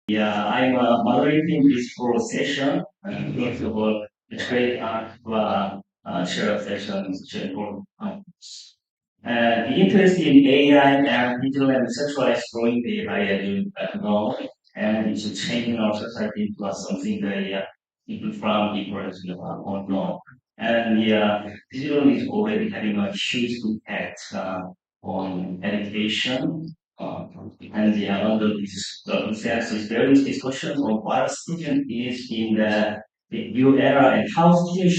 Yeah, I'm moderating this whole session. First of all, it's great to share a session such important topics. The interest in AI and digital and sexualized growing the area you know, and it's changing our society into something very people from different unknown. And digital is already having a huge impact on education. And under these circumstances, there is discussion on what a student is in the new era and how students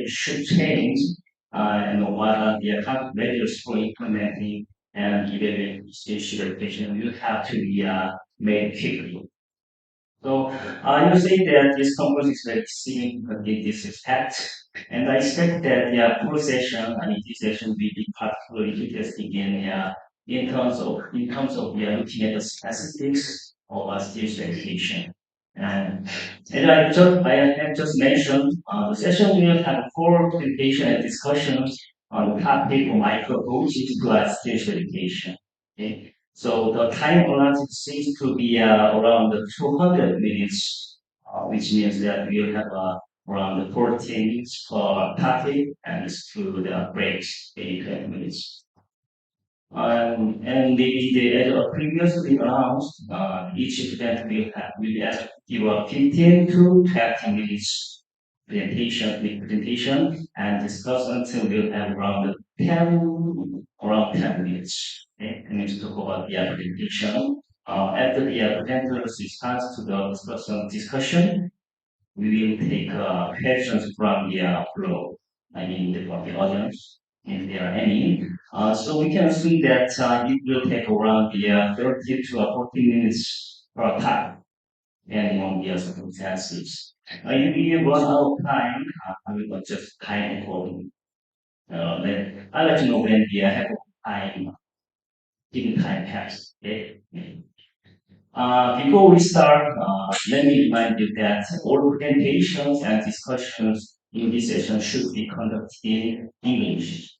should change and what are the measures for implementing and evaluating station education will have to be made quickly. So you say that this conference is very significant in this respect, and I expect that the full session, I mean this session will be particularly interesting in terms of looking at the statistics of student education. And I have just mentioned, the session will have four presentation and discussions on the topic of micro approaches to student education. Okay? So the time allotted seems to be around 200 minutes, which means that we'll have around 14 minutes per topic and exclude breaks, 20 minutes. And as previously announced, each event will be asked to give a 15 to 20 minutes presentation, and discussion will have around 10 minutes. Okay, and to talk about the presentation. After the presenters response to the discussion, we will take questions from the floor, I mean from the audience, if there are any. So we can assume that it will take around 30 to 40 minutes per time, depending on the circumstances. If we run out of time, I will just time according. I'll let you know when we have time, given time pass. Okay? Before we start, let me remind you that all presentations and discussions in this session should be conducted in English.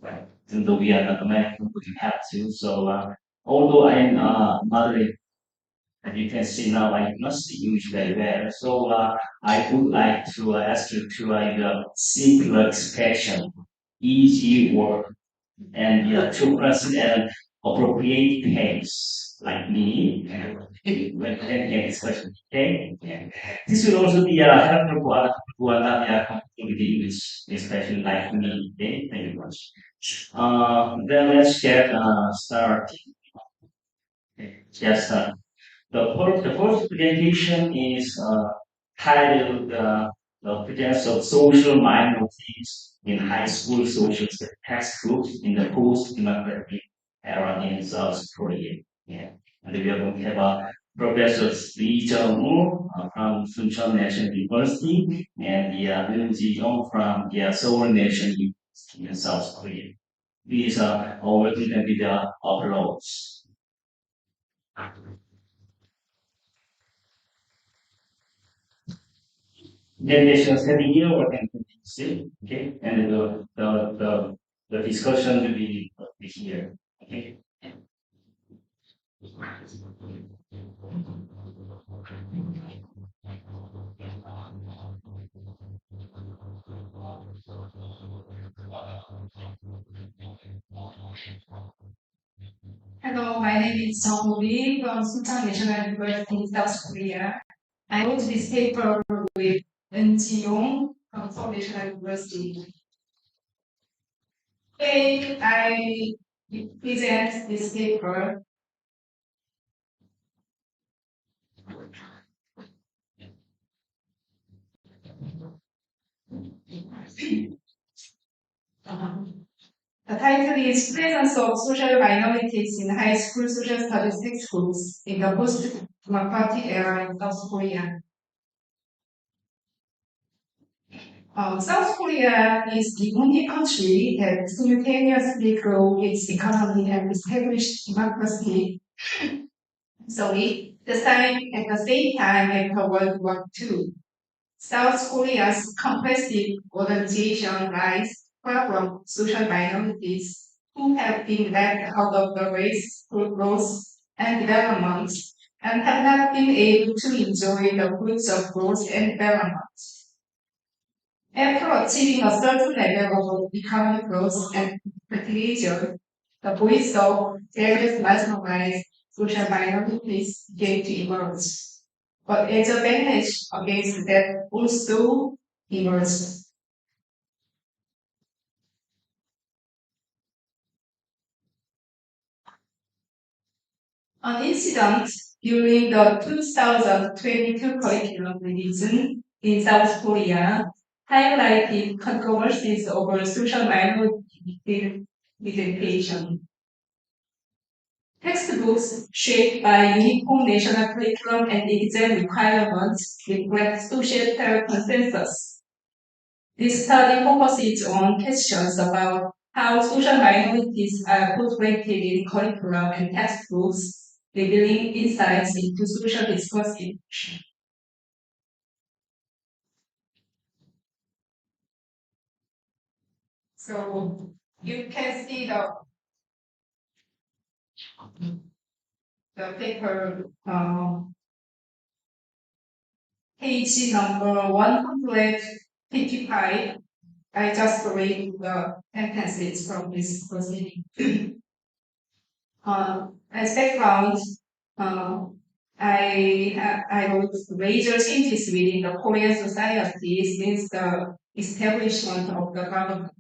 Right. Even though we are not American, but you have to. So, although I'm moderate, as you can see now, I must speak English very well. So, I would like to ask you to simpler expression, easy word, and to proceed at an appropriate pace, like me, when presenting this question. Okay? Yeah. This will also be helpful for other people who are not comfortable with English, especially like me. Okay? Thank you very much. Then let's get started. Okay. Just the first presentation is titled The Presence of Social Minorities in High School Social Textbooks in the Post-Democratic Era in South Korea. Yeah. And we are going to have Professor Lee Jung-woo from Suncheon National University and Moon Ji-young from Seoul National University in South Korea. These are all working with the uploads. Generations having here or can see, okay? And the discussion will be here, okay? Hello, my name is Jung Lee from Suncheon National University in South Korea. I wrote this paper with Eun Ji-yong from Seoul National University. Today, I present this paper. The title is Presence of Social Minorities in High School Social Studies Textbooks in the Post-Democratic Era in South Korea. South Korea is the only country that simultaneously grew its economy and established democracy. At the same time after World War II. South Korea's compressive modernization rise from social minorities who have been left out of the race, growth, and development and have not been able to enjoy the fruits of growth and development. After achieving a certain level of economic growth and privilege, the voice of various marginalized social minorities began to emerge. But as a backlash against that also emerged. An incident during the 2022 curriculum revision in South Korea highlighted controversies over social minority representation. Textbooks shaped by uniform national curriculum and exam requirements reflect societal consensus. This study focuses on questions about how social minorities are portrayed in curriculum and textbooks, revealing insights into social discourse. So you can see the paper page number 155. I just read the sentences from this proceeding. As background, uh, I wrote major changes within the Korean society since the establishment of the government.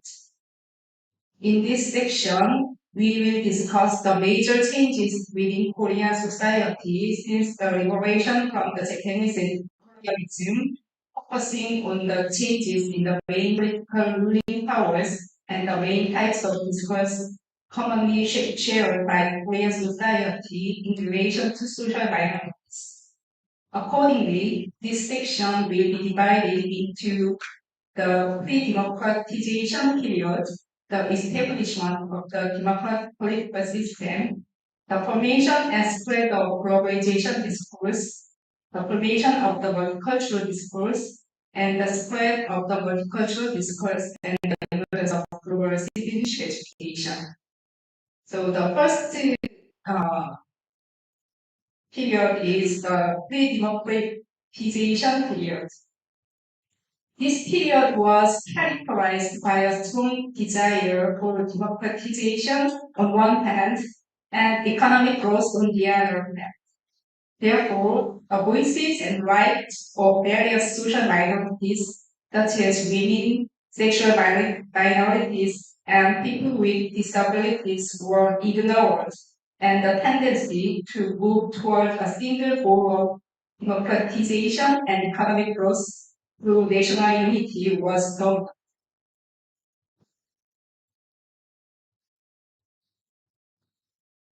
In this section, we will discuss the major changes within Korean society since the liberation from the Japanese imperialism, focusing on the changes in the main political ruling powers and the main types of discourse commonly shared by Korean society in relation to social minorities. Accordingly, this section will be divided into the pre-democratization period, the establishment of the democratic political system, the formation and spread of globalization discourse, the formation of the multicultural discourse, and the spread of the multicultural discourse and the emergence of global citizenship education. So the first uh, period is the pre-democratization period. This period was characterized by a strong desire for democratization on one hand and economic growth on the other hand. Therefore, the voices and rights of various social minorities, such as women, sexual minorities, and people with disabilities, were ignored, and the tendency to move toward a single goal of democratization and economic growth through national unity was done.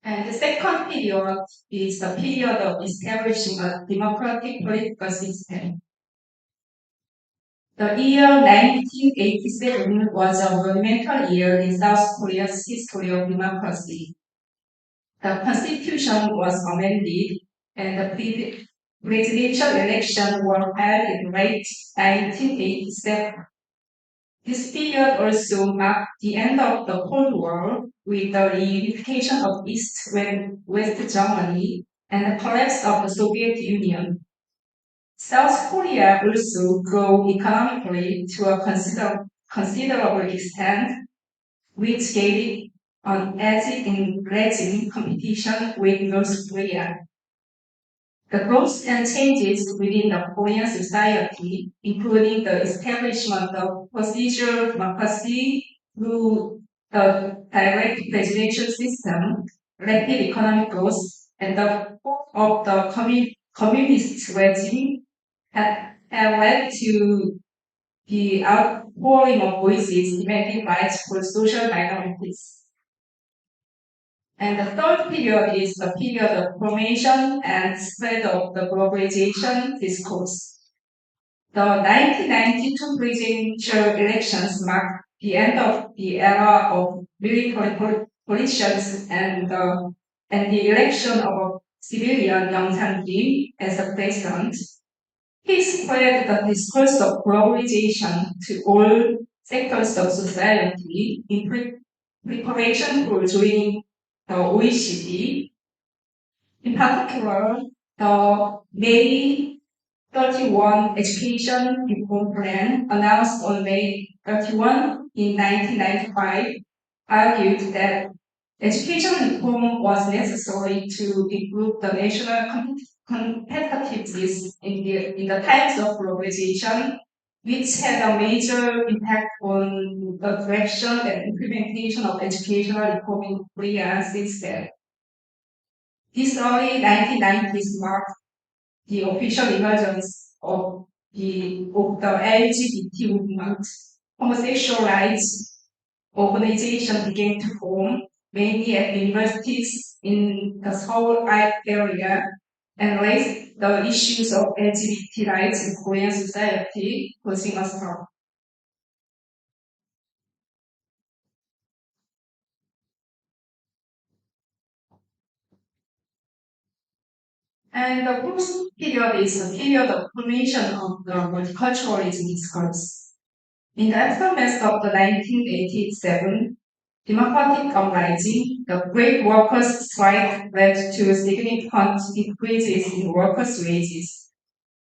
And the second period is the period of establishing a democratic political system. The year 1987 was a monumental year in South Korea's history of democracy. The constitution was amended and the presidential election were held in late 1987. This period also marked the end of the Cold War with the reunification of East and West Germany and the collapse of the Soviet Union. South Korea also grew economically to a considerable extent, which gave it an edge in rising competition with North Korea. The growth and changes within the Korean society, including the establishment of procedural democracy through the direct presidential system, rapid economic growth, and the fall of the communist regime, have led to the outpouring of voices demanding rights for social minorities. And the third period is the period of formation and spread of the globalization discourse. The 1992 presidential elections marked the end of the era of military politicians and the election of a civilian Young Sang-kim as the president. He spread the discourse of globalization to all sectors of society in preparation for joining the OECD. In particular, The May 31 Education Reform Plan, announced on May 31 in 1995, argued that education reform was necessary to improve the national competitiveness in the times of globalization, which had a major impact on the direction and implementation of educational reform in Korea since then. This early 1990s marked the official emergence of the LGBT movement. Homosexual rights organizations began to form, mainly at universities in the Seoul area, and raised the issues of LGBT rights in Korean society, causing a storm. And the first period is the period of formation of the multiculturalism discourse. In the aftermath of the 1987 democratic uprising, the Great Workers' Strike led to significant increases in workers' wages.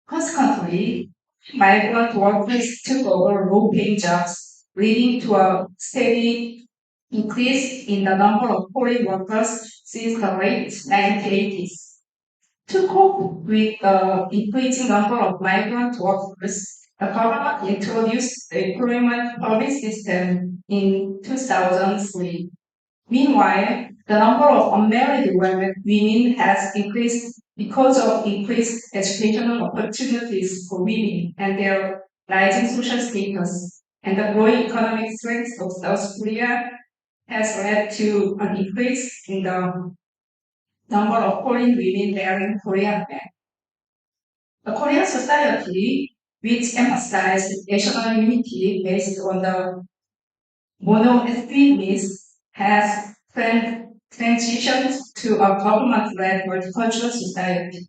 Consequently, migrant workers took over low-paying jobs, leading to a steady increase in the number of foreign workers since the late 1980s. To cope with the increasing number of migrant workers, the government introduced the employment permit system in 2003. Meanwhile, the number of unmarried women has increased because of increased educational opportunities for women and their rising social status, and the growing economic strength of South Korea has led to an increase in the number of foreign women marrying Korean men. The Korean society, which emphasized national unity based on the monoethnicness, has transitioned to a government-led multicultural society.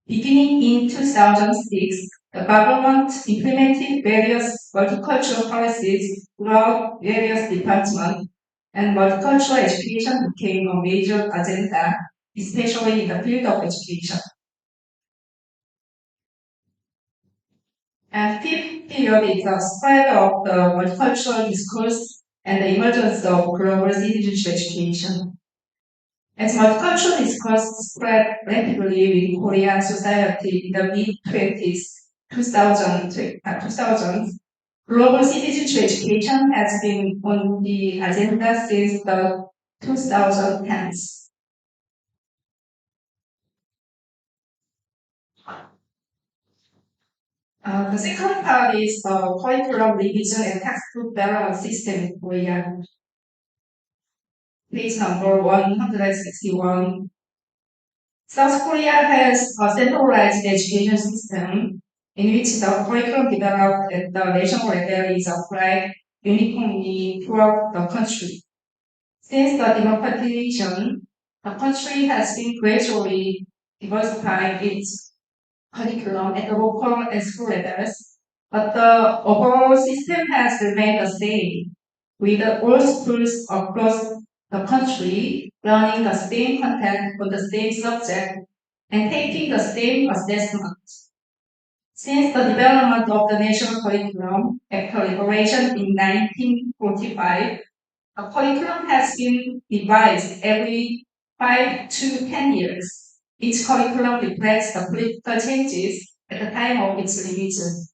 Beginning in 2006, the government implemented various multicultural policies throughout various departments, and multicultural education became a major agenda, especially in the field of education. And fifth period is the spread of the multicultural discourse and the emergence of global citizenship education. As multicultural discourse spread rapidly within Korean society in the mid-20s, 2000s, global citizenship education has been on the agenda since the 2010s. The second part is the curriculum revision and textbook balance system in Korea. Page number 161. South Korea has a centralized education system in which the curriculum developed at the national level is applied uniformly throughout the country. Since the democratization, the country has been gradually diversifying its curriculum at the local and school levels, but the overall system has remained the same, with all schools across the country learning the same content for the same subject and taking the same assessment. Since the development of the national curriculum after liberation in 1945, a curriculum has been revised every 5 to 10 years. Each curriculum reflects the political changes at the time of its revision.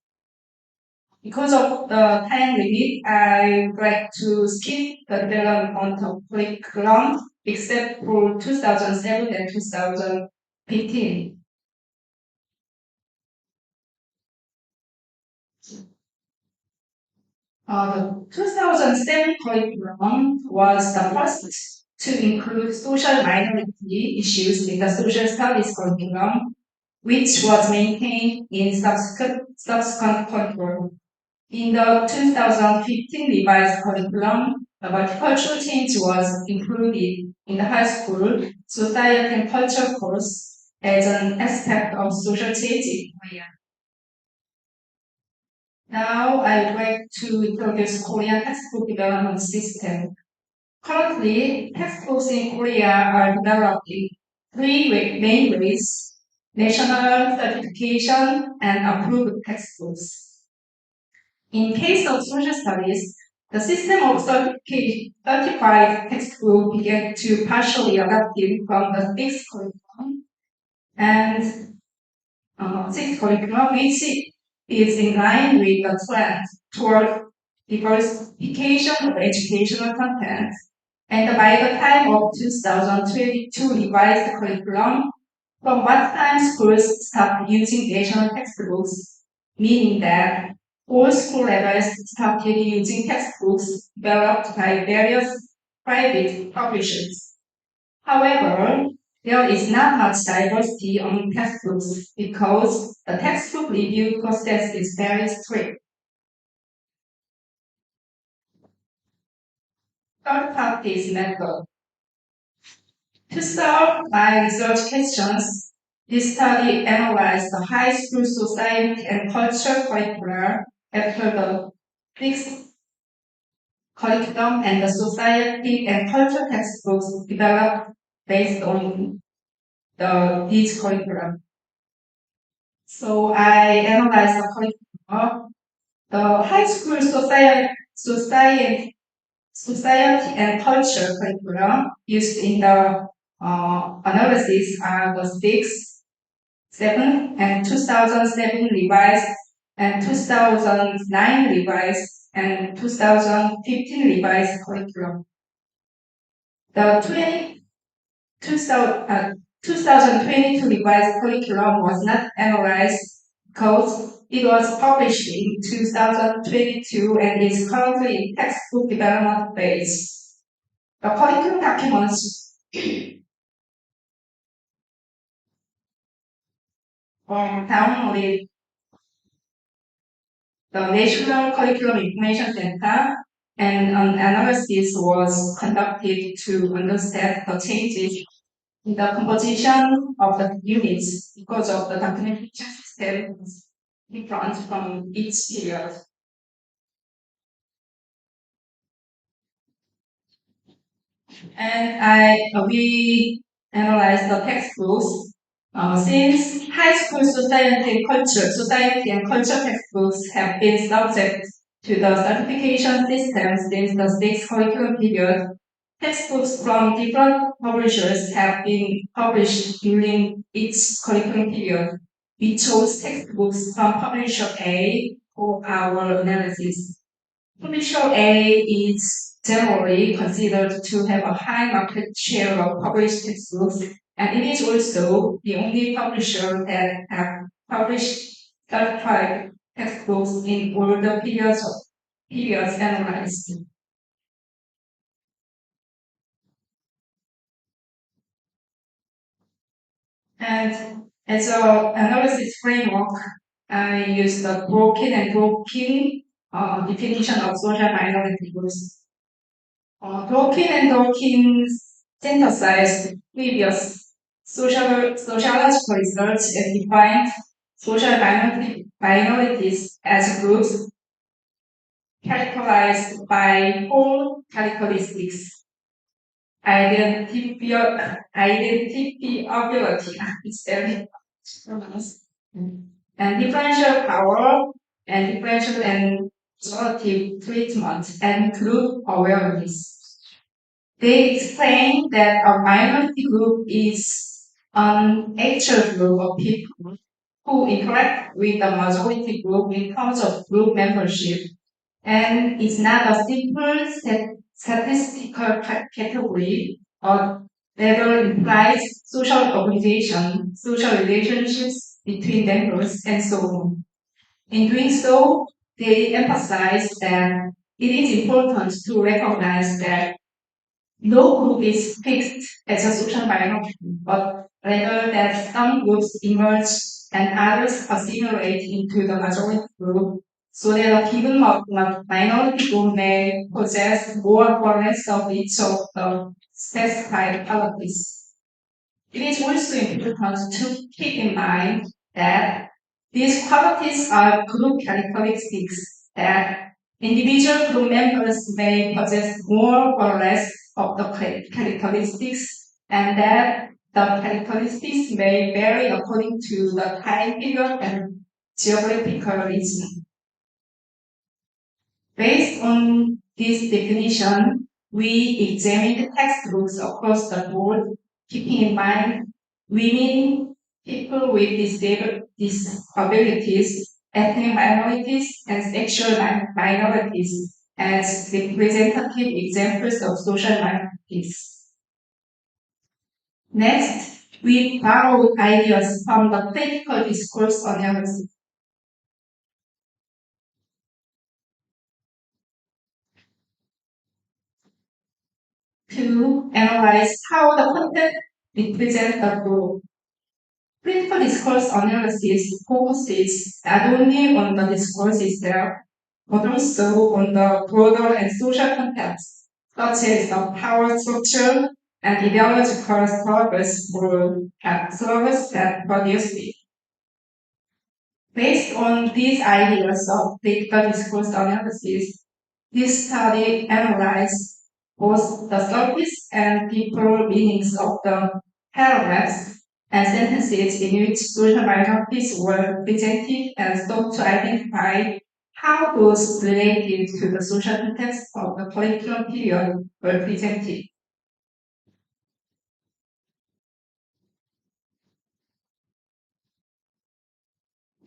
Because of the time limit, I would like to skip the development of curriculum except for 2007 and 2015. The 2007 curriculum was the first to include social minority issues in the social studies curriculum, which was maintained in subsequent curriculum. In the 2015 revised curriculum, the multicultural change was included in the high school society and culture course as an aspect of social change in Korea. Now I would like to introduce Korean textbook development system. Currently, textbooks in Korea are developed in three main ways: national certification and approved textbooks. In case of social studies, the system of certified textbook began to partially adapted from the fixed curriculum and sixth curriculum, which is in line with the trend toward diversification of educational content. And by the time of 2022 revised curriculum, from what time schools stopped using national textbooks, meaning that all school levels started using textbooks developed by various private publishers. However, there is not much diversity among textbooks because the textbook review process is very strict. Third part is method. To solve my research questions, this study analyzed the high school society and culture curricula after the fixed curriculum and the society and culture textbooks developed based on these curriculum. So I analyzed the curriculum. The high school society and culture curriculum used in the analysis are the 6, 7, and 2007 revised, and 2009 revised, and 2015 revised curriculum. The 2022 revised curriculum was not analyzed because it was published in 2022 and is currently in textbook development phase. The curriculum documents downloaded the National Curriculum Information Center, and an analysis was conducted to understand the changes in the composition of the units because of the documentation system is different from each period. And we analyzed the textbooks. Since high school society and culture textbooks have been subject to the certification system since the sixth curriculum period, textbooks from different publishers have been published during each curriculum period. We chose textbooks from publisher A for our analysis. Publisher A is generally considered to have a high market share of published textbooks, and it is also the only publisher that have published certified textbooks in all the periods analyzed. And as an analysis framework, I use the Dworkin definition of social minority groups. Dworkin synthesized previous sociological research and defined social minorities as groups characterized by four characteristics: identifiability, it's very pronounced, and differential power, and differential and relative treatment, and group awareness. They explain that a minority group is an actual group of people who interact with the majority group in terms of group membership, and it's not a simple statistical category, or rather implies social organization, social relationships between members, and so on. In doing so, they emphasize that it is important to recognize that no group is fixed as a social minority, but rather that some groups emerge and others assimilate into the majority group, so that a given minority group may possess more or less of each of the specified qualities. It is also important to keep in mind that these qualities are group characteristics, that individual group members may possess more or less of the characteristics, and that The characteristics may vary according to the time period and geographical region. Based on this definition, we examined textbooks across the board, keeping in mind women, people with disabilities, ethnic minorities, and sexual minorities as representative examples of social minorities. Next, we borrowed ideas from the critical discourse analysis to analyze how the content represents the group. Critical discourse analysis focuses not only on the discourse itself, but also on the broader and social context, such as the power structure and ideological struggles that produce it. Based on these ideas of critical discourse analysis, this study analyzed both the surface and deeper meanings of the paragraphs and sentences in which social minorities were presented and sought to identify how those related to the social context of the curriculum period were presented.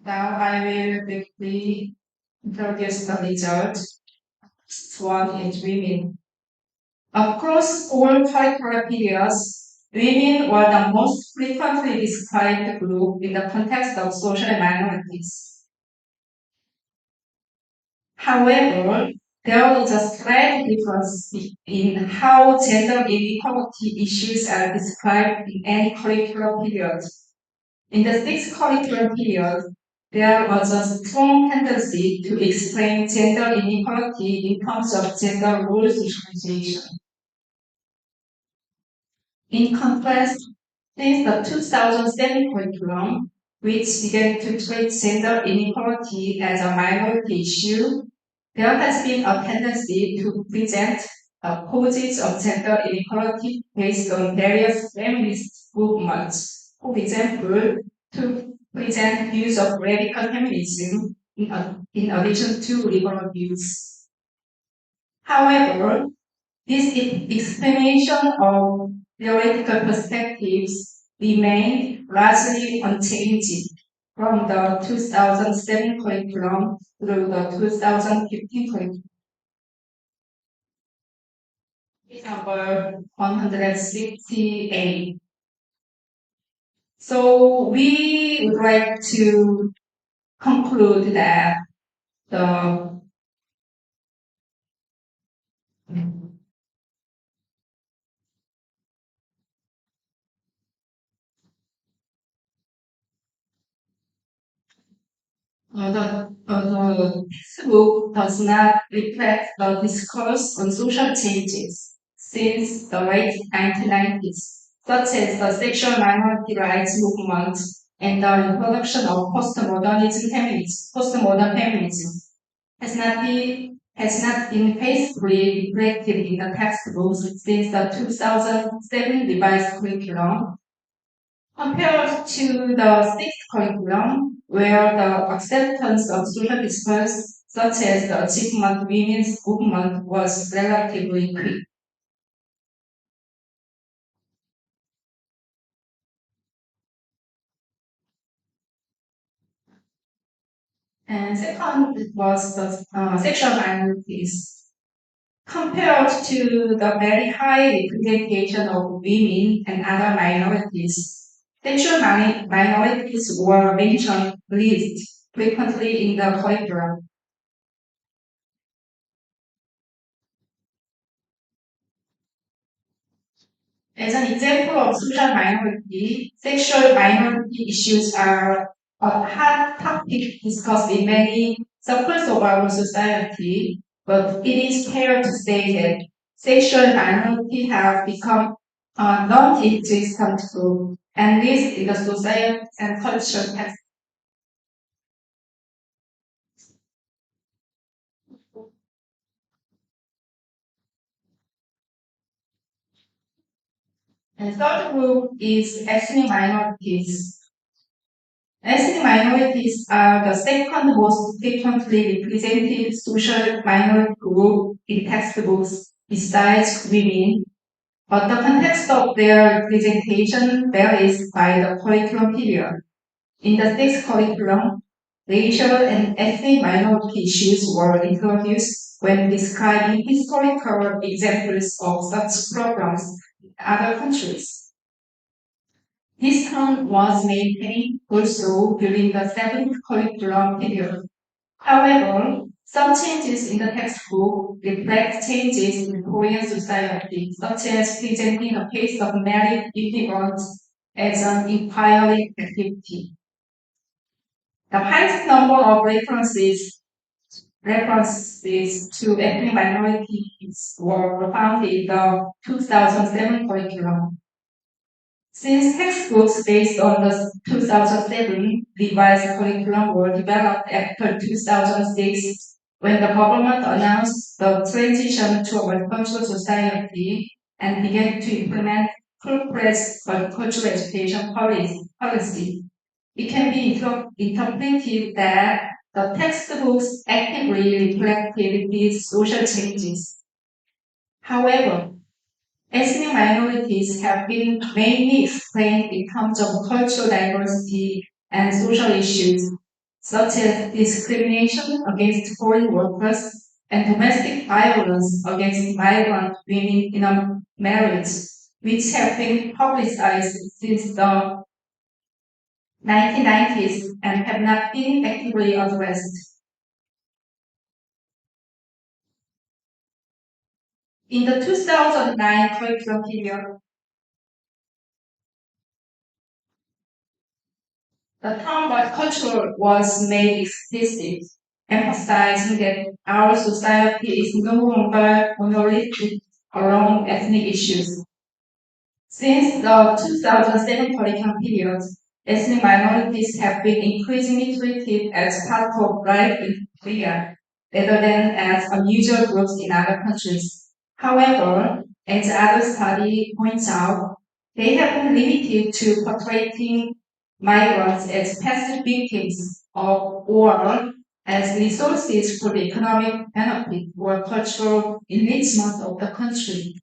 Now I will briefly introduce the results. First one is women. Across all curricular periods, women were the most frequently described group in the context of social minorities. However, there is a slight difference in how gender inequality issues are described in any curricular period. In the sixth curricular period, there was a strong tendency to explain gender inequality in terms of gender role socialization. In contrast, since the 2007 curriculum, which began to treat gender inequality as a minority issue, there has been a tendency to present causes of gender inequality based on various feminist movements. For example, to present views of radical feminism in addition to liberal views. However, this explanation of theoretical perspectives remained largely unchanged from the 2007 curriculum through the 2015 curriculum. Number 168. So we would like to conclude that the the textbook does not reflect the discourse on social changes since the late 1990s, such as the sexual minority rights movement and the introduction of postmodern feminism, has not been faithfully reflected in the textbooks since the 2007 revised curriculum. Compared to the sixth curriculum, where the acceptance of social discourse, such as the achievement women's movement, was relatively quick. And second was the sexual minorities. Compared to the very high representation of women and other minorities, sexual minorities were mentioned least frequently in the curriculum. As an example of social minority, sexual minority issues are a hot topic discussed in many circles of our society, but it is fair to say that sexual minority have become a non-existent group, and this in the society and culture has. And third group is ethnic minorities. Ethnic minorities are the second most frequently represented social minority group in textbooks besides women, but the context of their representation varies by the curriculum period. In the sixth curriculum, racial and ethnic minority issues were introduced when describing historical examples of such programs in other countries. This term was maintained also during the seventh curriculum period. However, some changes in the textbook reflect changes in Korean society, such as presenting the case of married immigrants as an inquiring activity. The highest number of references to ethnic minorities were found in the 2007 curriculum. Since textbooks based on the 2007 revised curriculum were developed after 2006, when the government announced the transition to a multicultural society and began to implement full-fledged multicultural education policy, it can be interpreted that the textbooks actively reflected these social changes. However, ethnic minorities have been mainly explained in terms of cultural diversity and social issues, such as discrimination against foreign workers and domestic violence against migrant women in a marriage, which have been publicized since the 1990s and have not been actively addressed. In the 2009 curriculum period, the term culture was made explicit, emphasizing that our society is no longer monolithic around ethnic issues. Since the 2007 curriculum period, ethnic minorities have been increasingly treated as part of life in Korea, rather than as unusual groups in other countries. However, as other study points out, they have been limited to portraying migrants as passive victims of or as resources for the economic benefit or cultural enrichment of the country.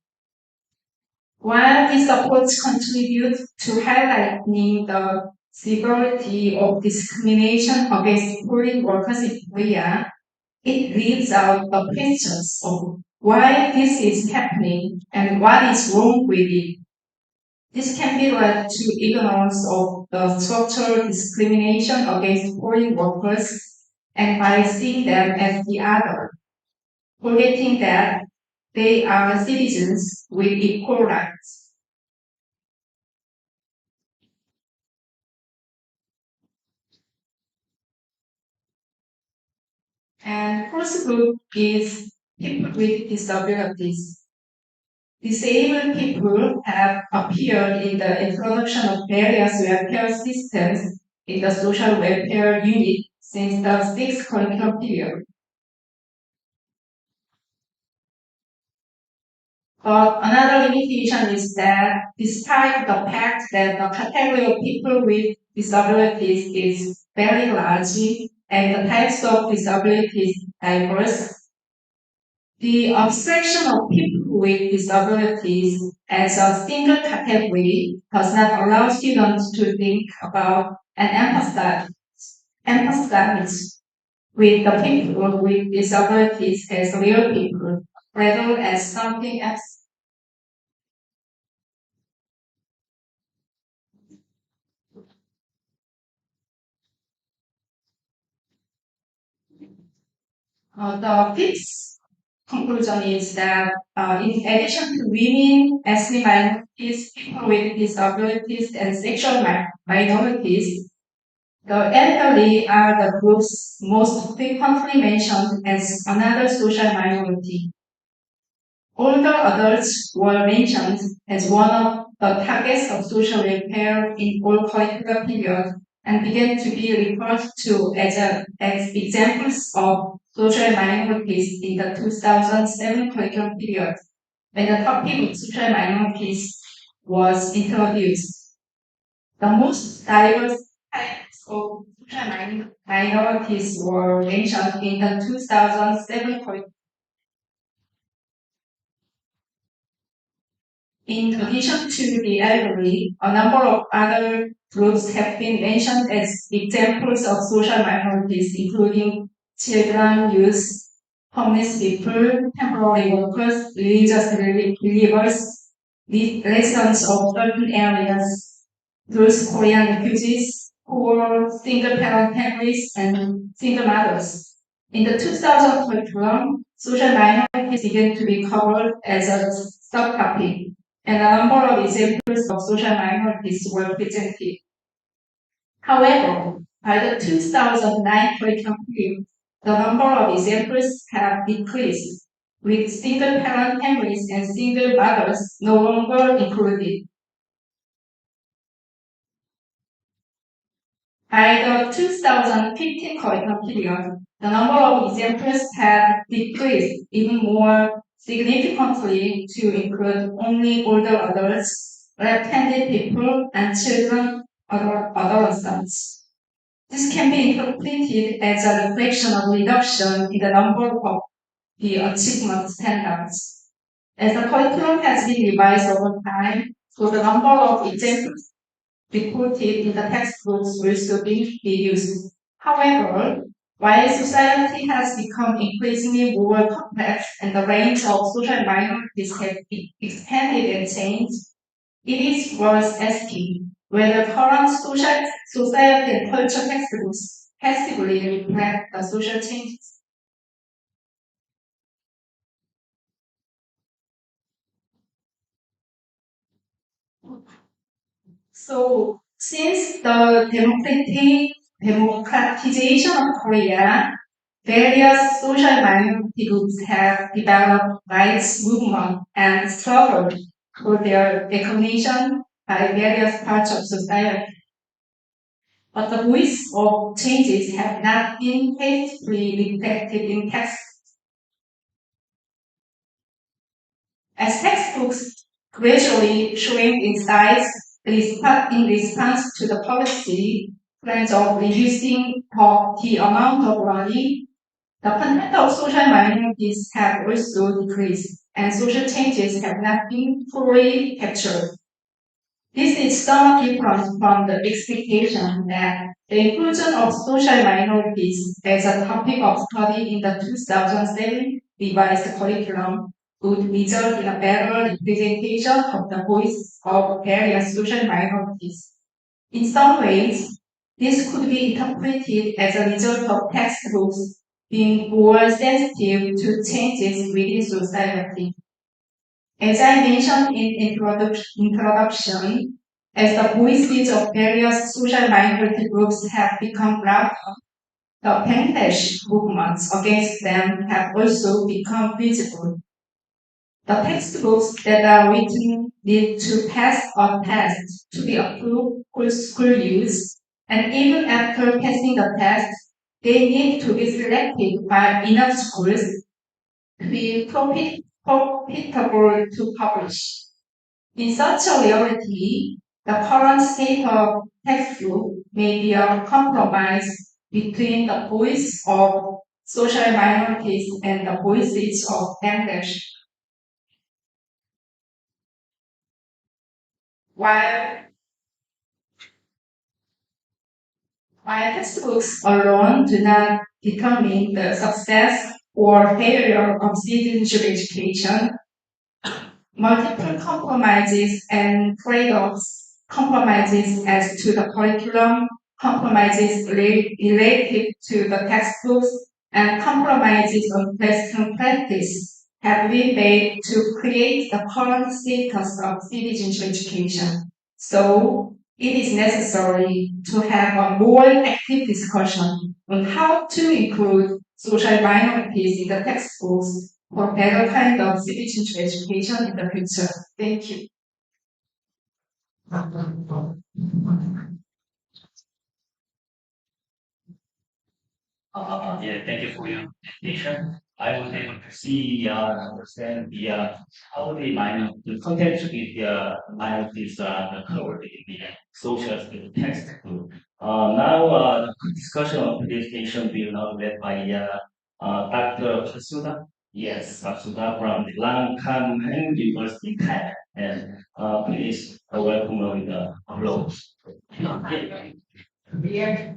While these approaches contribute to highlighting the severity of discrimination against foreign workers in Korea, it leaves out the questions of why this is happening and what is wrong with it. This can be led to ignorance of the structural discrimination against foreign workers and by seeing them as the other, forgetting that they are citizens with equal rights. And first group is people with disabilities. Disabled people have appeared in the introduction of various welfare systems in the social welfare unit since the sixth curriculum period. But another limitation is that despite the fact that the category of people with disabilities is very large and the types of disabilities diverse, the abstraction of people with disabilities as a single category does not allow students to think about and empathize with the people with disabilities as real people rather as something else. The fifth conclusion is that in addition to women, ethnic minorities, people with disabilities, and sexual minorities, the elderly are the groups most frequently mentioned as another social minority. Older adults were mentioned as one of the targets of social welfare in all curricular periods and began to be referred to as examples of social minorities in the 2007 curriculum period, when the topic of social minorities was introduced. The most diverse types of social minorities were mentioned in the 2007 curriculum. In addition to the elderly, a number of other groups have been mentioned as examples of social minorities, including children, youth, homeless people, temporary workers, religious believers, residents of certain areas, those Korean refugees, poor single-parent families, and single mothers. In the 2000 curriculum, social minorities began to be covered as a subtopic, and a number of examples of social minorities were presented. However, by the 2009 curriculum period, the number of examples have decreased, with single-parent families and single mothers no longer included. By the 2015 curriculum period, the number of examples had decreased even more significantly to include only older adults, left-handed people, and children or adolescents. This can be interpreted as a reflection of reduction in the number of the achievement standards. As the curriculum has been revised over time, so the number of examples reported in the textbooks will still be reduced. However, while society has become increasingly more complex and the range of social minorities has expanded and changed, it is worth asking whether current society and culture textbooks passively reflect the social changes. So, since the democratization of Korea, various social minority groups have developed rights movement and struggled for their recognition by various parts of society. But the voice of changes have not been faithfully reflected in text. As textbooks gradually shrink in size in response to the policy plans of reducing the amount of learning, the content of social minorities have also decreased, and social changes have not been fully captured. This is somewhat different from the expectation that the inclusion of social minorities as a topic of study in the 2007 revised curriculum would result in a better representation of the voice of various social minorities. In some ways, this could be interpreted as a result of textbooks being more sensitive to changes within society. As I mentioned in introduction, as the voices of various social minority groups have become louder, the backlash movements against them have also become visible. The textbooks that are written need to pass a test to be approved for school use, and even after passing the test, they need to be selected by enough schools to be profitable to publish. In such a reality, the current state of textbook may be a compromise between the voice of social minorities and the voices of English. While, while textbooks alone do not determine the success or failure of citizenship education, multiple compromises and trade-offs, compromises as to the curriculum, compromises related to the textbooks, and compromises on Western practice have been made to create the current status of citizenship education. So it is necessary to have a more active discussion on how to include social minorities in the textbooks for better kind of citizenship education in the future. Thank you. Yeah, thank you for your presentation. I was able to see understand how the content with the minorities are covered in the social textbook. Now the discussion of today's station will be now led by Dr. Kasuda. Yes, Kasuda from the Langkang University, Thailand. And please welcome her with applause. Yeah.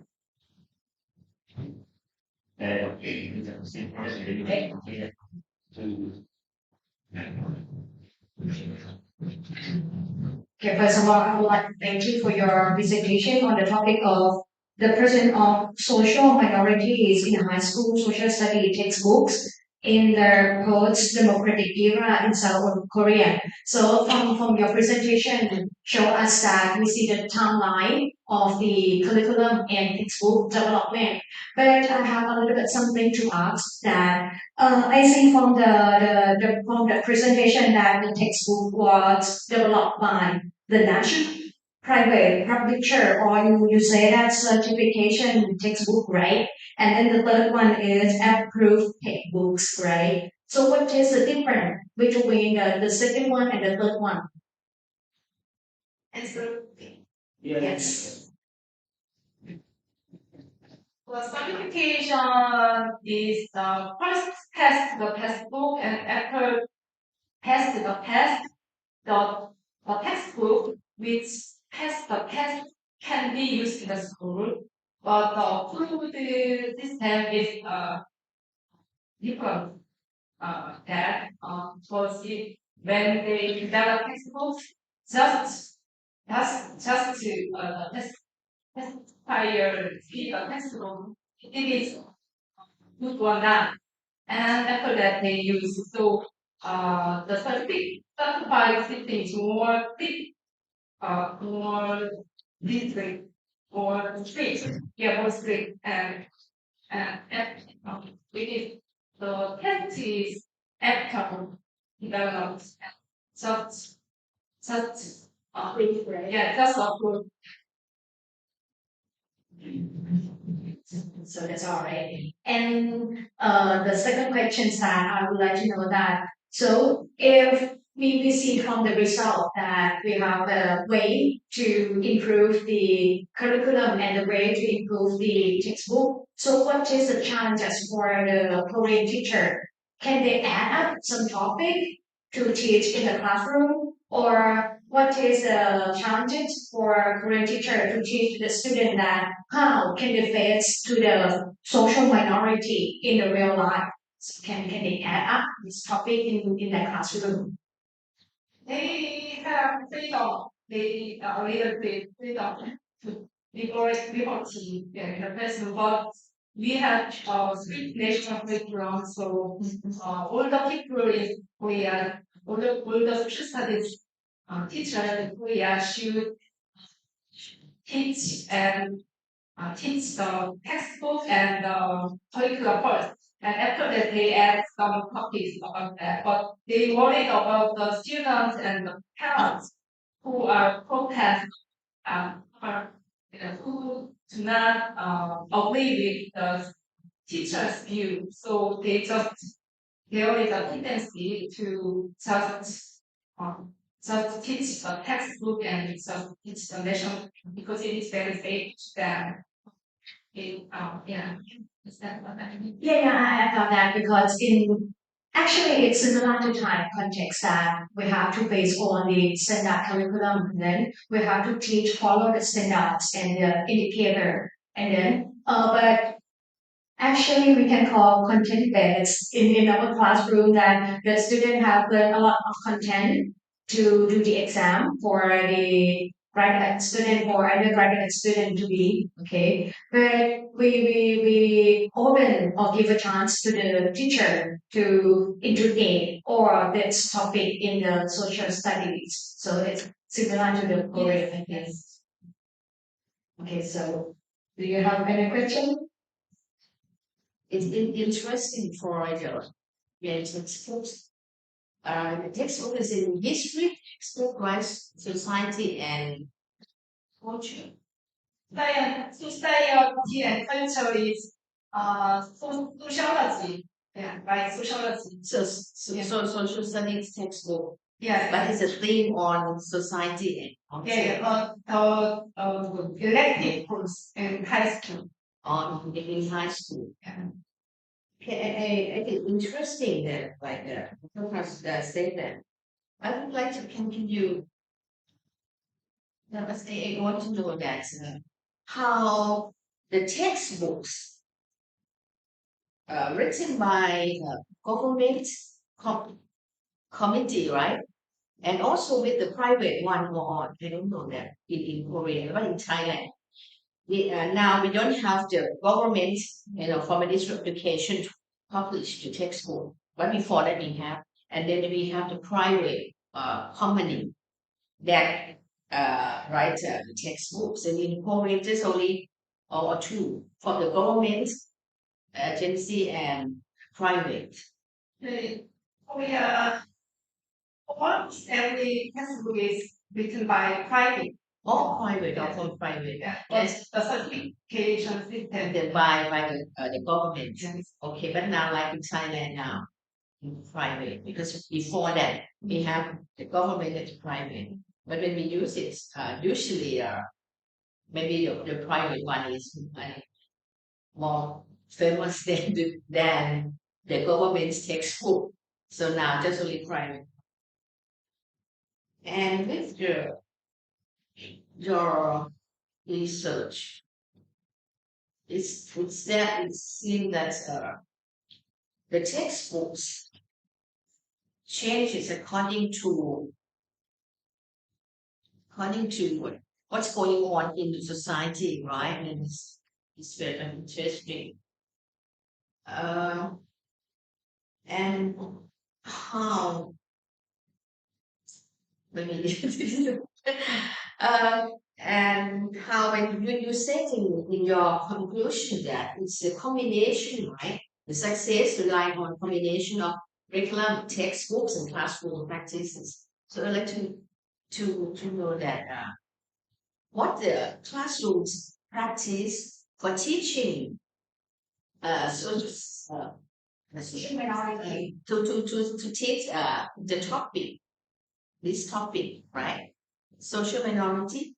Okay, first of all, I would like to thank you for your presentation on the topic of the presence of social minorities in high school social study textbooks in the post-democratic era in South Korea. So from your presentation, show us that we see the timeline of the curriculum and textbook development. But I have a little bit something to ask that I see from from the presentation that the textbook was developed by the national private publisher, or you say that certification textbook, right? And then the third one is approved textbooks, right? So what is the difference between the second one and the third one? Answer. Yes. The certification is the first test the textbook, and after test the test, the textbook which test the test can be used in the school, but the approved system is different. That because when they develop textbooks, just to test prior speed of textbook, it is good one that. And after that, they use so the certified system is more thick, more strict, more strict, yeah, more strict, and it is the test is after developed, just yeah, just approved. So that's all right. And the second question is that I would like to know that, so if we see from the result that we have a way to improve the curriculum and the way to improve the textbook, so what is the challenges for the Korean teacher? Can they add up some topic to teach in the classroom? Or what is the challenges for Korean teacher to teach the student that how can they face to the social minority in the real life? So can they add up this topic in the classroom? They have freedom. They are a little bit freedom to before team in the person, but we have strict national curriculum, so all the people in Korea, all the social studies teacher in Korea should teach and teach the textbook and the curriculum first. And after that, they add some topics about that. But they worried about the students and the parents who are protest, or, who do not agree with the teacher's view. So there is a tendency to just teach the textbook and just teach the lesson because it is very safe to them. Yeah, is that what I mean? Yeah, I got that because in actually it's similar to Thai context that we have to base on the standard curriculum, and then we have to teach follow the standards and the indicator, and then but actually, we can call content based in our classroom that the student have learned a lot of content to do the exam for the graduate student or undergraduate student to be okay. But we open or give a chance to the teacher to integrate or this topic in the social studies. So it's similar to the Korean, I guess. Okay, so do you have any question? It's interesting for the textbooks. The textbook is in history, textbook, right? Society and culture. Society and culture is sociology. Yeah, by sociology. So social studies textbook, Yeah, but it's a theme on society and culture. elective course in high school. In high school. Yeah. Okay, it's interesting that because say that I would like to continue. I want to know that how the textbooks written by government com- committee, right? And also with the private one go on. I don't know that in Korea, but in Thailand. Now we don't have the government, for Ministry of Education to publish the textbook. But before that we have, and then we have the private company that write the textbooks. And in Korea, there's only or two for the government agency and private. Korea, almost every textbook is written by private. All private, also private. Yeah, but the certification system. And then by the government. Yes. Okay, but now like in Thailand now, in private, because before that we have the government and the private. But when we use it, usually maybe the private one is more famous than the government's textbook. So now just only private. And with your research, it's that it seems that the textbooks changes according to what's going on in the society, right? And it's very interesting. Uh, and how let me and how when you said in your conclusion that it's a combination, right? The success relying on combination of curriculum, textbooks, and classroom practices. So I'd like to know that what the classrooms practice for teaching social minority to teach the topic, this topic, right? Social minority,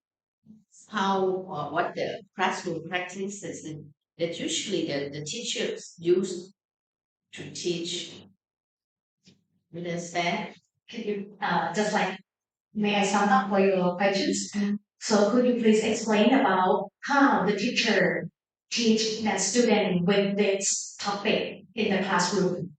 how what the classroom practices that usually the teachers use to teach. You understand? Could you just like may I sum up for your questions? So could you please explain about how the teacher teach that student with this topic in the classroom?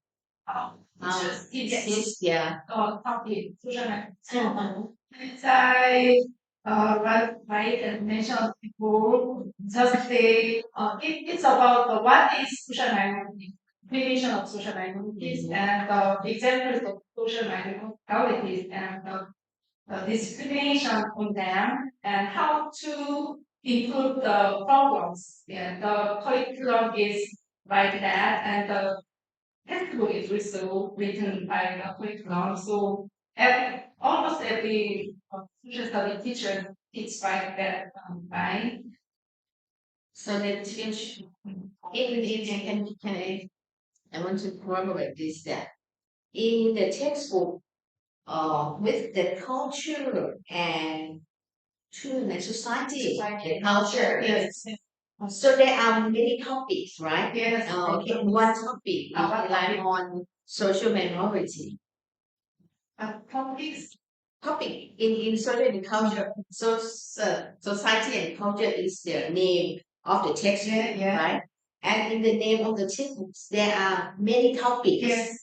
Yes. Yeah. Topic, social Uh-huh. As I right and mentioned before, just say it's about what is social minority, definition of social minorities, and examples of social minorities, and discrimination on them, and how to improve the problems. Yeah, the curriculum is like that, and the textbook is also written by the curriculum. So almost every social study teacher teach like that, right? So the teach I want to corroborate this that in the textbook with the culture and to the society, the culture. Yes. So there are many topics, right? Yes. Okay, one topic is rely on social minority. Topics. Topic in social and culture. So society and culture is the name of the textbook, Yeah. right? And in the name of the textbooks, there are many topics. Yes.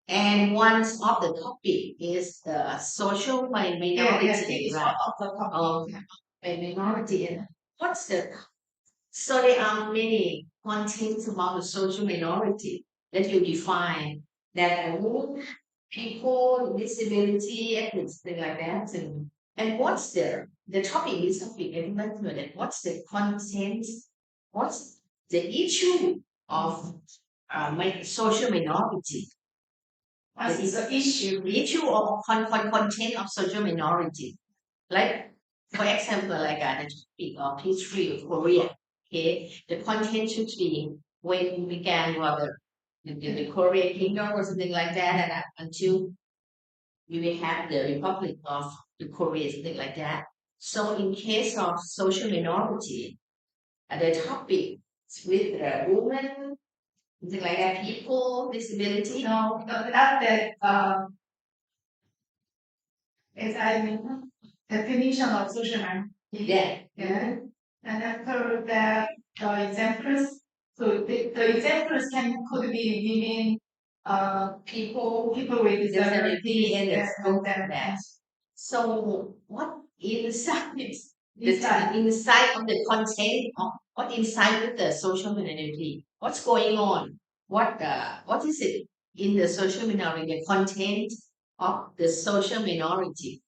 And one of the topic is the social minority, Yes. right? Of the topic. Minority. And what's the so there are many contents about the social minority that you define that people, disability, ethnic, things like that. And what's the topic is topic, and let's know that what's the content, what's the issue of social minority? What is the issue? The issue of content of social minority. Like, for example, like the topic of history of Korea. Okay, the content should be when we began rather the Korean kingdom or something like that, and until we will have the Republic of the Korea, something like that. So in case of social minority, the topic with women, something like that, people, disability. No, that is I mean definition of social minority. Yeah. Yeah. And after that, the examples. So the examples could be women, people with disabilities, and and that. So what inside inside of the content of what inside of the social minority? What's going on? What is it in the social minority? The content of the social minority.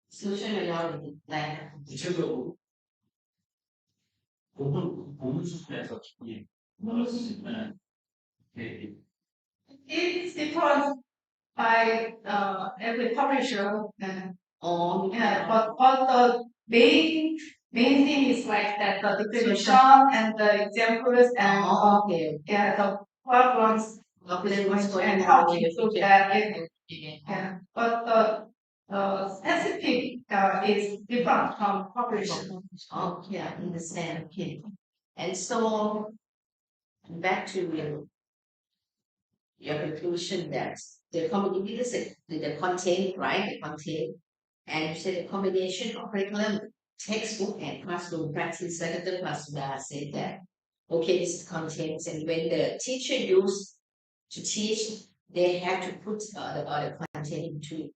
Social minority, like 구체적으로 고문 수준에서 넣을 수 있는 It's different by every publisher. Yeah, but the main thing is like that the definition and the examples and okay. yeah the problems and how to prove that it, yeah. But the specific is different from publisher. Okay, I understand. Okay. And so back to your conclusion that the combination, the content, right? The content, and you said the combination of curriculum, textbook, and classroom practice. Like the classroom said that, okay, this is content, and when the teacher used to teach, they have to put the content into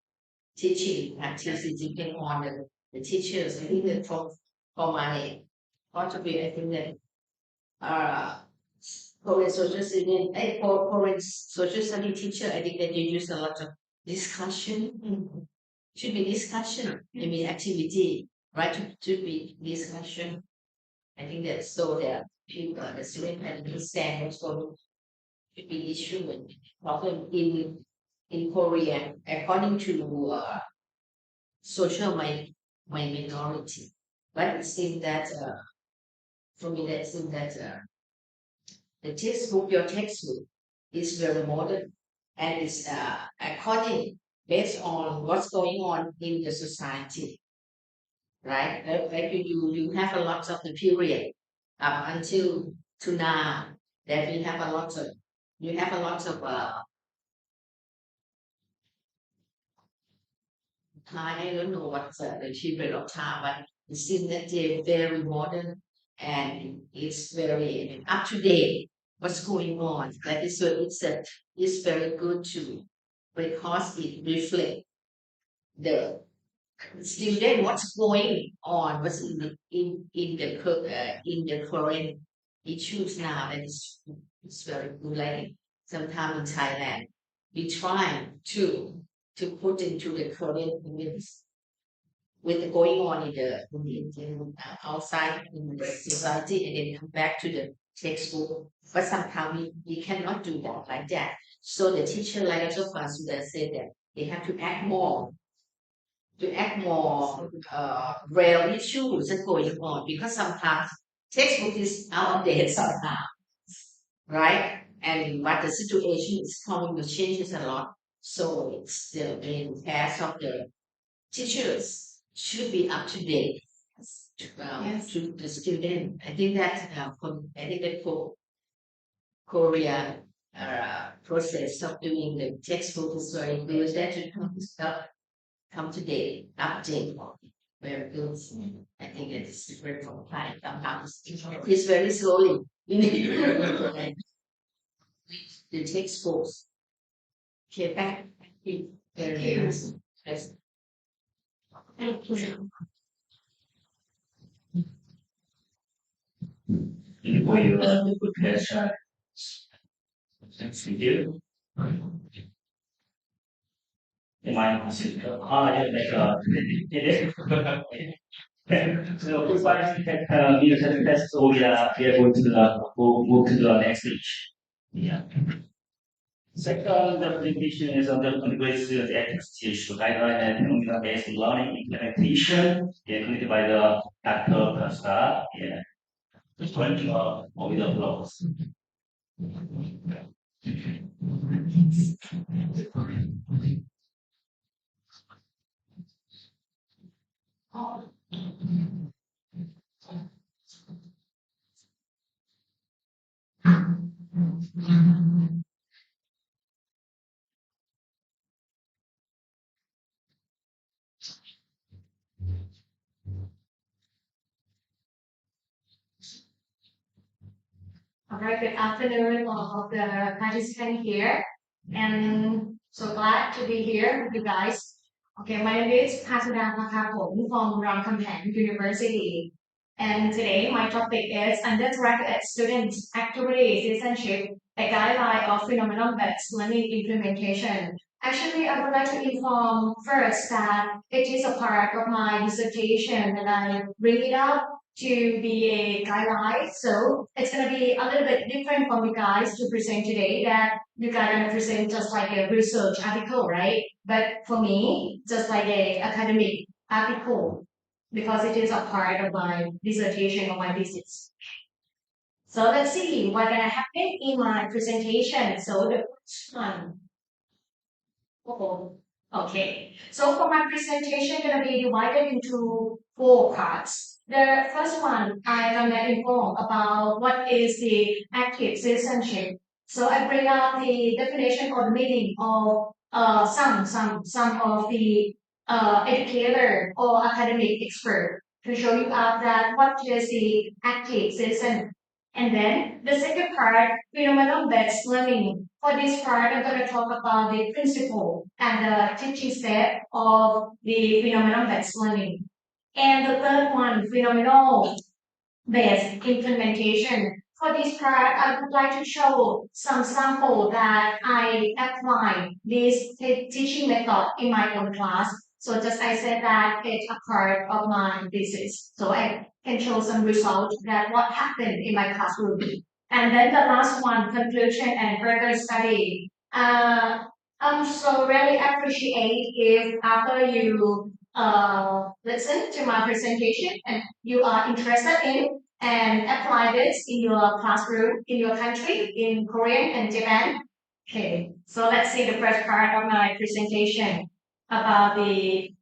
teaching practice. It depends on the teachers. I think that from my point of view, I think that Korean social study, Korean social study teacher, I think that they use a lot of discussion. Should be discussion, maybe activity, right? Should be discussion. I think that so that people, the student can understand what's going to be issue and problem in Korea according to social minority. But it seems that for me, that seems that the textbook, your textbook, is very modern and is according based on what's going on in the society, right? Like you have a lot of the period up until to now that we have a lot of you have a lot of time. I don't know what's the period of time, but it seems that they're very modern and it's very up to date. What's going on? That is so it's very good to because it reflects the student what's going on, what's in the current issues now. That is it's very good. Like sometimes in Thailand, we try to put into the current with the going on in outside in the society and then come back to the textbook. But sometimes we cannot do that like that. So the teacher, like also class students said that they have to act more real issues that going on because sometimes textbook is out of date sometimes, right? And but the situation is coming to changes a lot. So it's the main task of the teachers should be up to date to the student. I think that I think that for Korea process of doing the textbook is very good. That should come to date, update very good. I think it's different from time. Sometimes it's very slowly. The textbooks. Okay, back. Very nice. Yes. Thank you. for your good question. Thank you. Am I considered? Yeah, like it is. So, goodbye. Music test. So we are going to move to the next stage. Yeah. Second, the presentation is on the integrated ethics issue guideline and computer-based learning implementation, created by the Dr. Costa. Yeah. or with applause. All right, good afternoon, all of the participants here, and so glad to be here with you guys. Okay, my name is Pasudha Pakapong from Srinakarinwirot University, and today my topic is undergraduate students activity citizenship, a guideline of phenomenon-based learning implementation. Actually, I would like to inform first that it is a part of my dissertation, and I bring it up to be a guideline. So it's going to be a little bit different from you guys to present today that you guys are going to present just like a research article, right? But for me, just like a academic article because it is a part of my dissertation or my thesis. So let's see what's going to happen in my presentation. So the first one. Okay, so for my presentation, going to be divided into 4 parts. The first one, I'm going to inform about what is the active citizenship. So I bring out the definition or the meaning of some of the educator or academic expert to show you out that what is the active citizen. And then the second part, phenomenon-based learning. For this part, I'm going to talk about the principle and the teaching step of the phenomenon-based learning. And the third one, phenomenal-based implementation. For this part, I would like to show some sample that I apply this teaching method in my own class. So just I said that it's a part of my thesis. So I can show some results that what happened in my classroom. And then the last one, conclusion and further study. I'm so really appreciate if after you listen to my presentation and you are interested in and apply this in your classroom, in your country, in Korean and Japan. Okay, so let's see the first part of my presentation about the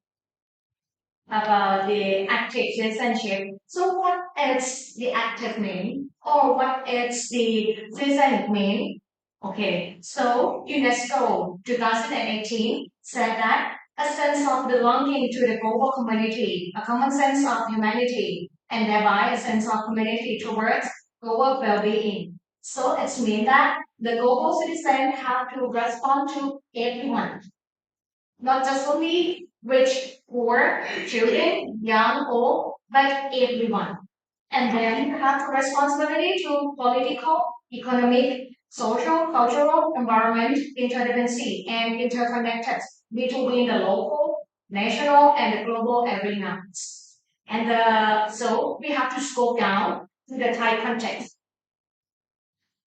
active citizenship. So what is the active mean or what is the citizen mean? Okay, so UNESCO 2018 said that a sense of belonging to the global community, a common sense of humanity, and thereby a sense of community towards global well-being. So it means that the global citizen have to respond to everyone, not just only rich, poor, children, young, old, but everyone. And then you have the responsibility to political, economic, social, cultural, environment, interdependency, and interconnected between the local, national, and the global arenas. And so we have to scope down to the Thai context.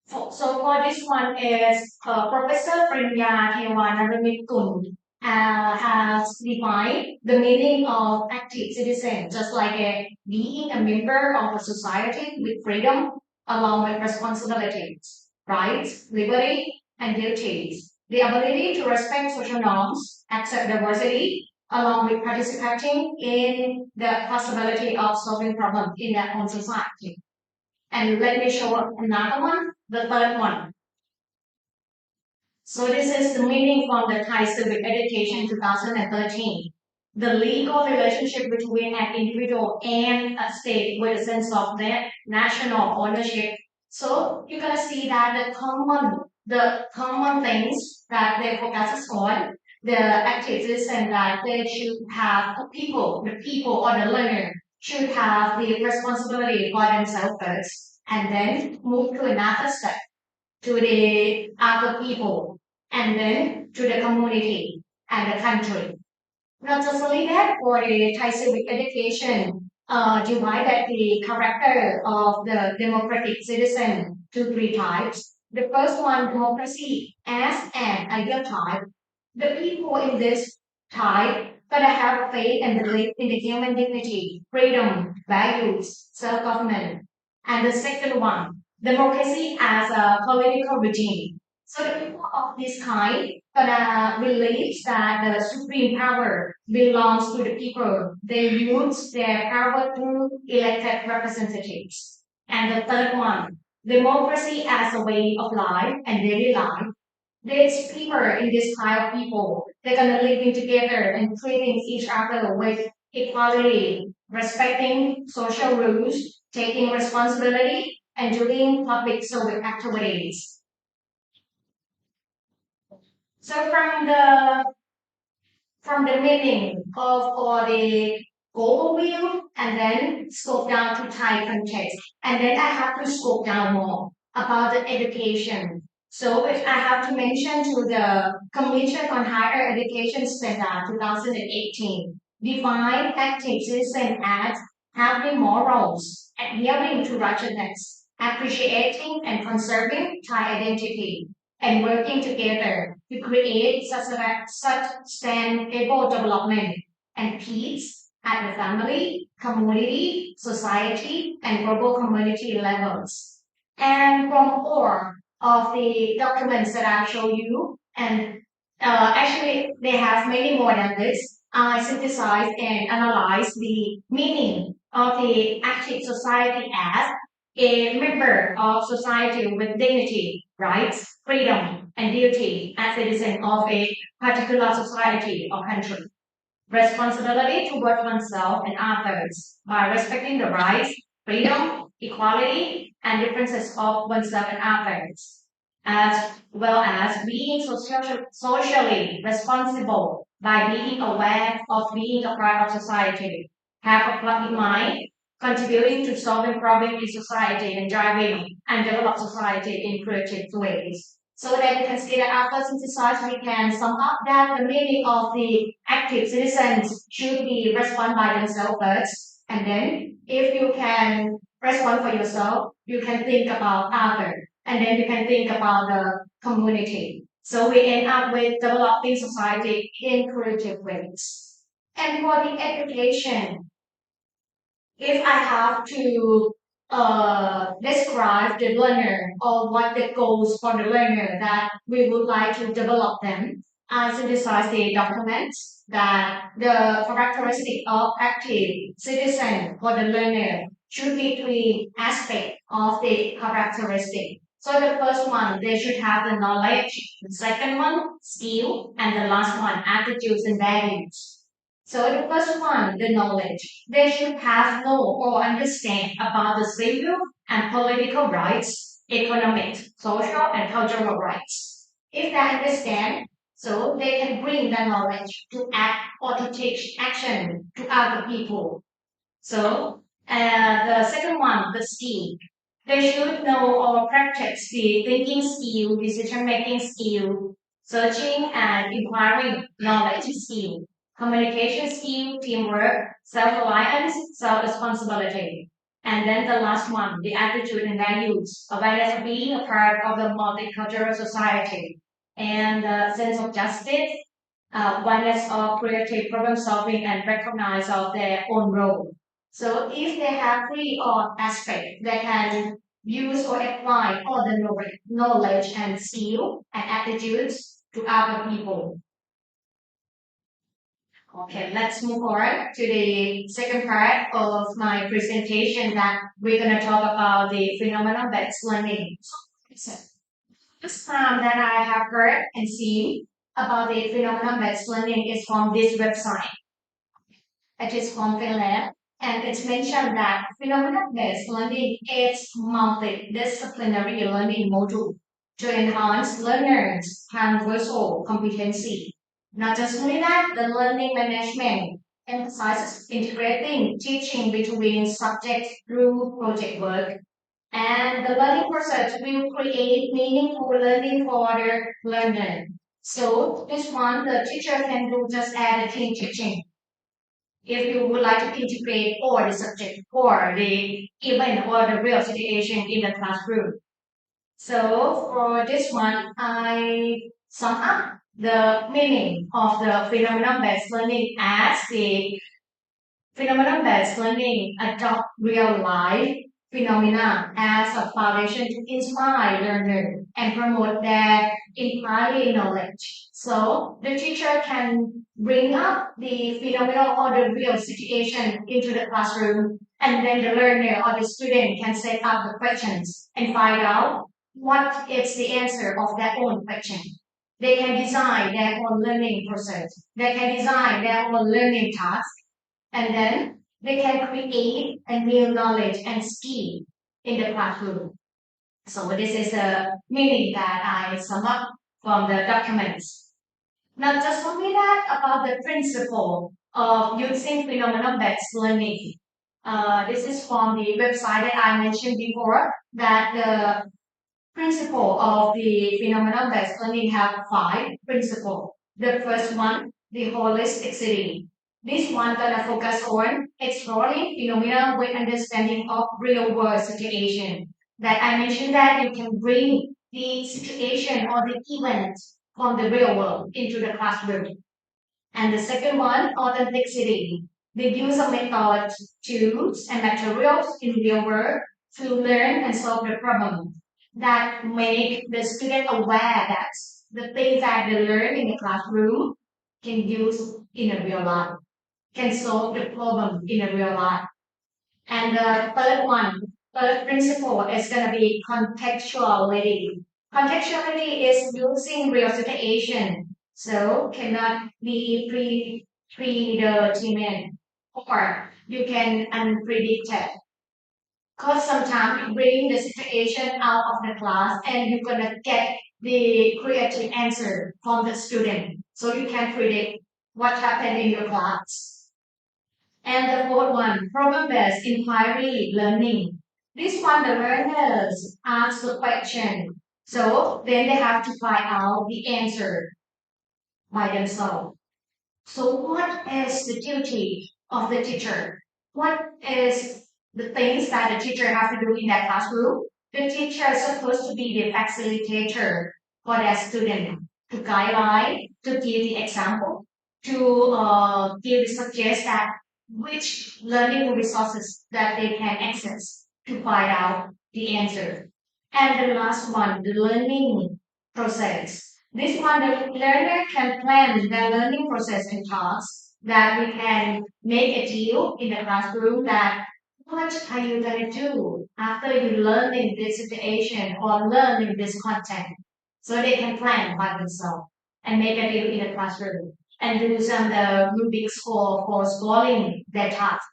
So for this one is Professor Prinya Thewanaramitun has defined the meaning of active citizen, just like being a member of a society with freedom along with responsibilities, rights, liberty, and duties. The ability to respect social norms, accept diversity, along with participating in the possibility of solving problems in their own society. And let me show another one, the third one. So this is the meaning from the Thai Civic Education 2013. The legal relationship between an individual and a state with a sense of their national ownership. So you're gonna see that the common things that they focus on, the activities and that they should have the people or the learner should have the responsibility for themselves first, and then move to another step to the other people, and then to the community and the country. Not just only that, for the Thai civic education, divided the character of the democratic citizen to 3 types. The first one, democracy as an ideal type. The people in this type gotta have faith and belief in the human dignity, freedom, values, self-government. And the second one, democracy as a political regime. So the people of this kind gonna believe that the supreme power belongs to the people. They use their power through elected representatives. And the third one, democracy as a way of life and daily life. There's people in this kind of people. They're gonna living together and treating each other with equality, respecting social rules, taking responsibility, and doing public service activities. So from the meaning of or the overview and then scope down to Thai context. And then I have to scope down more about the education. So if I have to mention to the Commission on Higher Education Standard 2018, define active citizen as having morals, adhering to righteousness, appreciating and conserving Thai identity, and working together to create sustainable development and peace at the family, community, society, and global community levels. And from all of the documents that I show you, and actually they have many more than this, I synthesized and analyzed the meaning of the active society as a member of society with dignity, rights, freedom, and duty as citizen of a particular society or country. Responsibility toward oneself and others by respecting the rights, freedom, equality, and differences of oneself and others, as well as being socially responsible by being aware of being a part of society, have a plug in mind, contributing to solving problems in society and driving and develop society in creative ways. So that you can see that after synthesis, we can sum up that the meaning of the active citizens should be respond by themselves first. And then if you can respond for yourself, you can think about other. And then you can think about the community. So we end up with developing society in creative ways. And for the education, if I have to describe the learner or what the goals for the learner that we would like to develop them, I synthesize the documents that the characteristic of active citizen for the learner should be three aspects of the characteristic. So the first one, they should have the knowledge. The second one, skill, and the last one, attitudes and values. So the first one, the knowledge. They should have know or understand about the civil and political rights, economic, social, and cultural rights. If they understand, so they can bring the knowledge to act or to take action to other people. So the second one, the skill. They should know or practice the thinking skill, decision-making skill, searching and inquiring knowledge skill, communication skill, teamwork, self-reliance, self-responsibility. And then the last one, the attitude and values, awareness of being a part of the multicultural society, and sense of justice, oneness of creative problem solving, and recognize of their own role. So if they have three or aspects, they can use or apply all the knowledge and skill and attitudes to other people. Okay, let's move on to the second part of my presentation that we're going to talk about the phenomenon-based learning. This time that I have heard and seen about the phenomenon-based learning is from this website. It is from Finland, and it's mentioned that phenomenon-based learning is multidisciplinary learning module to enhance learners' transversal competency. Not just only that, the learning management emphasizes integrating teaching between subjects through project work. And the learning process will create meaningful learning for the learner. So this one, the teacher can do just add a team teaching if you would like to integrate all the subject or the event or the real situation in the classroom. So for this one, I sum up the meaning of the phenomenon-based learning as the phenomenon-based learning adopt real life phenomena as a foundation to inspire learners and promote their inquiry knowledge. So the teacher can bring up the phenomenon or the real situation into the classroom, and then the learner or the student can set up the questions and find out what is the answer of their own question. They can design their own learning process. They can design their own learning task, and then they can create a new knowledge and skill in the classroom. So this is the meaning that I sum up from the documents. Not just only that, about the principle of using phenomenon-based learning. This is from the website that I mentioned before, that the principle of the phenomenon-based learning have 5 principles. The first one, the holistic setting. This one gonna focus on exploring phenomena with understanding of real-world situation. That I mentioned that you can bring the situation or the event from the real world into the classroom. And the second one, authenticity. The use of methods, tools, and materials in real world to learn and solve the problem that make the student aware that the things that they learn in the classroom can use in a real life, can solve the problem in a real life. And the third principle is going to be contextuality. Contextuality is using real situation, so cannot be predetermined or you can unpredict it. Because sometimes you bring the situation out of the class and you're gonna get the creative answer from the student. So you can predict what happened in your class. And the fourth one, problem-based inquiry learning. This one, the learners ask the question. So then they have to find out the answer by themselves. So what is the duty of the teacher? What is the things that the teacher have to do in that classroom? The teacher is supposed to be the facilitator for their student, to guide, to give the example, to give suggest that which learning resources that they can access to find out the answer. And the last one, the learning process. This one, the learner can plan their learning process and tasks that we can make a deal in the classroom that what are you going to do after you learn in this situation or learn in this content? So they can plan by themselves and make a deal in the classroom and do some the Rubik's score for scoring their task.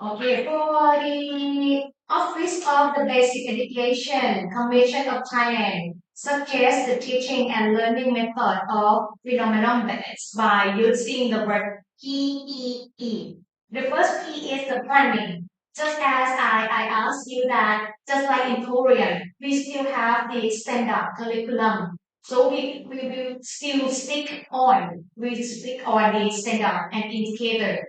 Okay, for the Office of the Basic Education Commission of Thailand suggests the teaching and learning method of phenomenon based by using the word PEE. The first P is the planning. Just as I asked you that, just like in Korean, we still have the standard curriculum. So we will still stick on, we stick on the standard and indicator.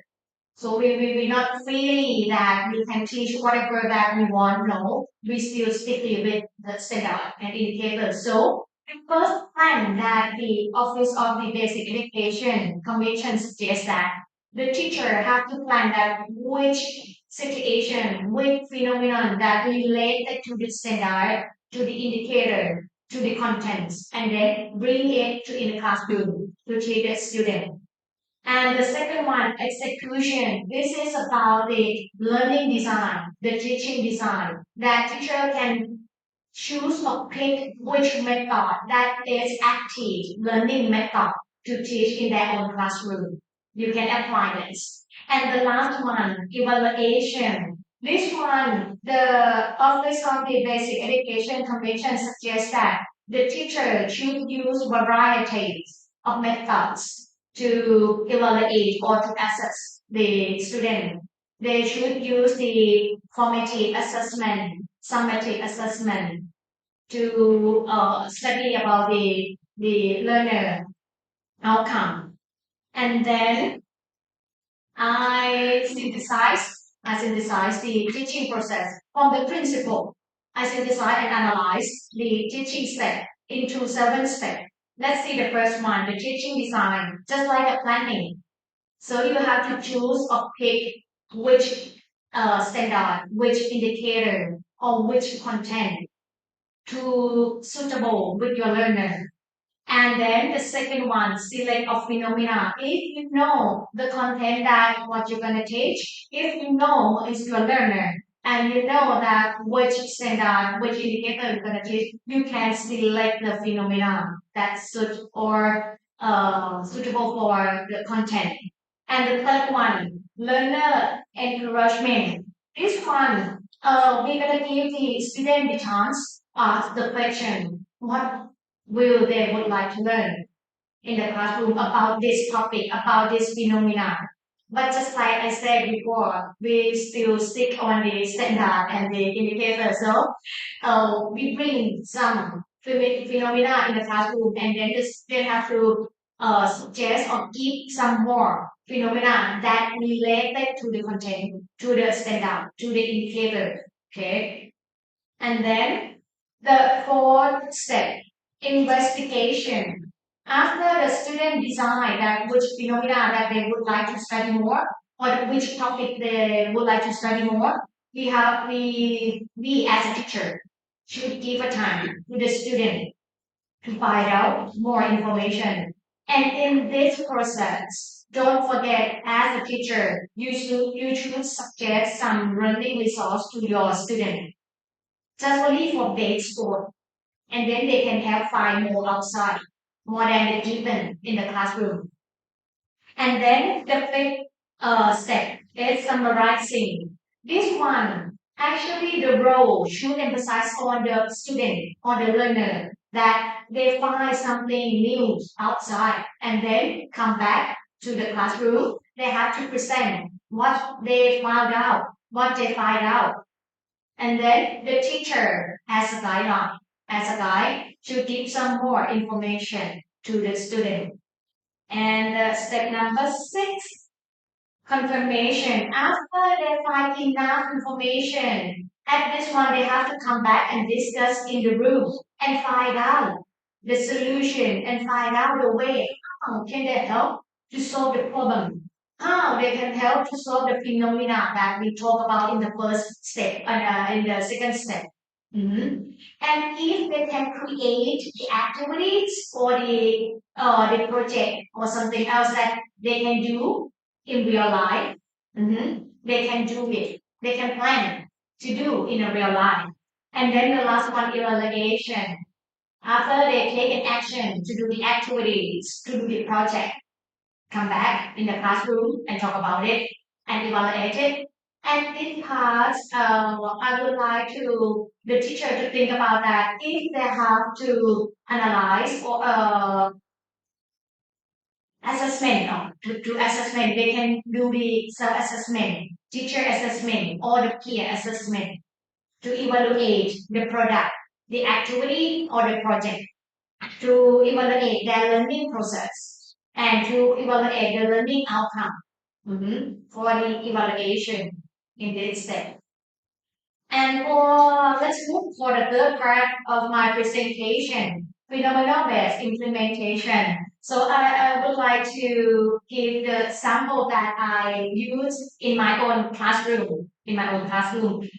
So we not freely that we can teach whatever that we want. No, we still stick with the standard and indicators. So the first plan that the Office of the Basic Education Commission suggests that the teacher have to plan that which situation, which phenomenon that related to the standard, to the indicator, to the contents, and then bring it to in the classroom to teach the student. And the second one, execution. This is about the learning design, the teaching design. That teacher can choose or pick which method that is active learning method to teach in their own classroom. You can apply this. And the last one, evaluation. This one, the Office of the Basic Education Commission suggests that the teacher should use varieties of methods to evaluate or to assess the student. They should use the formative assessment, summative assessment to study about the learner outcome. And then I synthesize the teaching process from the principle. I synthesize and analyze the teaching step into 7 steps. Let's see the first one, the teaching design, just like a planning. So you have to choose or pick which standard, which indicator, or which content to suitable with your learner. And then the second one, select of phenomena. If you know the content that what you're going to teach, if you know is your learner, and you know that which standard, which indicator you're going to teach, you can select the phenomena that suitable for the content. And the third one, learner encouragement. This one, we're going to give the student the chance ask the question, what will they would like to learn in the classroom about this topic, about this phenomena. But just like I said before, we still stick on the standard and the indicator. So we bring some phenomena in the classroom, and then they have to suggest or give some more phenomena that related to the content, to the standard, to the indicator. Okay, and then the fourth step, investigation. After the student decide that which phenomena that they would like to study more, or which topic they would like to study more, we as a teacher should give a time to the student to find out more information. And in this process, don't forget, as a teacher, you should suggest some learning resource to your student, just only for base score, and then they can have five more outside, more than the given in the classroom. And then the fifth step is summarizing. This one, actually the role should emphasize on the student, on the learner, that they find something new outside and then come back to the classroom. They have to present what they found out, what they find out. And then the teacher as a guideline, as a guide, to give some more information to the student. And step number 6, confirmation. After they find enough information, at this one they have to come back and discuss in the room and find out the solution and find out the way how can they help to solve the problem, how they can help to solve the phenomena that we talk about in the first step and in the second step. And if they can create the activities or the project or something else that they can do in real life, they can do it. They can plan to do in a real life. And then the last one, evaluation. After they take an action to do the activities, to do the project, come back in the classroom and talk about it and evaluate it. And this part, I would like to the teacher to think about that if they have to analyze or assessment, or to assessment, they can do the self-assessment, teacher assessment, or the peer assessment to evaluate the product, the activity, or the project, to evaluate their learning process, and to evaluate the learning outcome for the evaluation in this step. And let's move for the third part of my presentation, phenomenal-based implementation. So I would like to give the sample that I use in my own classroom.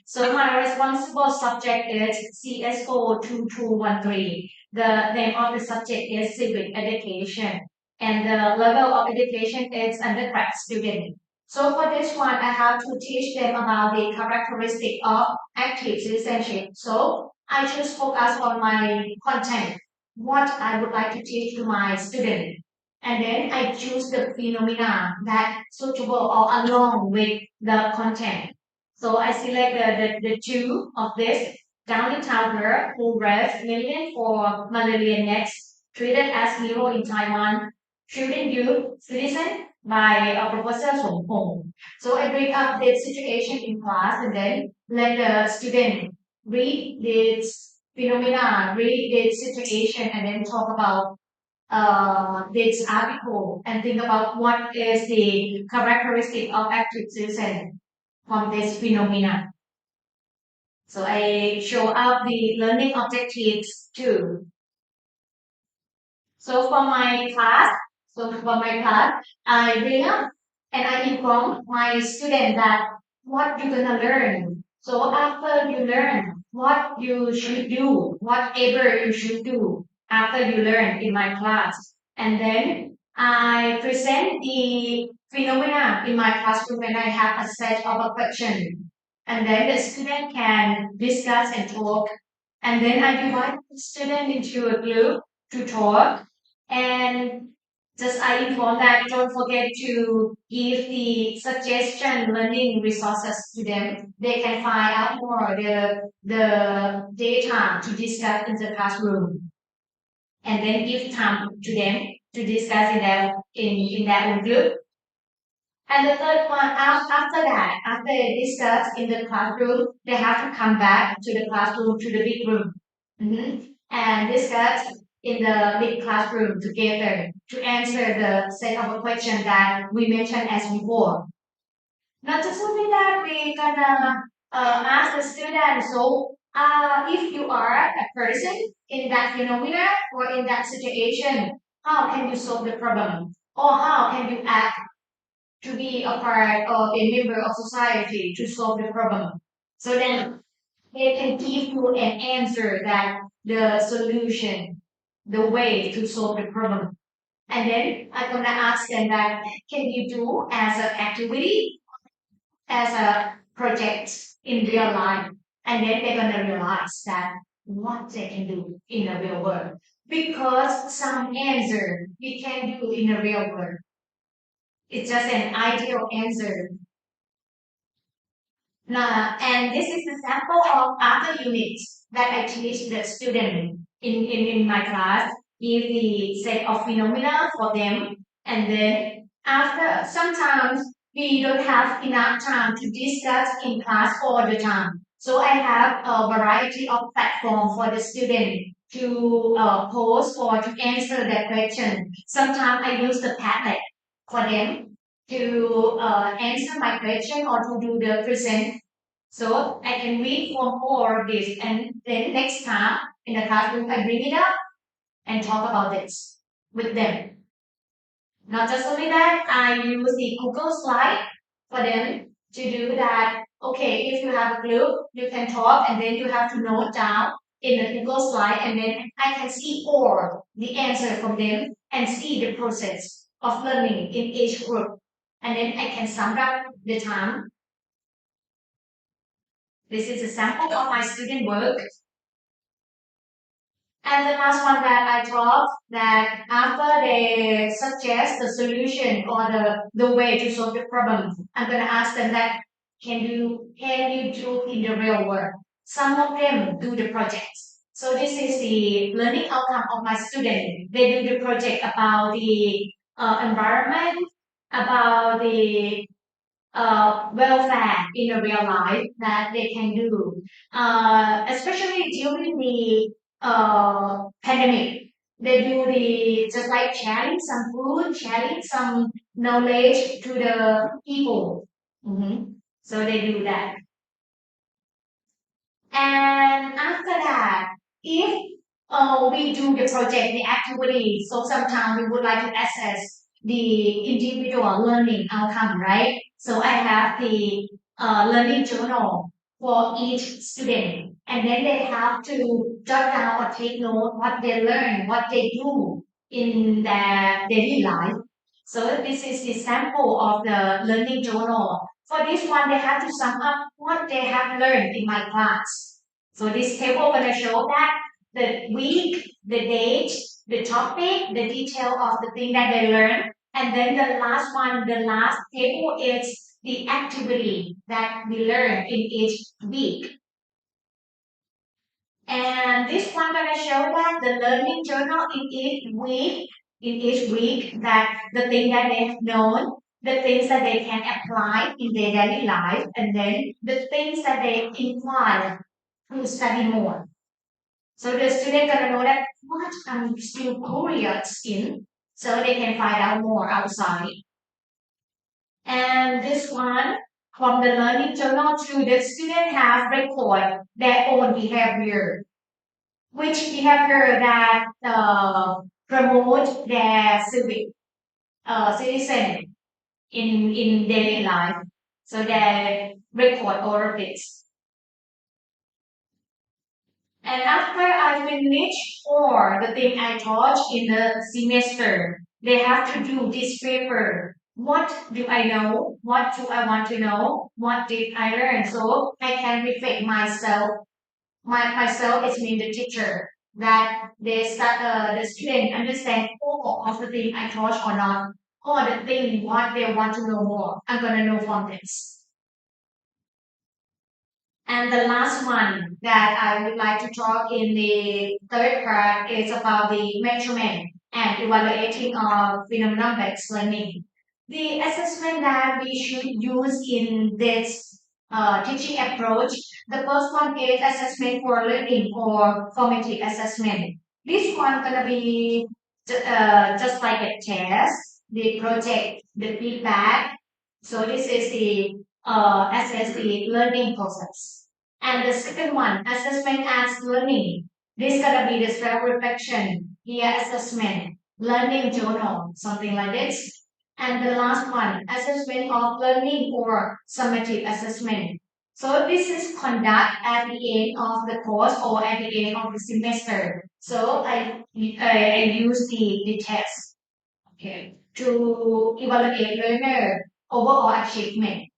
So my responsible subject is CSO 2213. The name of the subject is civic education, and the level of education is undergrad student. So for this one, I have to teach them about the characteristic of active citizenship. So I just focus on my content, what I would like to teach to my student. And then I choose the phenomena that suitable or along with the content. So I select the two of this. Downtown girl who raised millions for malaria nets, treated as hero in Taiwan. Shouldn't you, citizen? By Professor Song Hong. So I bring up this situation in class and then let the student read this phenomena, read this situation, and then talk about this article and think about what is the characteristic of active citizen from this phenomena. So I show up the learning objectives too. So for my class, I bring up and I inform my student that what you're gonna learn. So after you learn what you should do, whatever you should do after you learn in my class, and then I present the phenomena in my classroom and I have a set of a question. And then the student can discuss and talk. And then I divide the student into a group to talk. And just I inform that don't forget to give the suggestion learning resources to them. They can find out more the data to discuss in the classroom, and then give time to them to discuss in their own group. And the third one, after that, after they discuss in the classroom, they have to come back to the classroom, to the big room, and discuss in the big classroom together to answer the set of a question that we mentioned as before. Not just only that, we gonna ask the student, so if you are a person in that phenomena or in that situation, how can you solve the problem? Or how can you act to be a part of a member of society to solve the problem? So then they can give you an answer that the solution, the way to solve the problem. And then I'm gonna ask them that can you do as an activity, as a project in real life? And then they're gonna realize that what they can do in the real world. Because some answer we can do in the real world. It's just an ideal answer. Now, and this is the sample of other units that I teach the student in my class. Give the set of phenomena for them, and then after sometimes we don't have enough time to discuss in class all the time. So I have a variety of platform for the student to post or to answer that question. Sometimes I use the Padlet for them to answer my question or to do the present. So I can read from all of this, and then next time in the classroom I bring it up and talk about this with them. Not just only that, I use the Google slide for them to do that. Okay, if you have a group, you can talk and then you have to note down in the Google slide, and then I can see all the answer from them and see the process of learning in each group. And then I can sum up the time. This is a sample of my student work. And the last one that I taught, that after they suggest the solution or the way to solve the problem, I'm going to ask them that can you do in the real world? Some of them do the projects. So this is the learning outcome of my student. They do the project about the environment, about the welfare in the real life that they can do, especially during the pandemic. They do the just like sharing some food, sharing some knowledge to the people. So they do that. And after that, if we do the project, the activity, so sometimes we would like to assess the individual learning outcome, right? So I have the learning journal for each student, and then they have to jot down or take note what they learn, what they do in their daily life. So this is the sample of the learning journal. For this one, they have to sum up what they have learned in my class. So this table going to show that the week, the date, the topic, the detail of the thing that they learned. And then the last one, the last table is the activity that we learn in each week. And this one gonna show that the learning journal in each week, that the thing that they've known, the things that they can apply in their daily life, and then the things that they inquire to study more. So the student gonna know that what I'm still curious in, so they can find out more outside. And this one, from the learning journal to the student have record their own behavior, which behavior that promote their civic citizen in daily life. So they record all of it. And after I finish all the thing I taught in the semester, they have to do this paper. What do I know? What do I want to know? What did I learn? So I can reflect myself. Myself is mean the teacher that the student understand all of the thing I taught or not, or the thing what they want to know more. I'm gonna know from this. And the last one that I would like to talk in the third part is about the measurement and evaluating of phenomenon-based learning. The assessment that we should use in this teaching approach, the first one is assessment for learning or formative assessment. This one gonna be just like a test, the project, the feedback. So this is the assess the learning process. And the second one, assessment as learning. This gonna be the self-reflection, peer assessment, learning journal, something like this. And the last one, assessment of learning or summative assessment. So this is conduct at the end of the course or at the end of the semester. So I use the test, okay, to evaluate learner overall achievement.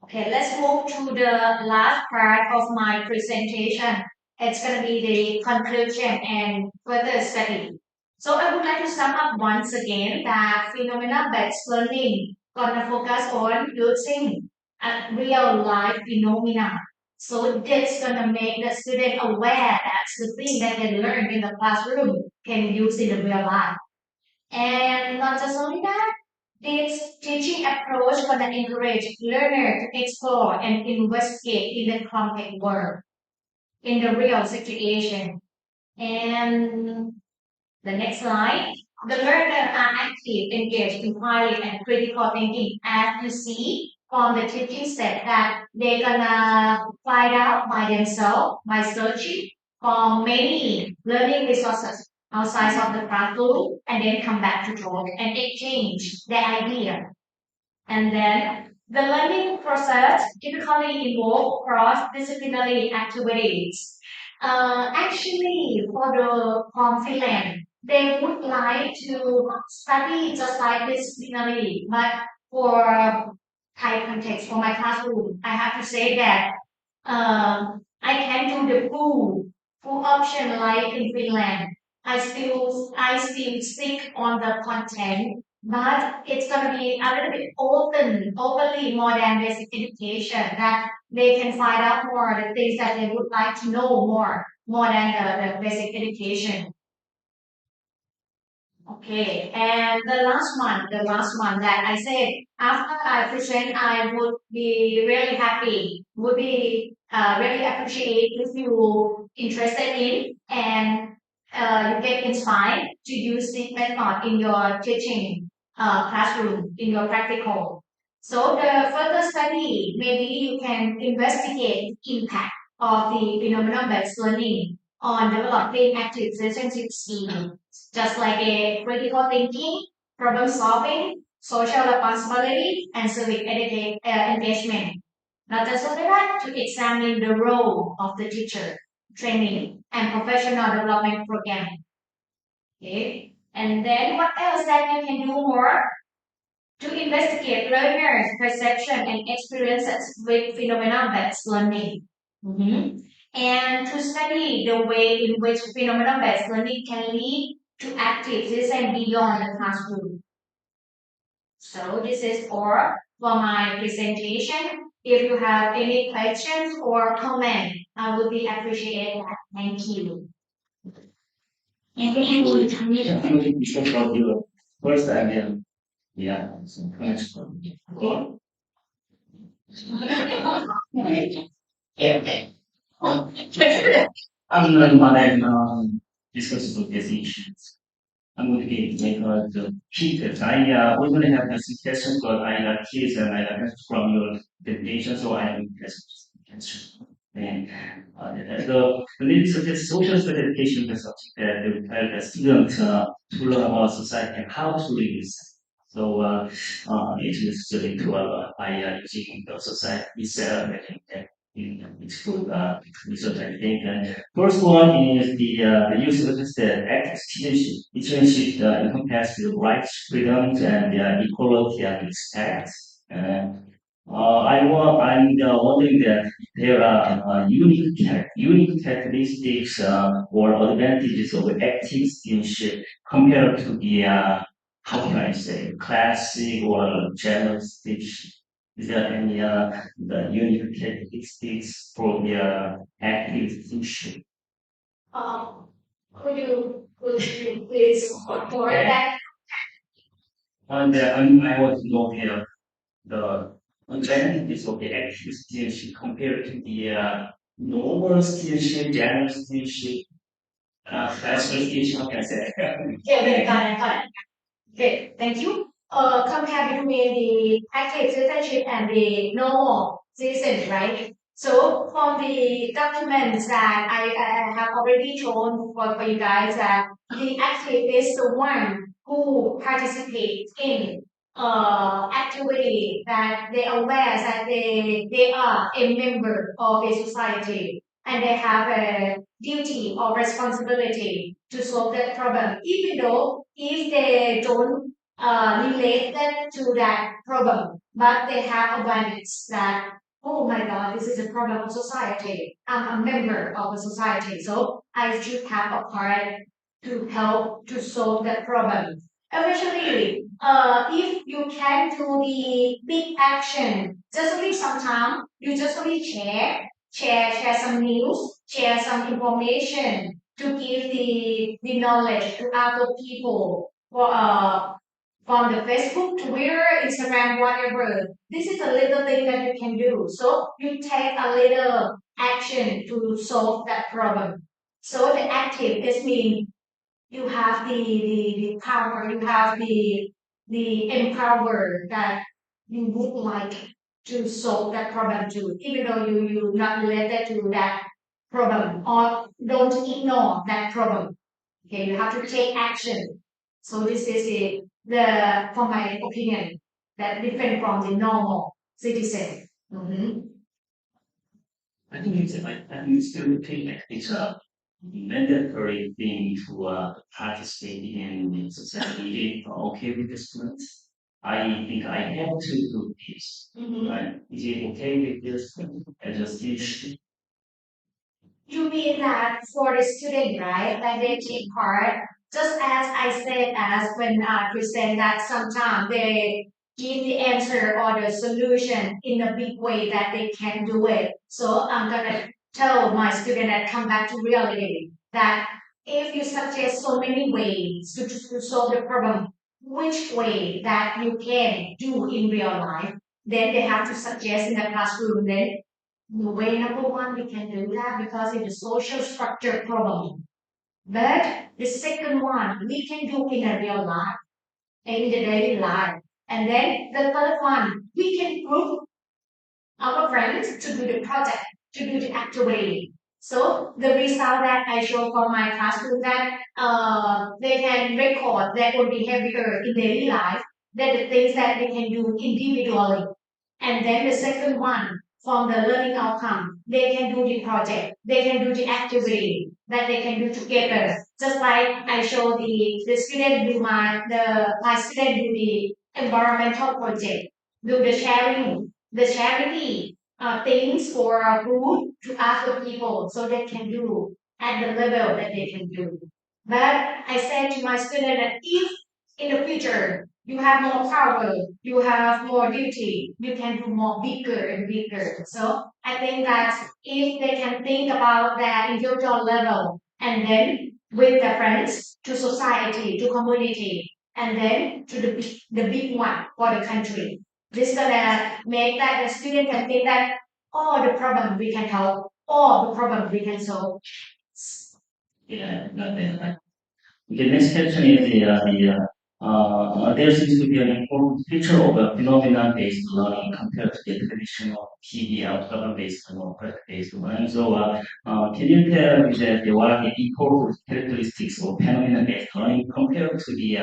Okay, let's move to the last part of my presentation. It's going to be the conclusion and further study. So I would like to sum up once again that phenomena-based learning gonna focus on using a real life phenomena. So this gonna make the student aware that the thing that they learn in the classroom can use in the real life. And not just only that, this teaching approach gonna encourage learner to explore and investigate in the complex world, in the real situation. And the next slide, the learner are active, engaged, inquiry, and critical thinking. As you see from the teaching set that they're gonna find out by themselves by searching for many learning resources outside of the classroom and then come back to talk and exchange their idea. And then the learning process typically involves cross-disciplinary activities. Actually, for the from Finland, they would like to study just like disciplinary, but for Thai context, for my classroom, I have to say that I can do the full option like in Finland. I still stick on the content, but it's gonna be a little bit overly more than basic education that they can find out more the things that they would like to know more than the basic education. Okay, and the last one that I said, after I present, I would be really happy, would be really appreciate if you interested in and you get inspired to use this method in your teaching classroom, in your practical. So the further study, maybe you can investigate impact of the phenomenon-based learning on developing active citizenship skills just like a critical thinking, problem solving, social responsibility, and civic engagement. Not just only that, to examine the role of the teacher, training, and professional development program. Okay, and then what else that you can do more? To investigate learners' perception and experiences with phenomenon-based learning. Mhm. And to study the way in which phenomenon-based learning can lead to activities and beyond the classroom. So this is all for my presentation. If you have any questions or comment, I would be appreciate that. Thank you. Yeah, I think we should about your first idea. Yeah, so next one. Okay. I'm not my discuss about these issues. I'm going to make the keep I we're going to have the suggestions, but I got keys and I got from your presentation, so I am answer. And the ladies suggest social certification is the subject that they would help the student to learn about society and how to live. So it is really to by using the society itself. I think that it's good research. I think. And first one is the use of the active citizenship encompasses the rights, freedoms, and equality and respect. I'm wondering that there are unique characteristics or advantages of active citizenship compared to the how can I say classic or general stitch. Is there any the unique characteristics for the active citizenship? Um, could you please for that? And I want to know here the advantages of the active citizenship compared to the normal citizenship, general citizenship, classical citizenship. How can I say? Okay, got it. Okay, thank you. Compare between the active citizenship and the normal citizen, right? So from the documents that I have already shown for you guys that the active is the one who participates in activity that they are aware that they are a member of a society and they have a duty or responsibility to solve that problem, even though if they don't relate that to that problem, but they have awareness that, oh my God, this is a problem of society. I'm a member of a society, so I should have a part to help to solve that problem. Especially if you can do the big action, just only sometime you just only share some news, share some information to give the knowledge to other people for from the Facebook, Twitter, Instagram, whatever. This is a little thing that you can do. So you take a little action to solve that problem. So the active is mean you have the power, you have the empower that you would like to solve that problem too, even though you not related to that problem or don't ignore that problem. Okay, you have to take action. So this is the from my opinion, that different from the normal citizen. Mhm. I think I think it's still think it's a mandatory thing to participate in the society. Okay with this one? I think I have to do this. Mhm. Right? Is it okay with this as a student? You mean that for the student, right? Like they take part, just as I said, as when I present that sometimes they give the answer or the solution in a big way that they can do it. So I'm gonna tell my student that come back to reality that if you suggest so many ways to solve the problem, which way that you can do in real life, then they have to suggest in the classroom. Then the way number one, we can do that because it's a social structure problem. But the second one, we can do in a real life, in the daily life. And then the third one, we can group our friends to do the project, to do the activity. So the result that I show for my classroom that they can record their own behavior in daily life, that the things that they can do individually. And then the second one, from the learning outcome, they can do the project, they can do the activity that they can do together. Just like I show the student do my student do the environmental project, do the charity things for food to other people so they can do at the level that they can do. But I said to my student that if in the future you have more power, you have more duty, you can do more bigger and bigger. So I think that if they can think about that individual level and then with their friends to society, to community, and then to the big one for the country. This gonna make that the student can think that all the problem we can help, all the problem we can solve. Yeah, nothing. The next question is there seems to be an important feature of a phenomenon-based learning compared to the traditional PBL, problem-based, project-based learning. So, can you tell me that what are the important characteristics of phenomenon-based learning compared to the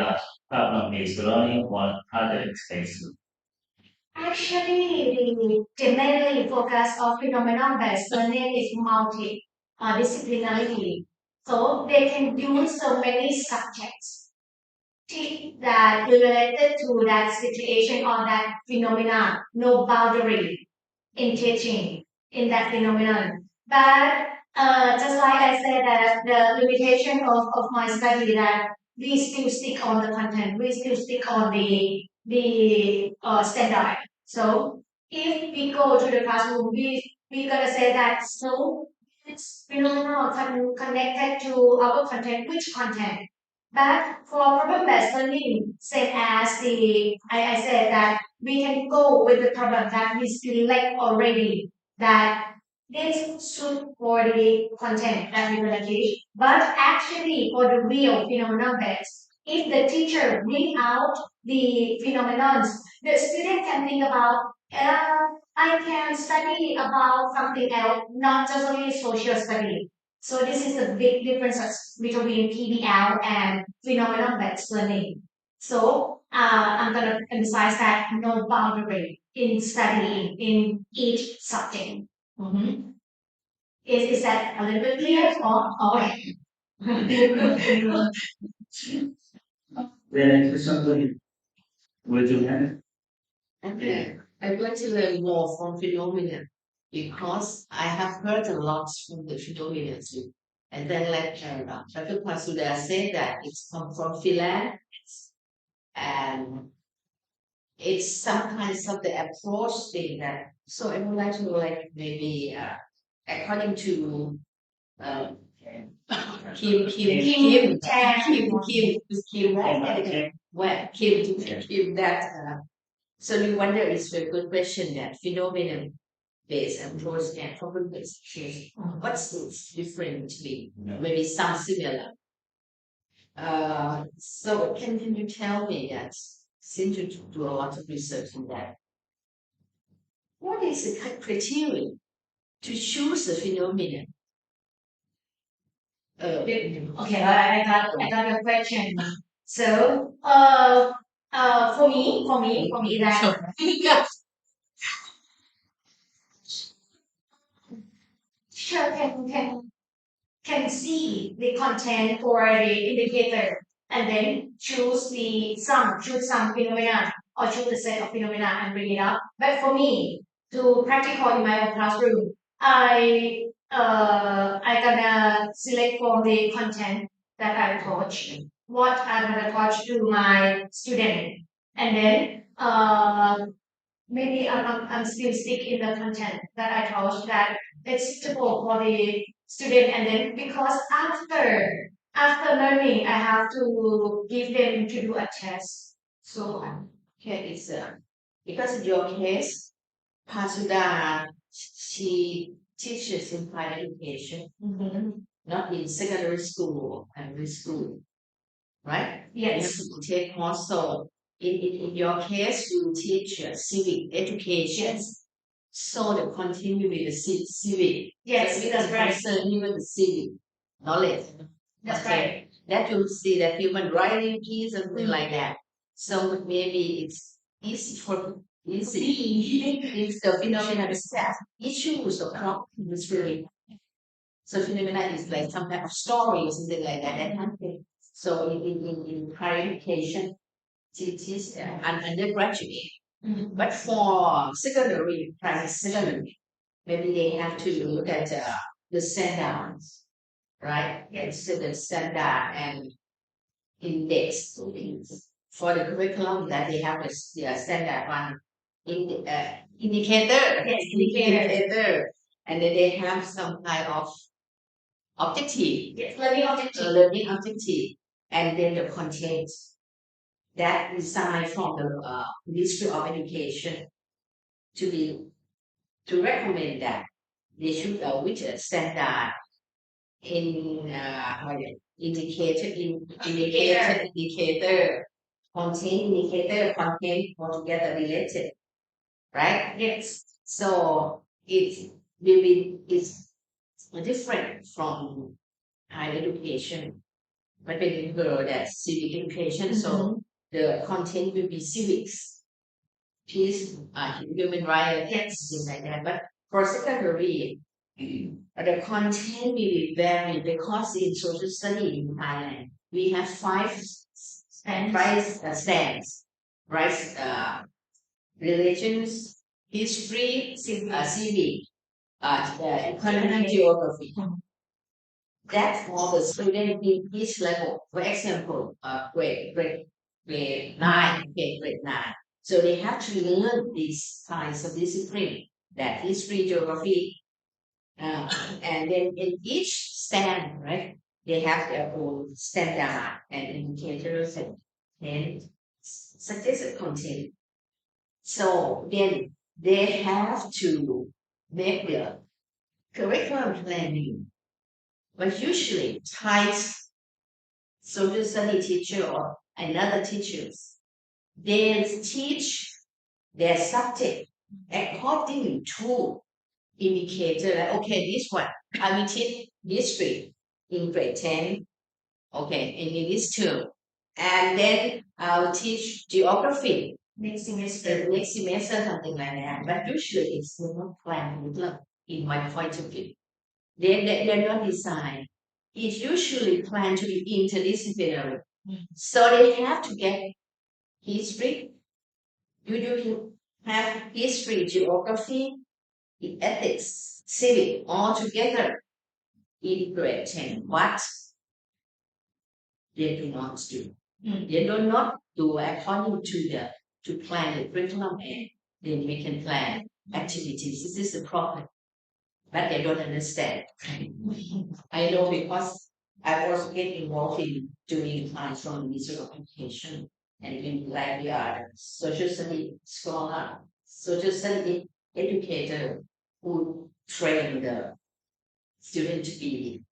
problem-based learning or project-based? Actually, the mainly focus of phenomenon-based learning is multi-disciplinarity. So they can use so many subjects that related to that situation or that phenomenon, no boundary in teaching in that phenomenon. But just like I said, that the limitation of my study that we still stick on the content, we still stick on the standard. So if we go to the classroom, we gonna say that so it's phenomenal connected to our content, which content? But for problem-based learning, same as I said that we can go with the problem that we select already that this should for the content that we're going to teach. But actually for the real phenomenon based, if the teacher bring out the phenomenons, the student can think about I can study about something else, not just only social study. So this is a big difference between PBL and phenomenon-based learning. So I'm going to emphasize that no boundary in studying in each subject. Mhm. Is that a little bit clear? Okay. Then somebody with your hand. Okay. I'm going to learn more from phenomena because I have heard a lot from the phenomena too. And then like Dr. Pasuda said that it's come from Finland and it's sometimes of the approach thing that so I would like to like maybe according to um, Kim, right? Well, Kim that so we wonder is a good question that phenomenon based approach and problem based approach. What's different between maybe some similar? So can you tell me that since you do a lot of research in that, what is the criteria to choose a phenomenon? Okay, I got your question. So, for me, that sure can see the content or the indicator and then choose some phenomena or choose a set of phenomena and bring it up. But for me, to practical in my own classroom, I gonna select from the content that I teach, what I'm gonna teach to my student, and then maybe I'm still stick in the content that I taught that it's suitable for the student and then because after learning I have to give them to do a test. So Okay, it's because in your case, Pasuda, she teaches in higher education, not in secondary school or primary school, right? yes, You take course. So in your case, you teach civic education. yes, So the continue with the civic. yes, So that's right. concern with the civic knowledge. That's Okay. right. That you see that human rights is something like that. So maybe it's easy. It's the phenomenon itself. Issues or problem is really. So phenomena is like some type of story or something like that. That happen. So in higher education, it is an undergraduate. But for secondary, primary secondary, maybe they have to look at the standards, right? Yes, so the standard and index for the curriculum that they have a standard one indicator, Yes, indicator, and then they have some kind of objective, Yes, learning objective, and then the content that is signed from the Ministry of Education to be to recommend that they should which standard in indicator content indicator, content altogether related, right? Yes. So it will be it's different from higher education. But when you go that civic education, so the content will be civics, peace, human rights, Yes. things like that. But for secondary, the content will be varied because in social study in Thailand, we have five stands, right? Religions, history, civic, economic geography. That's all the student in each level. For example, grade 9, okay, grade 9. So they have to learn these kinds of discipline, that history, geography, and then in each stand, right, they have their own standard and indicators and suggested content. So then they have to make the curriculum planning. But usually, Thai social study teacher or another teachers, they teach their subject according to indicator. Like, okay, this one I will teach history in grade 10. Okay, in this term, and then I'll teach geography Next semester. next semester, something like that. But usually it's not planned, in my point of view. They're not designed. It's usually planned to be interdisciplinary. So they have to get history. You do have history, geography, ethics, civic all together in grade 10. What they do not do. They do not do according to plan the curriculum and then we can plan activities. This is the problem. But they don't understand. I know because I also get involved in doing classroom research of education and even like we are social study scholar, social study educator who train the student to be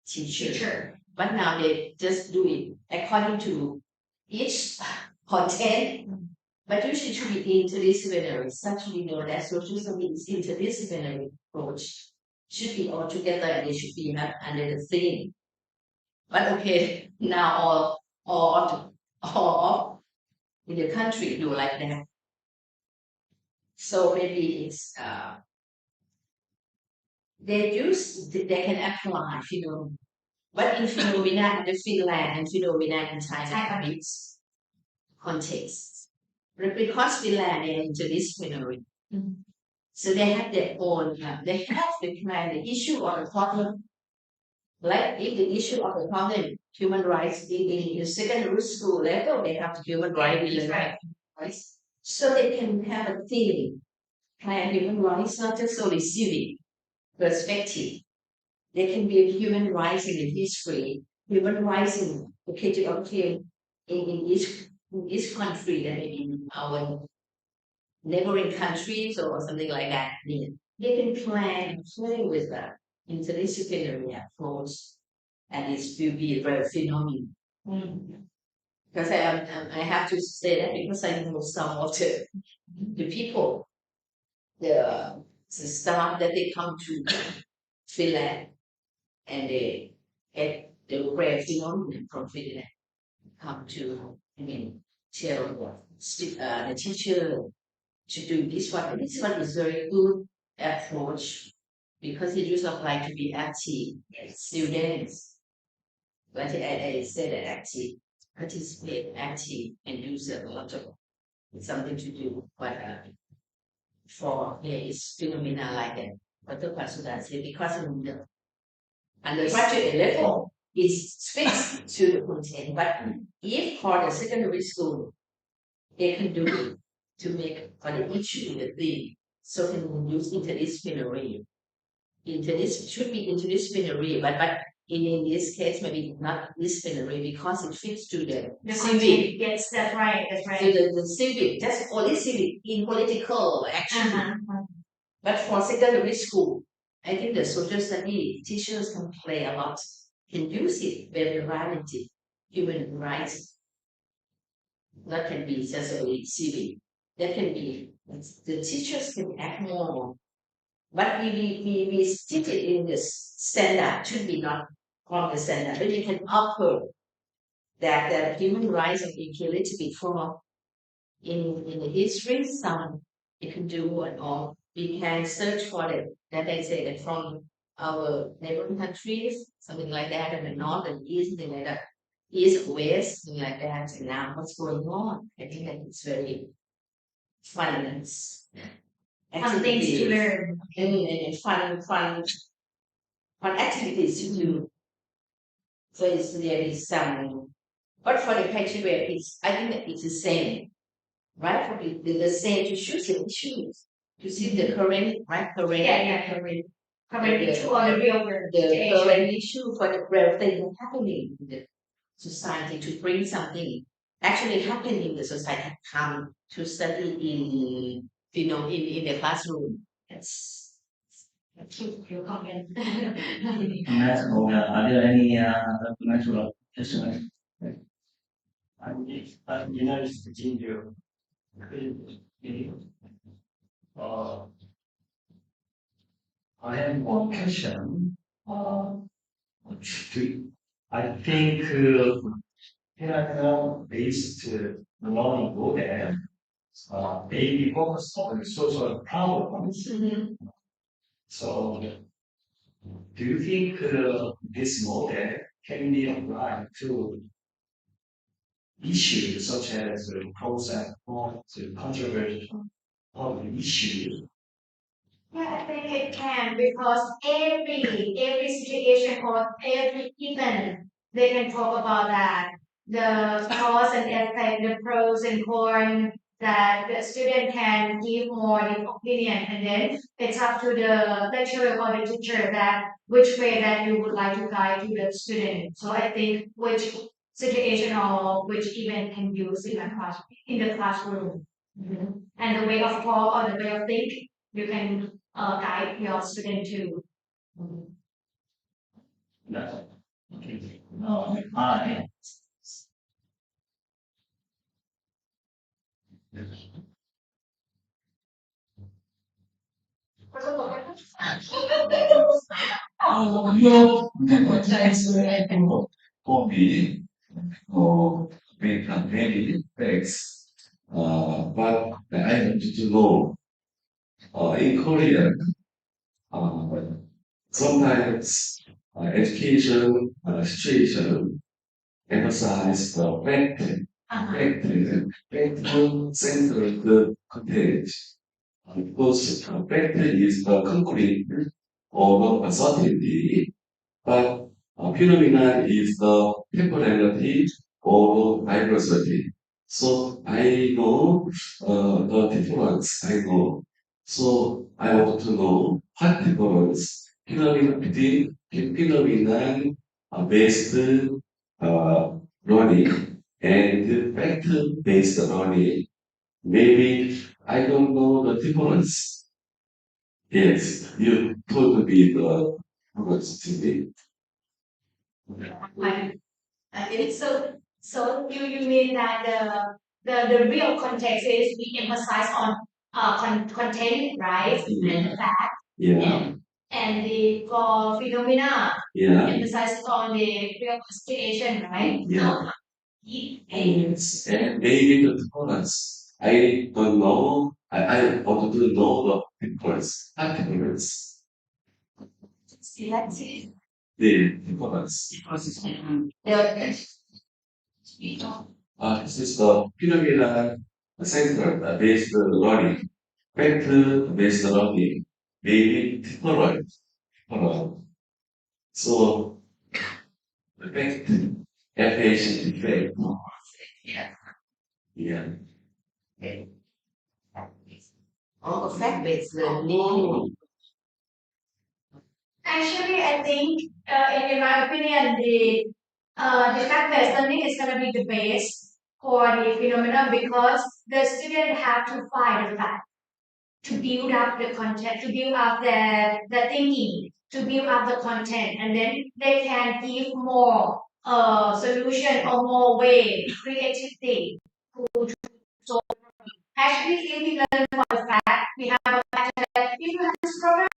teacher. But now they just do it according to each content. But usually should be interdisciplinary. Such we know that social study is interdisciplinary approach. Should be all together and they should be under the same. But okay, now all in the country do like that. So maybe it's they can apply, but in phenomena, the Finland and phenomena in Thailand, it's context. But because Finland is interdisciplinary, so they have their own, they have to plan the issue or the problem. Like if the issue of the problem, human rights in the secondary school level, they have human rights, right? So they can have a theme, plan human rights, not just only civic perspective. There can be human rights in the history, human rights in in each country that maybe in our neighboring countries or something like that. They can play with that interdisciplinary approach, and it will be a very phenomenon. Because I have to say that because I know some of the people, the staff that they come to Finland and they get the rare phenomenon from Finland come to, tell the teacher to do this one. This one is very good approach because it used apply to be active students. But I said that active, participate, active, and use a lot of something to do. But for there is phenomena like that. But the person that say because in the undergraduate level is fixed to the content. But if for the secondary school, they can do it to make for the issue the thing. So can use interdisciplinary. Should be interdisciplinary, but in this case maybe not disciplinary because it fits to the civic. Yes, that's right. That's So right. the civic, that's only civic in political action. But for secondary school, I think the social study teachers can play a lot, can use it, very variety, human rights, That can be just a civic. That can be the teachers can act more. But we stick it in this standard, should be not on the standard, but you can offer that the human rights and equality before in the history, some you can do and all. We can search for it, that I say that from our neighboring countries, something like that, and the north and east, something like that, east, west, something like that, and now what's going on. I think that it's very fun and Fun things to learn. and fun activities to do. So there is some, but for the patriot, I think that it's the same, right? For the same to choose the issues, to see the current, right? Current, Current issue or the real world the situation. current issue for the real thing happening in the society to bring something actually happening in the society come to study in in the classroom. Yes. Your comment. Comments, are there any other comments or questions? United States India. I have one question. I think Canada-based learning model mainly focus on social problems. So, do you think this model can be applied to issues such as pros and cons, controversial public issues? Yeah, I think it can because every situation or every event they can talk about that. The cause and effect, the pros and cons that the student can give more in opinion and then it's up to the lecturer or the teacher that which way that you would like to guide to the student. So I think which situation or which event can use in the classroom. And the way of talk or the way of think you can guide your student to. No. Okay. No, I. For me, we can many things, but I want to know, in Korea, uh, sometimes education situation emphasize the fact-centered content. Because fact is the concrete or certainty, but phenomena is the temporality or diversity. So I know the difference. I know. So I want to know what difference phenomena between phenomena based learning and fact based learning. Maybe I don't know the difference. Yes, you told me the difference to me. I think so. So you mean that the real context is we emphasize on content, right? And the fact. Yeah. And the for phenomena Yeah. emphasize on the real situation, right? Yeah. And And maybe the difference. I don't know. I want to know the difference. What difference? let's see. The difference. This is the phenomena center based learning. Fact based learning. Maybe different. So the fact, effect. Yeah. All fact-based learning. Actually, I think, in my opinion, the fact-based learning is going to be the base for the phenomena because the student have to find the fact to build up the content, to build up the thinking, to build up the content, and then they can give more solution or more way, creativity so actually if we learn for a fact, we have a fact that if you have this program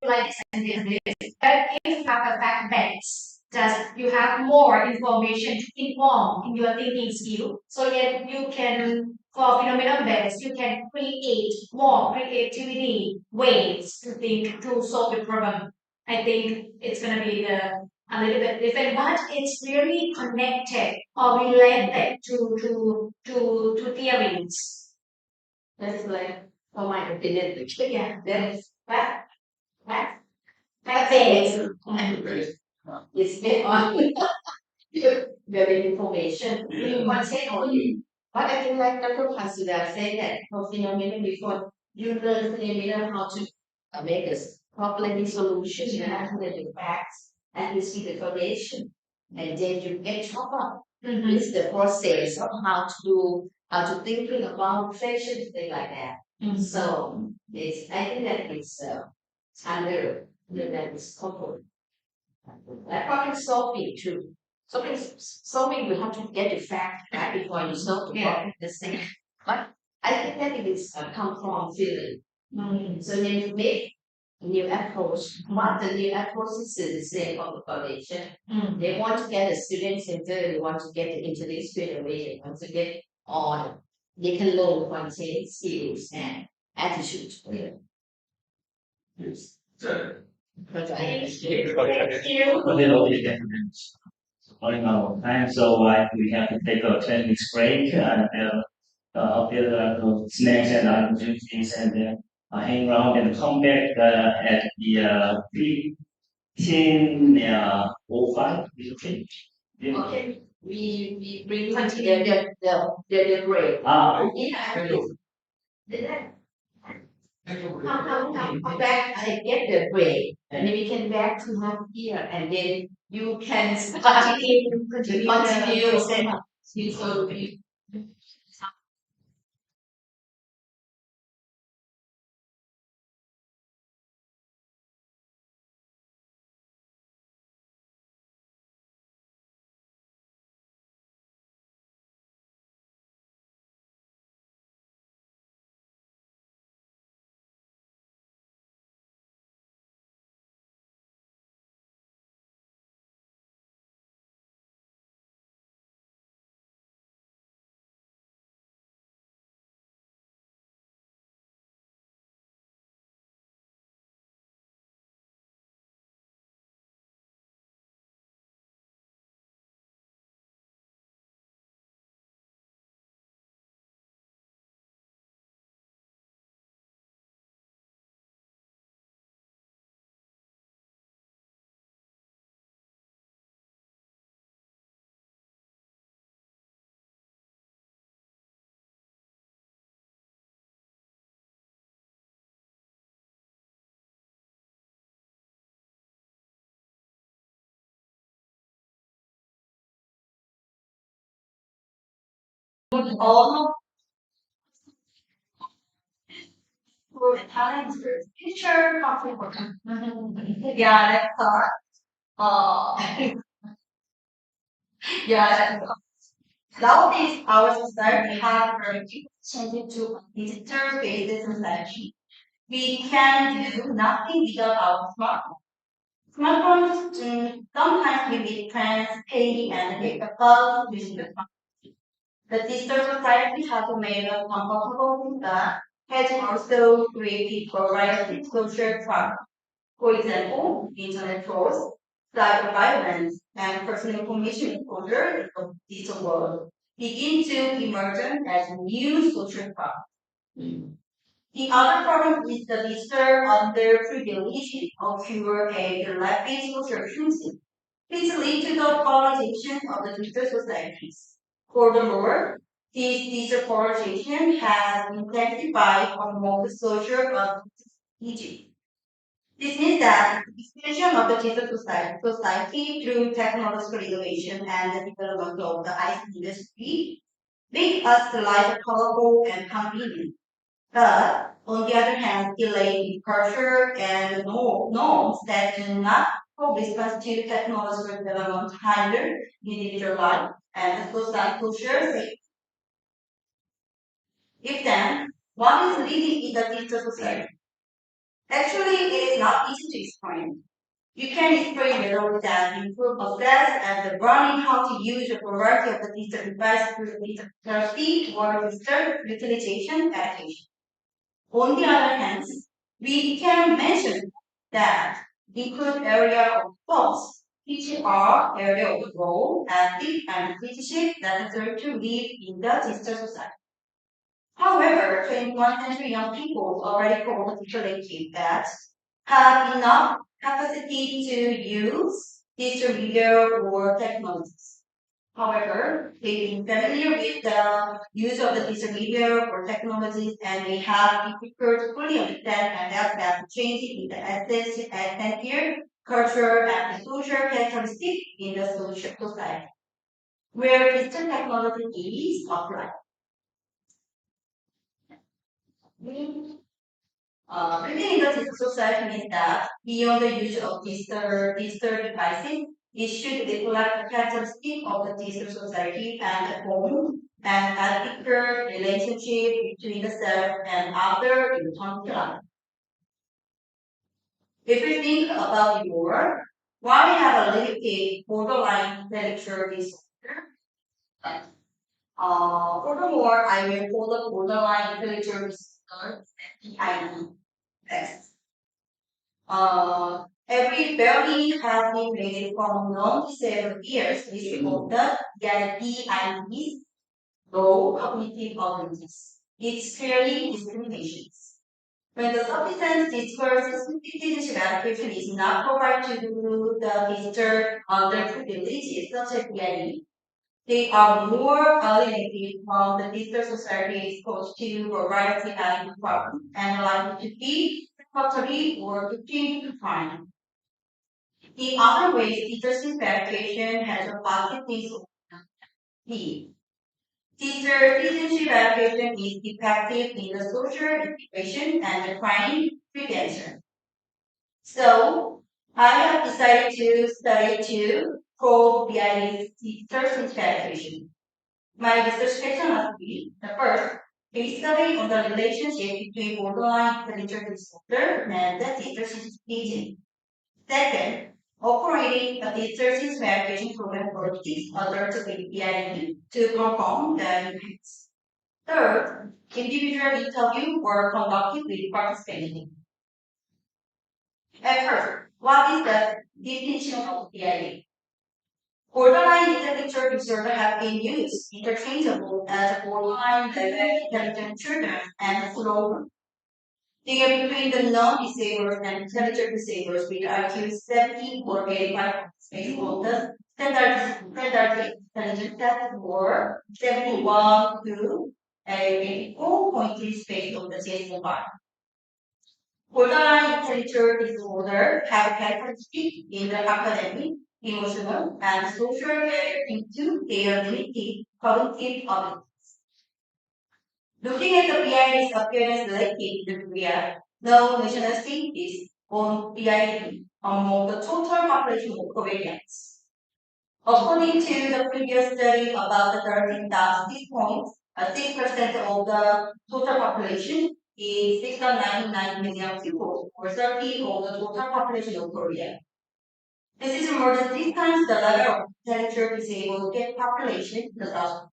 like this and this and this, but if you have a fact base, just you have more information to inform in your thinking skill, so that you can for phenomenon base, you can create more creativity ways to think to solve the problem. I think it's gonna be a little bit different, but it's really connected or related to theories. That's like, for my opinion, Yeah. that is fact, fact, Fact based. it's based on the information, content only. But I think like Dr. Pasida said that for phenomenon before, you learn phenomenon how to make a problem solution, you have to learn the facts, and you see the correlation, and then you get top up. It's the process of how to do, how to thinking about fashion, things like that. So it's, I think that it's under that is coupled. That problem solving too. Solving you have to get the fact right before you solve the problem. The same. But I think that it is come from feeling. So then you make a new approach. What the new approach is the same of the foundation. They want to get a student center, they want to get into this straight away, they want to get on. They can learn content, skills, and attitude. Yes. Thank you. A little bit different. Running out of time, so we have to take a 10 minutes break and get snacks and other things and then hang around and come back at the 15:05. Is it okay? Yeah. Okay, we bring the break. Yeah, then come back and get the break, and then we can back to have here, and then you can continue set up. So you All for talent future conflict. Yeah, that's hard. Yeah, nowadays our society has very changed to digital-based society. We can do nothing without our smartphone. Smartphones sometimes limit trends, pay, and data calls using the phone. The digital society has made us comfortable with that, has also created variety social problems. For example, internet trolls, cyber violence, and personal information exposure in the digital world begin to emerge as new social problems. The other problem is the digital underprivileged of fewer and rapid social choosing. This leads to the polarization of the digital societies. Furthermore, this digital polarization has intensified among the social of Egypt. This means that the expansion of the digital society through technological innovation and the development of the IT industry make us life powerful and convenient. But on the other hand, delayed culture and norms that do not correspond to technological development hinder individual life and social safety. If then, what is living in the digital society? Actually, it is not easy to explain. You can explain better that improve access and learning how to use a variety of the digital devices through digital speed or digital utilization education. On the other hand, we can mention that include area of thoughts, which are area of role, ethic, and leadership necessary to live in the digital society. However, 21st century young people already cognitively that have enough capacity to use digital media or technologies. However, they've been familiar with the use of the digital media or technologies and they have difficult to fully understand and adapt that changing in the essence and here culture and the social characteristics in the social society where digital technology is applied. Living in the digital society means that beyond the use of digital devices, it should reflect the characteristic of the digital society and the home and ethical relationship between the self and other in conflict. If we think about the world, why we have a limited borderline intellectual disorder? Furthermore, I will call the borderline intellectual disorder BID. Next. Every family has been raised from non-disabled years with the DIPs, low cognitive abilities. It's clearly discriminations. When the sufficient discourse citizenship education is not provided to the visitor underprivileged such as BID, they are more alienated from the digital society exposed to variety and problems and likely to be totally or continue to find. The other way teachers' education has a positive need. Teacher citizenship education is effective in the social integration and the crime prevention. So I have decided to study two pro BID teachers' education. My research question must be the first, a study on the relationship between borderline intellectual disorder and the teacher's teaching. Second, operating a teacher's verification program for these adults with PID to perform the units. Third, individual interview were conducted with participating. At first, what is the definition of PID? Borderline intellectual disorder have been used interchangeable as borderline level intelligent children and slow. They are between the non-disabled and intelligent disabled with IQ 70 or 85 based on the standard intelligence test or 71 to 84.3 based on the CSMR. Borderline intellectual disorder have characteristics in the academic, emotional, and social relating to their limited cognitive abilities. Looking at the PID's appearance related to the Korea, no nationality is on PID among the total population of Koreans. According to the previous study about the 13,000 points, 6% of the total population is 699 million people, or 30 of the total population of Korea. This is more than 3 times the level of intellectually disabled population in the South.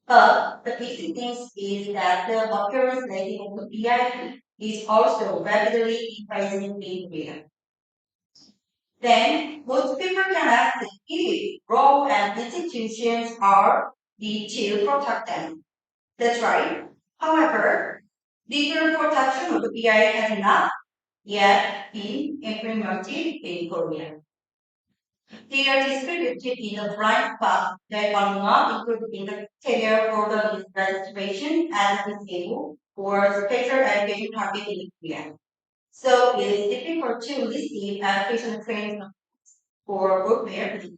But the basic thing is that the appearance rating of the PIP is also rapidly increasing in Korea. Then most people can ask if role and institutions are need to protect them. That's right. However, legal protection of the PI has not yet been implemented in Korea. They are distributed in the blind spots that are not included in the criteria for the registration as disabled or special education target in Korea. So it is difficult to receive education training for group therapy.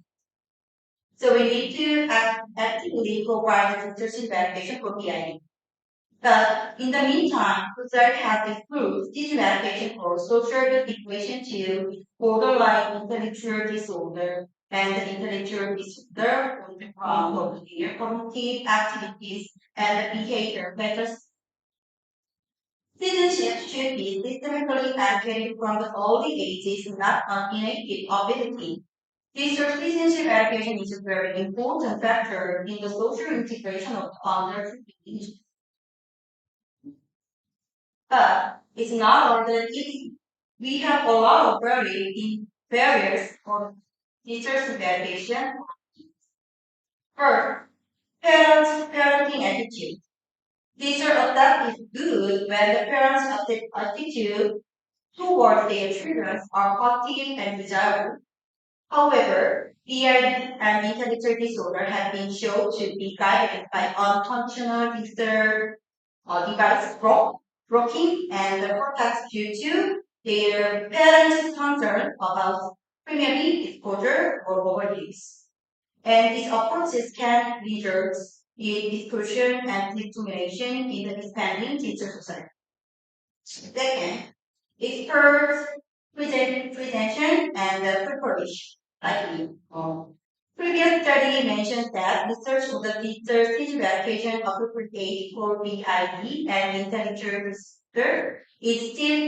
So we need to actively provide the teacher's education for PID. But in the meantime, society has improved digital education for social equation to borderline intellectual disorder and the intellectual disorder, cognitive activities, and behavior matters. Citizenship should be systemically educated from the early ages, not an innate ability. Digital citizenship education is a very important factor in the social integration of underprivileged. But it's not only easy. We have a lot of barriers for digital education. First, parenting attitude. Teacher adapt is good when the parents' attitude towards their children are positive and desirable. However, BID and intellectual disorder have been shown to be guided by unintentional digital device blocking and the forecast due to their parents' concern about premium exposure or overuse. And these approaches can result in distortion and discrimination in the expanding digital society. Second, expert presentation and preparation. Like previous study mentioned that research on the digital speech verification appropriate for BID and intellectual disorder is still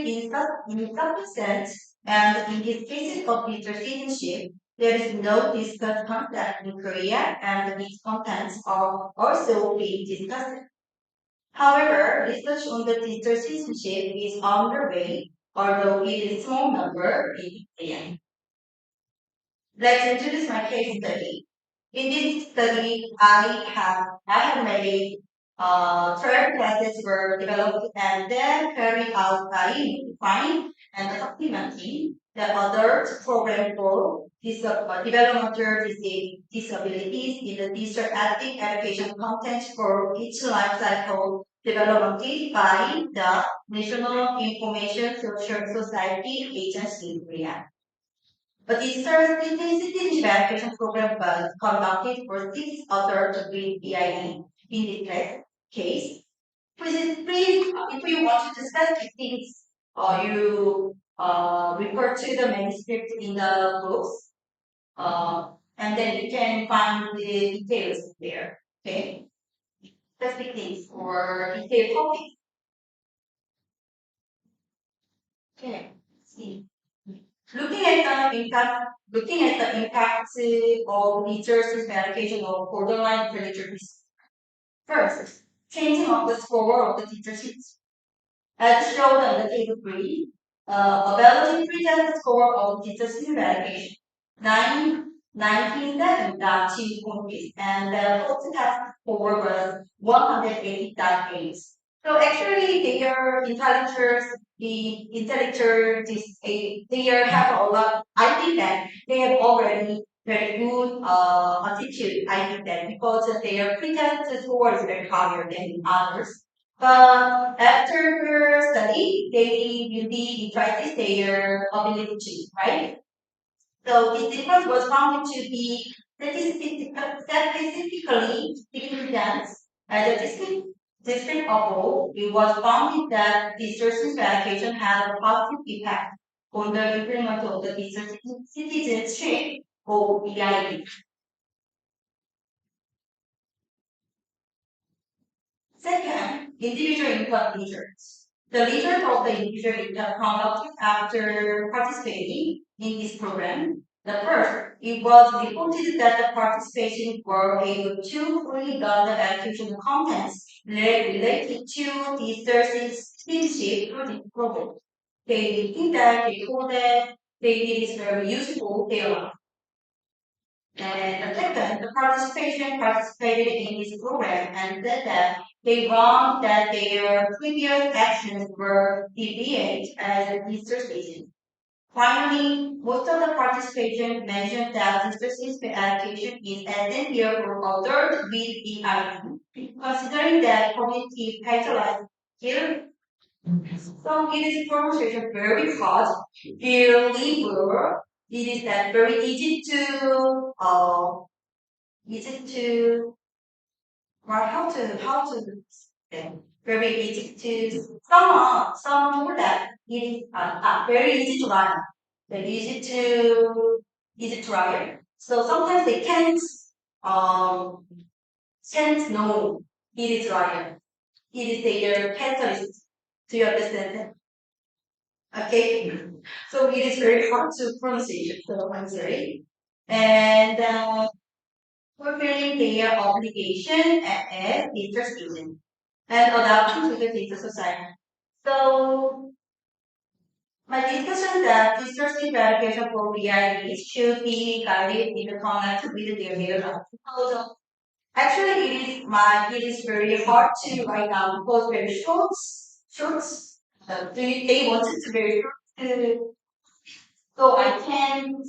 insufficient, and in this cases of digital citizenship, there is no discussed concept in Korea, and these contents are also being discussed. However, research on the digital citizenship is underway, although it is a small number in Korea. Let's introduce my case study. In this study, I have made 12 classes were developed and then carried out by defining and supplementing the other program for developmental disabilities in the digital active education content for each life cycle developed by the National Information Social Society Agency in Korea. A digital citizenship verification program was conducted for 6 other degree BID in this case. Please, if you want to discuss these things, you refer to the manuscript in the books, and then you can find the details there. Okay, specific things or detailed topics. Okay, see. Looking at the impact of teachers' verification of borderline literacy. First, changing of the score of the teacher sheets. As shown on the table 3, ability present the score of teacher sheet verification. 97.2 points, and the total test score was 180.8. So actually, their they have a lot. I think that they have already very good attitude. I think that because their pretest score is very higher than others. But after study, they will be practice their ability, right? So this difference was found to be statistically significant as a distinct overall. It was found that distortion verification had a positive impact on the improvement of the digital citizenship or BID. Second, individual income measures. The leaders of the individual income conducted after participating in this program. The first, it was reported that the participants were able to fully learn the educational contents related to the citizenship through the program. They think that they told that they did is very useful their life. And the second, the participation participated in this program and said that they found that their previous actions were deviated as a research agent. Finally, most of the participation mentioned that research education is essential for adults with EID, considering that cognitive pathologized here. So it is pronunciation very hard. Deliver. It is that very easy to or how to very easy to some word that it is very easy to learn. Very easy to write. So sometimes they can't know it is Ryan. It is their catalyst. Do you understand that? Okay. So it is very hard to pronounce it. So I'm sorry. And fulfilling their obligation as teacher student and adapting to the teacher society. So my discussion that teachers verification for BID should be guided in the connect with their real proposal. Actually, it is very hard to write down because very short. They wanted to very short, so I can't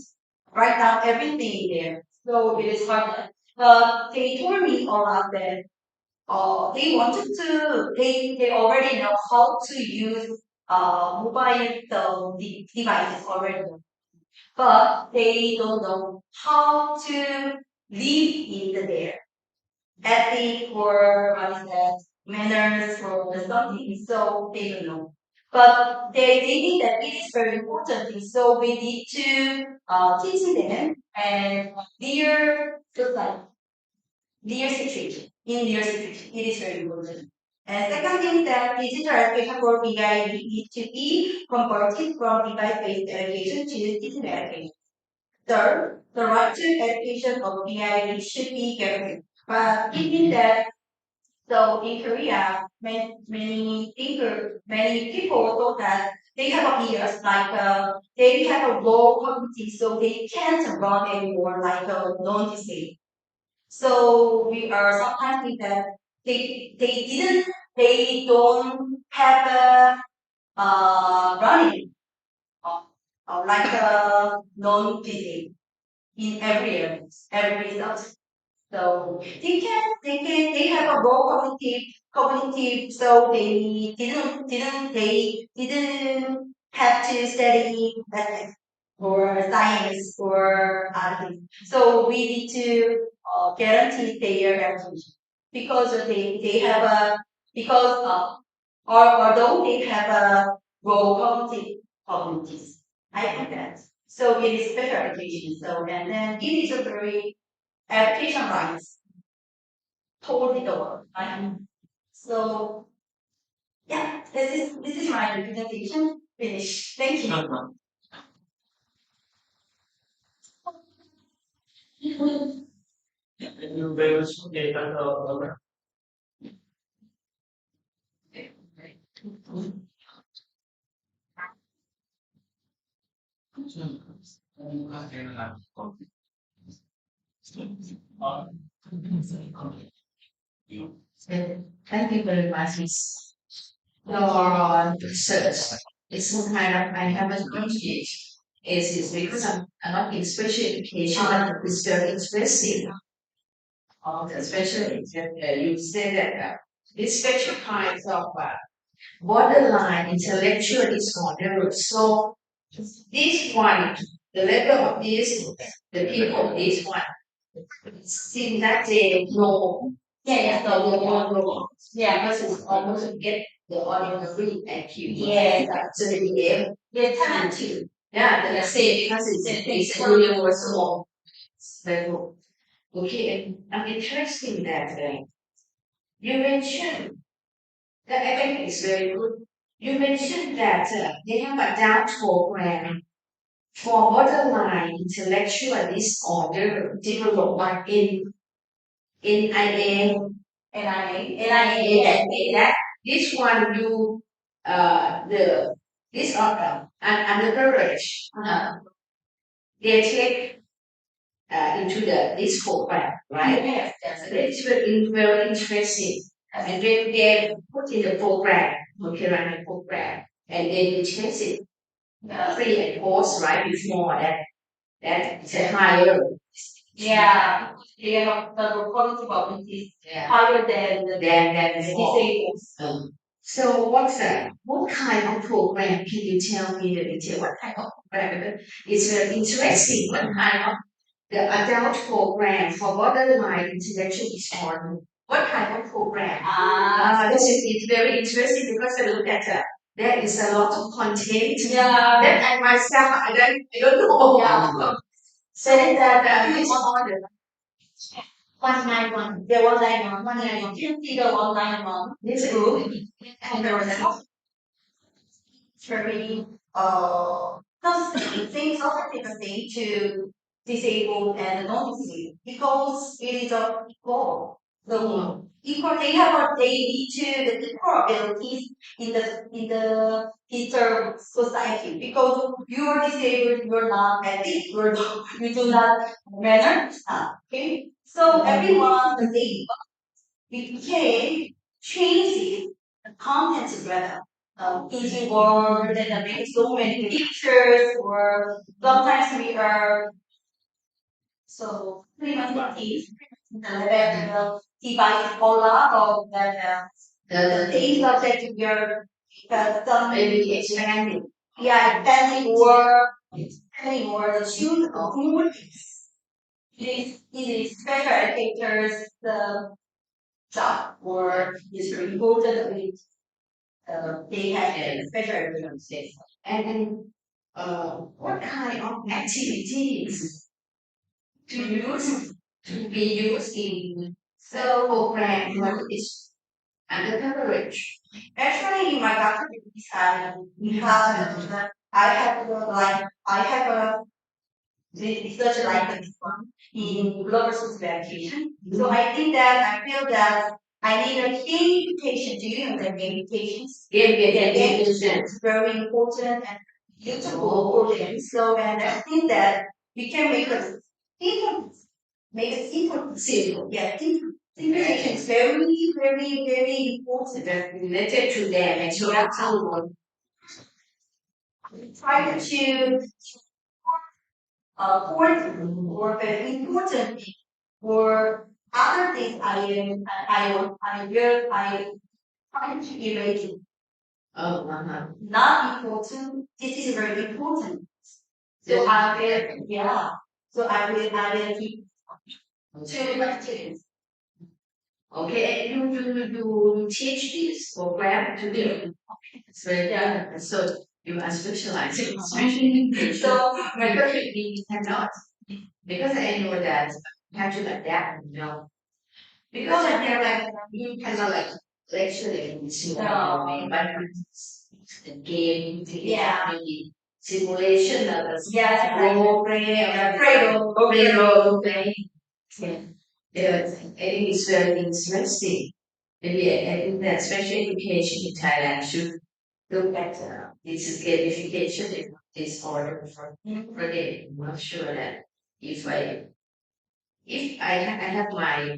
write down everything there. So it is hard. But they told me all of that. They wanted to. They already know how to use mobile devices already, but they don't know how to live in the there ethic or what is that manners or something. So they don't know. But they think that it is very important. So we need to teach them and their society, their situation, in their situation. It is very important. And second thing that digital education for PI needs to be converted from device-based education to digital education. Third, the right to education of PI should be guaranteed. But given that so in Korea, many people thought that they have a peers like they have a low cognitive, so they can't run anymore like a non-disabled. So we are sometimes think that they don't have a running like a non-disabled in every result. So they have a low cognitive, so they didn't have to study math or science or other things. So we need to guarantee their education because they have a because or although they have a low cognitive, I think that. So it is special education. So and then it is a very education rights totally over. Right? So yeah, this is my presentation finished. Thank you. You very much okay, Thank you very much, Miss. Your research is some kind of I haven't contributed. Is because I'm not in special education, but it's very expressive. The special education, you say that this special kinds of borderline intellectual disorder. So this one, the level of this, the people of this one, seem that they know. Yeah, so they won't know. Yeah, because it's almost get the audience free and you. Yeah, so they behave. They're trying to. Yeah, they say because it's universal. So, okay, I'm interested that you mentioned that I think it's very good. You mentioned that they have a DOUT program for borderline intellectual disorder development in NIA. That this one you the this organ and underprivileged they take into this program, right? Yes, it's very interesting. And then they put in the program, curriculum program, and then you test it pre and post right before that is a higher. Yeah, the quality of it is higher than the disabled. So what kind of program can you tell me the detail? What kind of program? It's very interesting. What kind of the adult program for borderline intellectual disorder? What kind of program? This is very interesting because I look at there is a lot of content. Yeah. That I myself I don't know. Yeah. Say that this order 191. The 191, 191. You see the 191. This group and there was a very things of empathy to disabled and non-disabled because it is a equal. So equal they have a they need to the equal abilities in the future society because you are disabled, you are not happy, you do not manner stuff. Okay? So everyone the same. We can change the content rather easy word and make so many pictures or sometimes we are so pretty much what is the device a lot of the things that we are some maybe expanding. Yeah, expanding or the shoes of food. It is special educators the job or is important they have a special references. And what kind of activities to use to be used in the program what is under coverage? Actually, in my doctorate we have I have a research like this one in global social education. So I think that I feel that I need a gamification. Do you know the gamifications? Gamification is very important and useful for them. So and I think that we can difference, make it simple. Yeah, simplification is very, very, very important and related to them and to our try to or very important for other things I try to relate it. Oh, not important. This is very important. So I will yeah. So I will keep two questions. Okay, you teach this program to them. So yeah, so you are specializing so my question is cannot because I know that you have to adapt, you know. Because I feel like you cannot like lecture in small way, but the game, maybe simulation of the role play, role play. Yeah. Yeah, I think it's very interesting. Maybe I think that special education in Thailand should look at this gamification in this order for them. I'm not sure that if I I have my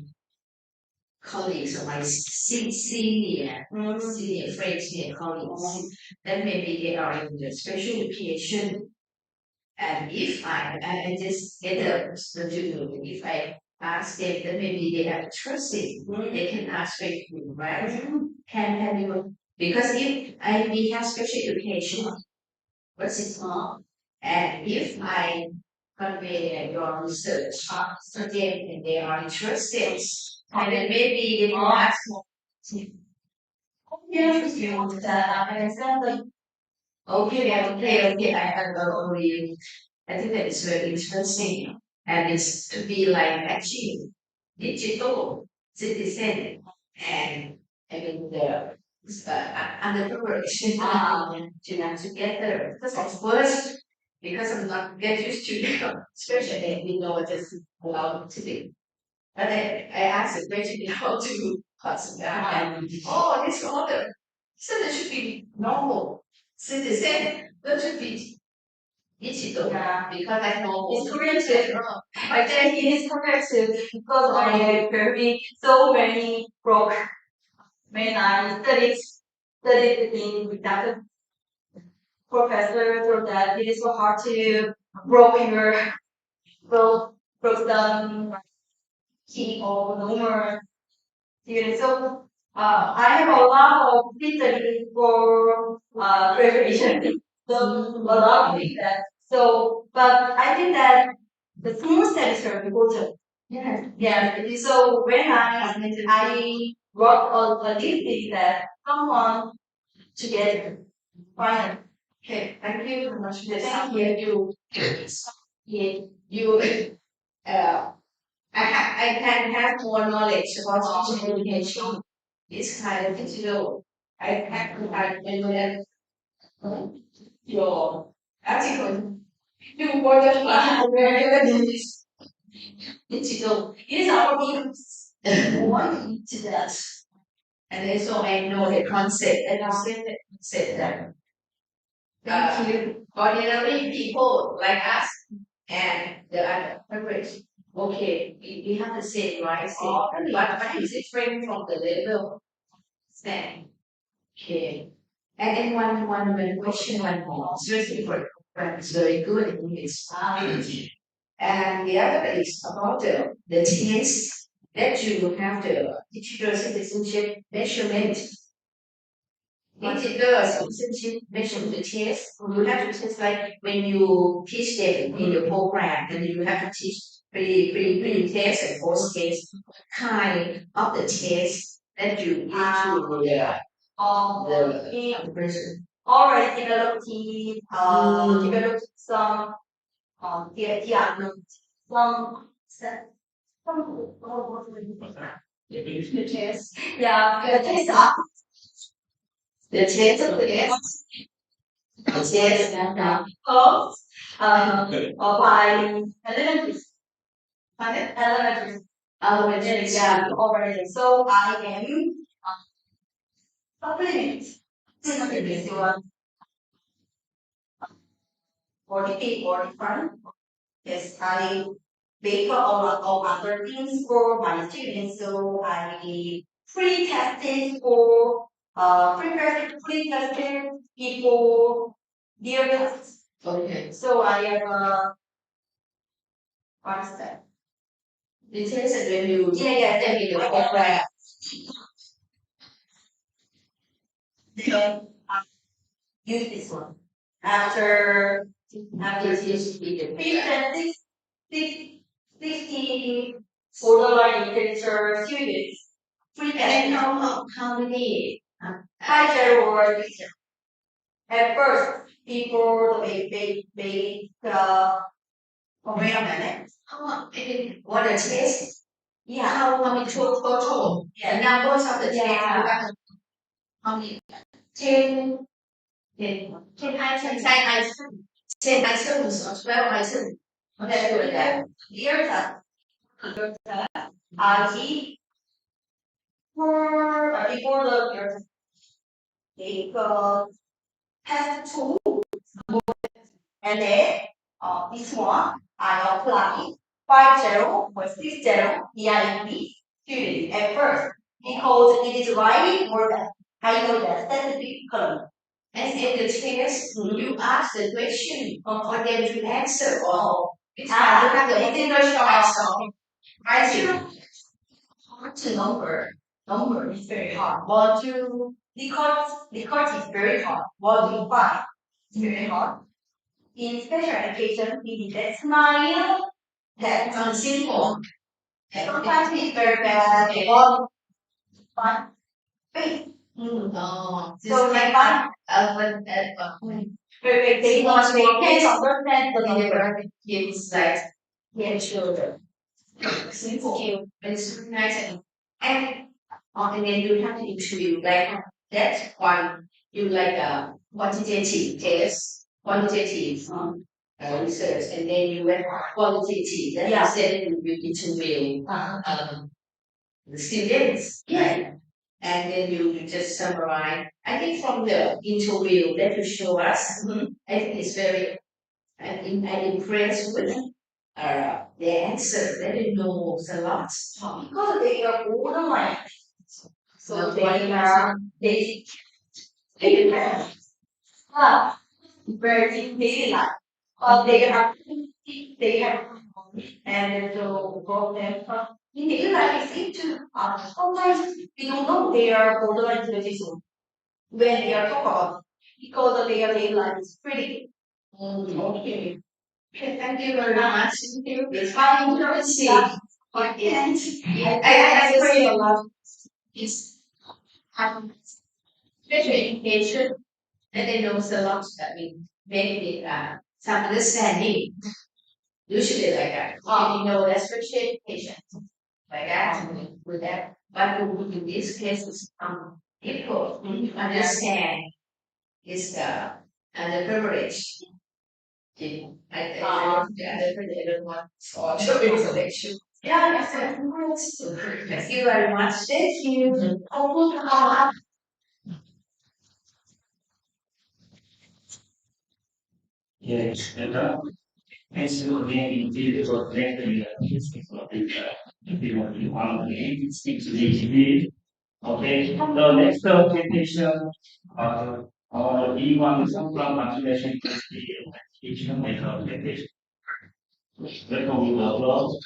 colleagues or my senior friends, senior colleagues, then maybe they are in the special education. And if I just get the to if I ask them, then maybe they have trusted. They can ask me, right? Can you? Because if I we have special education, what's it called? And if I convey your research to them and they are interested, and then maybe they will ask more. Yes, you want that. Okay. I agree. I think that is very interesting, and it's to be like actually digital citizen, and I mean the underprivileged together. Because of course, because I'm not get used to especially we know what is allowed to do. But I asked the question how to classify and this order. So that should be normal citizen. That should be digital. Yeah, because I know it's corrected. I think it is corrected because I have very so many broke when I studied the thing without a professor so that it is so hard to broke your broke down key or normal. Yeah, so I have a lot of history for preparation. So a lot of that. So, but I think that the small steps are important. Yeah. So when I wrote a list that come on together. Fine. Okay. Thank you very much. Thank you. you uh, I can have more knowledge about teaching education. This kind of digital. I have to have your article. You work where this digital. It is our news. One to that. And then so I know the concept and I said the concept that ordinary people like us and the other average. Okay, we have the same right thing, but it's different from the level stand. Okay. And then one question, one more. Seriously, for it's very good in English. And the other is about the test that you have the digital citizenship measurement. Digital citizenship measurement test. You have to test like when you teach them in the program, then you have to teach pre-test and post-test kind of the test that you need to the person. Already developed some yeah, no, some the test. Yeah, the test of the test. Yes, comes by elementary, yeah, already. So I am supplement. Supplement to 45. Yes, I make all other things for my students. So I pre-tested for pre-tested before their tests. Okay. So I have what's that? The test when you then you program. Then use this one. After this video. Pre-tested 60 borderline literature students. And how many higher or at first before they wait a minute. What a test. Yeah, how many total? Yeah, numbers of the test. How many? 10 10 items. 10 items or 12 items. Okay, that. Here's that. I before the take test 2 and then this one I apply 50 or 60 EIP students at first because it is writing more than I know that specific column. And in the test, you ask the question for them to answer all. You have the English answer. Right? Hard to number. Number is very hard. One, two, record is very hard. One, two, five is very hard. In special education, we need that smile, that simple. Sometimes it's very bad. One, one, face. So like one, perfect. They want to make understand the number. It's like children. Simple. It's nice and then you have to interview like that one. You like a quantitative test, quantitative research, and then you went qualitative. Then you said you interview the students, right? And then you just summarize. I think from the interview that you show us, I think it's very I'm impressed with the answer. They know a lot because they are borderline. So they are very daily life. They have and so for them in daily life it's easy to sometimes we don't know they are borderline disease when they are talk about because of their daily life is pretty. Okay. Thank you very much. It's very interesting. And I pray a lot. It's special education and they know a lot that we benefit some understanding Usually like that. No restriction patient. Like that, with that. But in this case, it's difficult to understand is the privilege. I don't want to introduction. Yeah, yes, thank you very much. Thank you. Yes, and so maybe did or directly if you want to one speak to the okay. The next presentation we want some from consideration is the education method presentation. Therefore, we will close.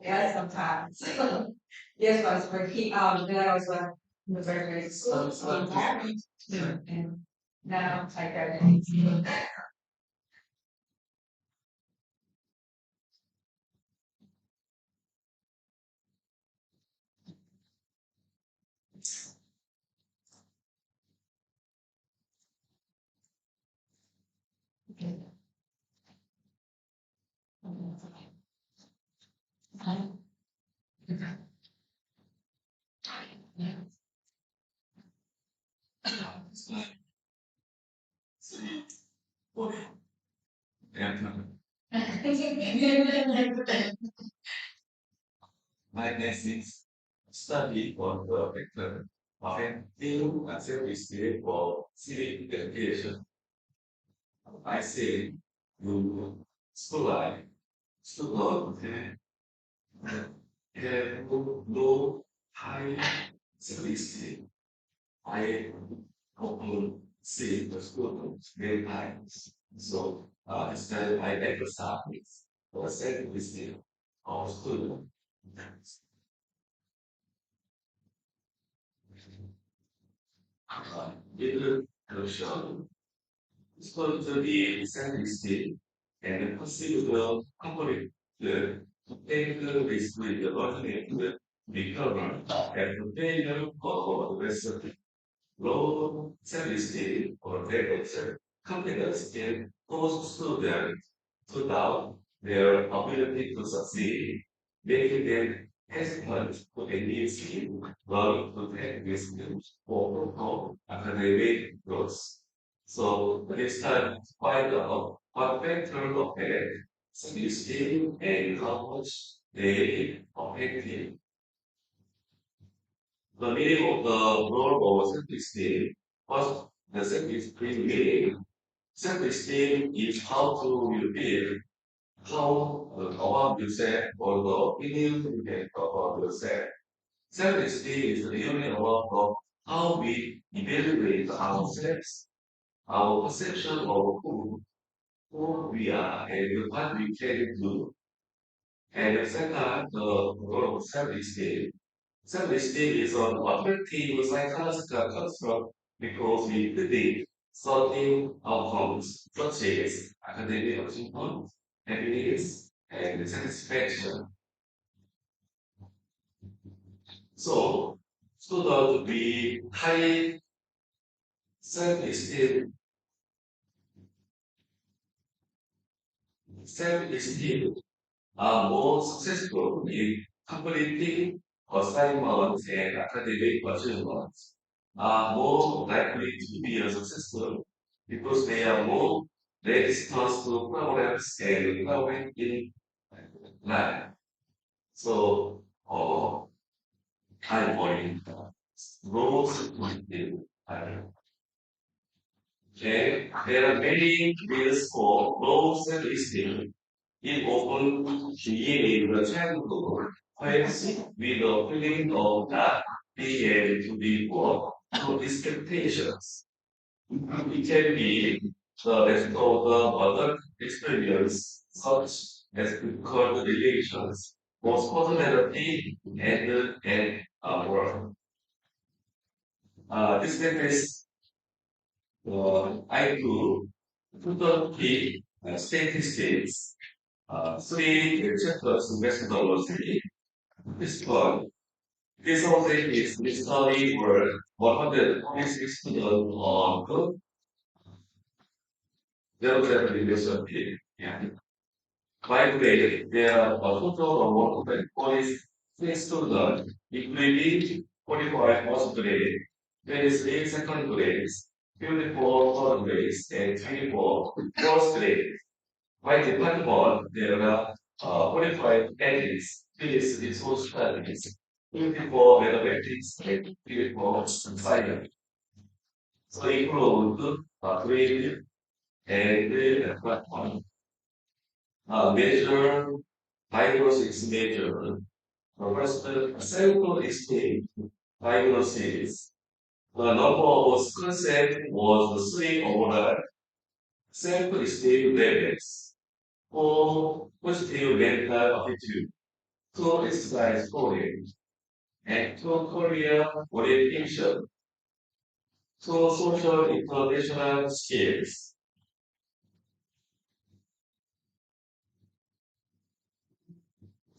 Yeah, sometimes. Yes, but he then I was like very school and now I got My thesis study for the vector effective and service for city education. I say you school life, school low high service. I often see the students very high. So instead I emphasize for service of student. It will show it's going to be sensitive and possible component the technical risk with the alternate recover and the failure of the rest of the low sensitive or temperature competence can cause students to doubt their ability to succeed, making them hesitant to engage in learning to take risks or academic growth. So this time, find out what factor of head is in and how much they affected. The meaning of the role of self-esteem was the self-esteem meaning. Self-esteem is how to you feel, how about yourself or the opinion you have about yourself. Self-esteem is the union of how we evaluate ourselves, our perception of who we are and what we can do. And the second, the role of self-esteem. Self-esteem is an objective psychological construct because we predict certain outcomes such as academic achievement, happiness, and satisfaction. So, students with high self-esteem, self-esteem are more successful in completing assignments and academic achievements, are more likely to be successful because they are more resistant to problems and problem in life. So, high point rules in and there are many reasons for low self-esteem. It often creates a childhood where with a feeling of not being able to be brought to expectations. It can be the result of other experience, such as difficult relations, hospitality, and work. This is I do total key statistics. Three chapters methodology. This one. This object is literally worth 146 million on code. Zero level university. Yeah. By the way, there are a total of 146 students, including 45 first grade, 23 second grades, 24 third grades, and 24 fourth grade. By department, there are 45 ethics, physics, social studies, 54 mathematics, and 54 science. So include creative and platform. Major diagnosis major. First, self-esteem diagnosis. The number of concept was 3 overall. Self-esteem levels. 4 positive mental attitude. 2 exercise scoring. And 2 career orientation. 2 social international skills.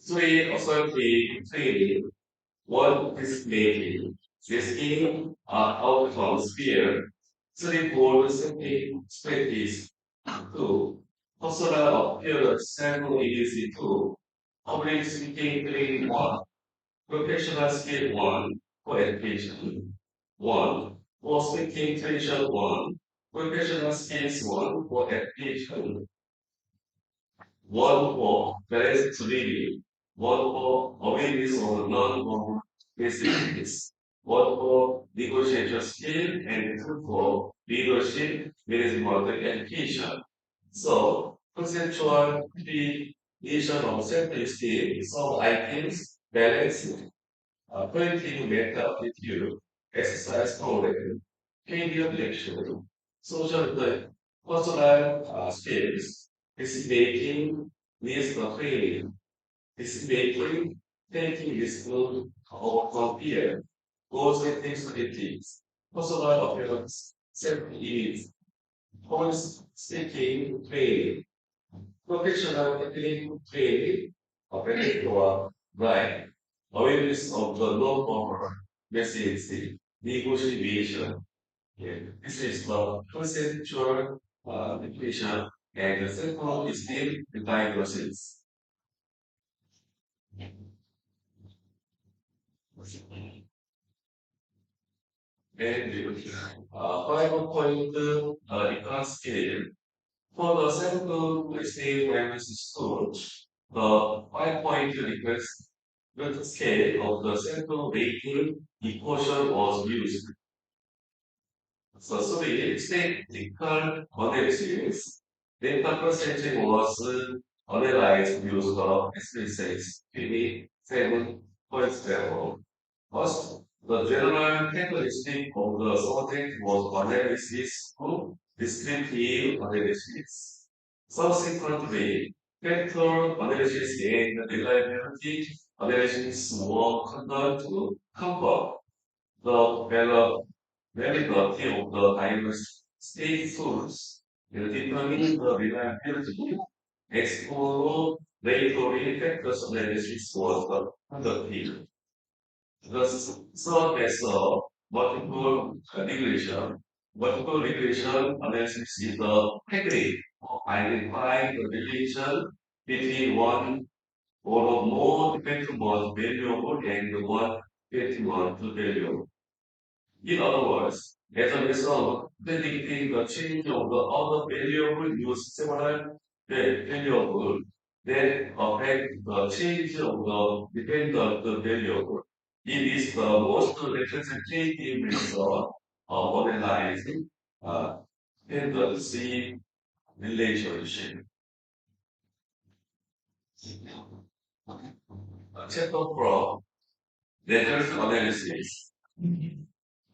3 authority training. 1 is making. Risking outcomes fear. 3 goal setting strategies. 2. Personal appearance sample agency 2. Public speaking training 1. Professional skill 1 for education. 1. For speaking tradition 1. Professional skills 1 for education. 1 for balance reading. 1 for awareness of non-formal facilities. 1 for negotiation skill and 2 for leadership management education. So, conceptual definition of self-esteem, some items, balance, parenting mental attitude, exercise program, failure reaction, social personal skills, decision-making, needs for training, decision-making, taking risk overcome fear, goals setting strategies, personal appearance, self-image, voice seeking training, professional technical training, or right, awareness of the law of message, negotiation. Yeah. This is the conceptual definition and the second is the diagnosis. And 5 point recurrent scale. For the sample state analysis tool, the 5 point request the scale of the sample weighting equation was used. So the statistical analysis data percentage was analyzed using the SPSS 27.0. First, the general characteristic of the subject was analysis to descriptive analysis. Subsequently, factor analysis and reliability analysis were conducted to compare the validity of the diverse state tools will determine the reliability. Exploratory factors analysis was conducted. The third method, multiple regression. Multiple regression analysis is the technique of identifying the relation between one or more dependable variable and one dependent variable. In other words, as a result, predicting the change of the other variable use several variables that affect the change of the dependent variable. It is the most representative method of analyzing tendency relationship. Chapter 4, Network analysis.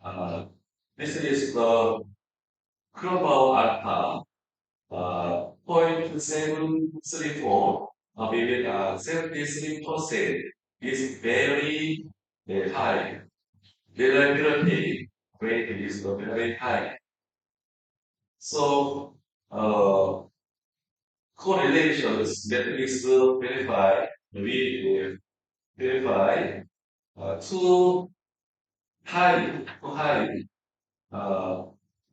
Uh, this is the global alpha 0.734, maybe 73% is very high. Reliability rate is very high. So, correlations that is verified, we verify too high uh,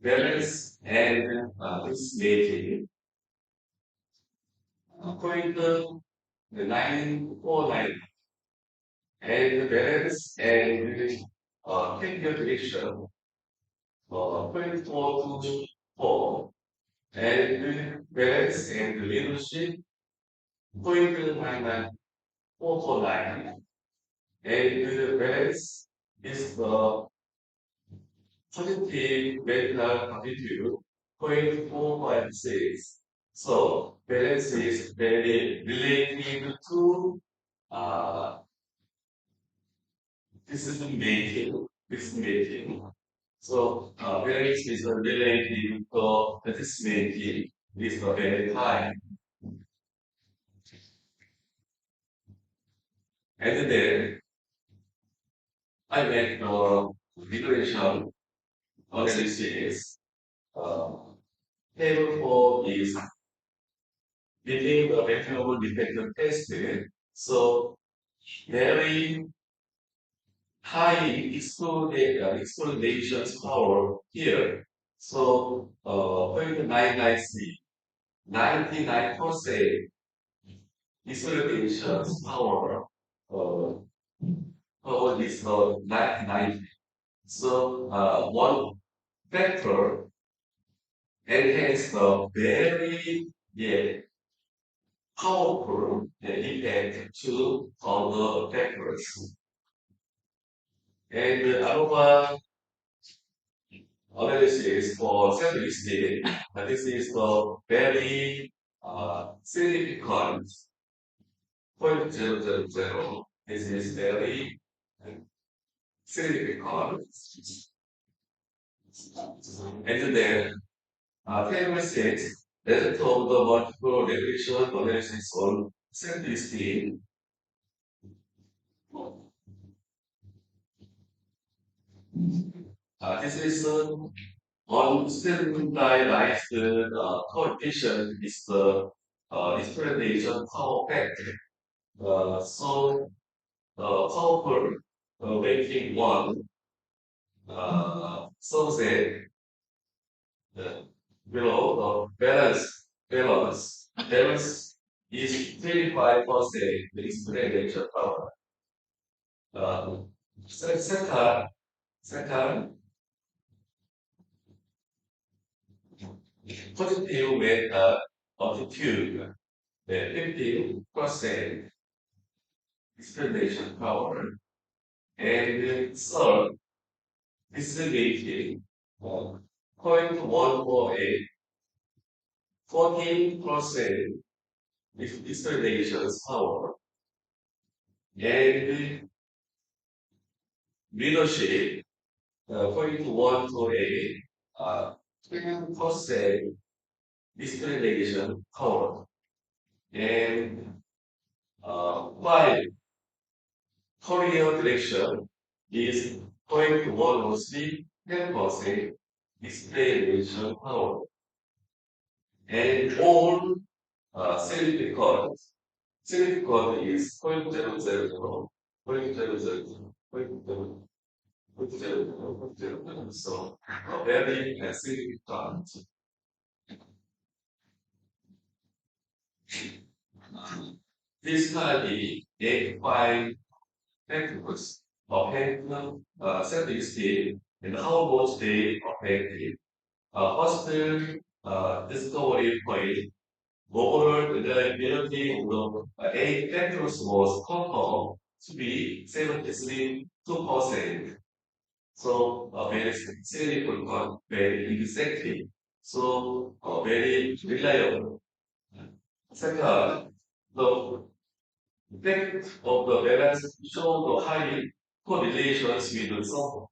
balance and misleading. Point 949 and balance and calculation 0.424 and balance and leadership 0.99449 and balance is the positive medical attitude 0.456. So balance is very related to uh, decision making. So balance is related to decision making is very high. And then I make the regression analysis. Table 4 is between the variable dependent tested. So very high exploration power here. So 0.993, 99% exploration power power is 99. So one factor enhance the very powerful impact to other factors. And ANOVA analysis for central state, this is the very significant 0.000. This is very significant. And then table six, let's talk the multiple regression analysis on central state. This is on standardized coefficient is the explanation power factor. So power weighting one so that below the balance is 25% the explanation power. Second positive method altitude, the 15% explanation power, and third, distributing 0.148, 14% explanation power, and leadership 0.128, 10% explanation power. And five, career direction is going towards the 10% explanation power. And all significant is 0.000, 0.000, 0.000. So very significant. This study identified factors affect self-esteem and how much they affect it. First, discovery point. Overall, the ability of the eight factors was confirmed to be 73%. So, very significant, very exactly. So, very reliable. Second, the effect of the balance show the high correlations with some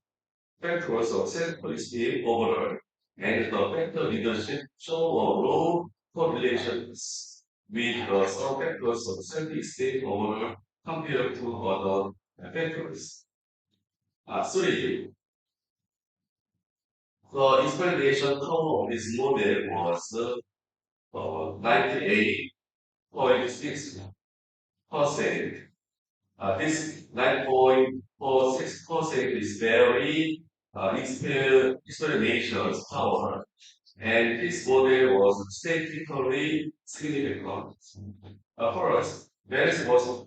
factors of self-esteem overall, and the factor leadership show a low correlations with some factors of self-esteem overall compared to other factors. Three, the explanation power of this model was 98.6%. This 9.46% is very explanation power, and this model was statistically significant. First, Bayes was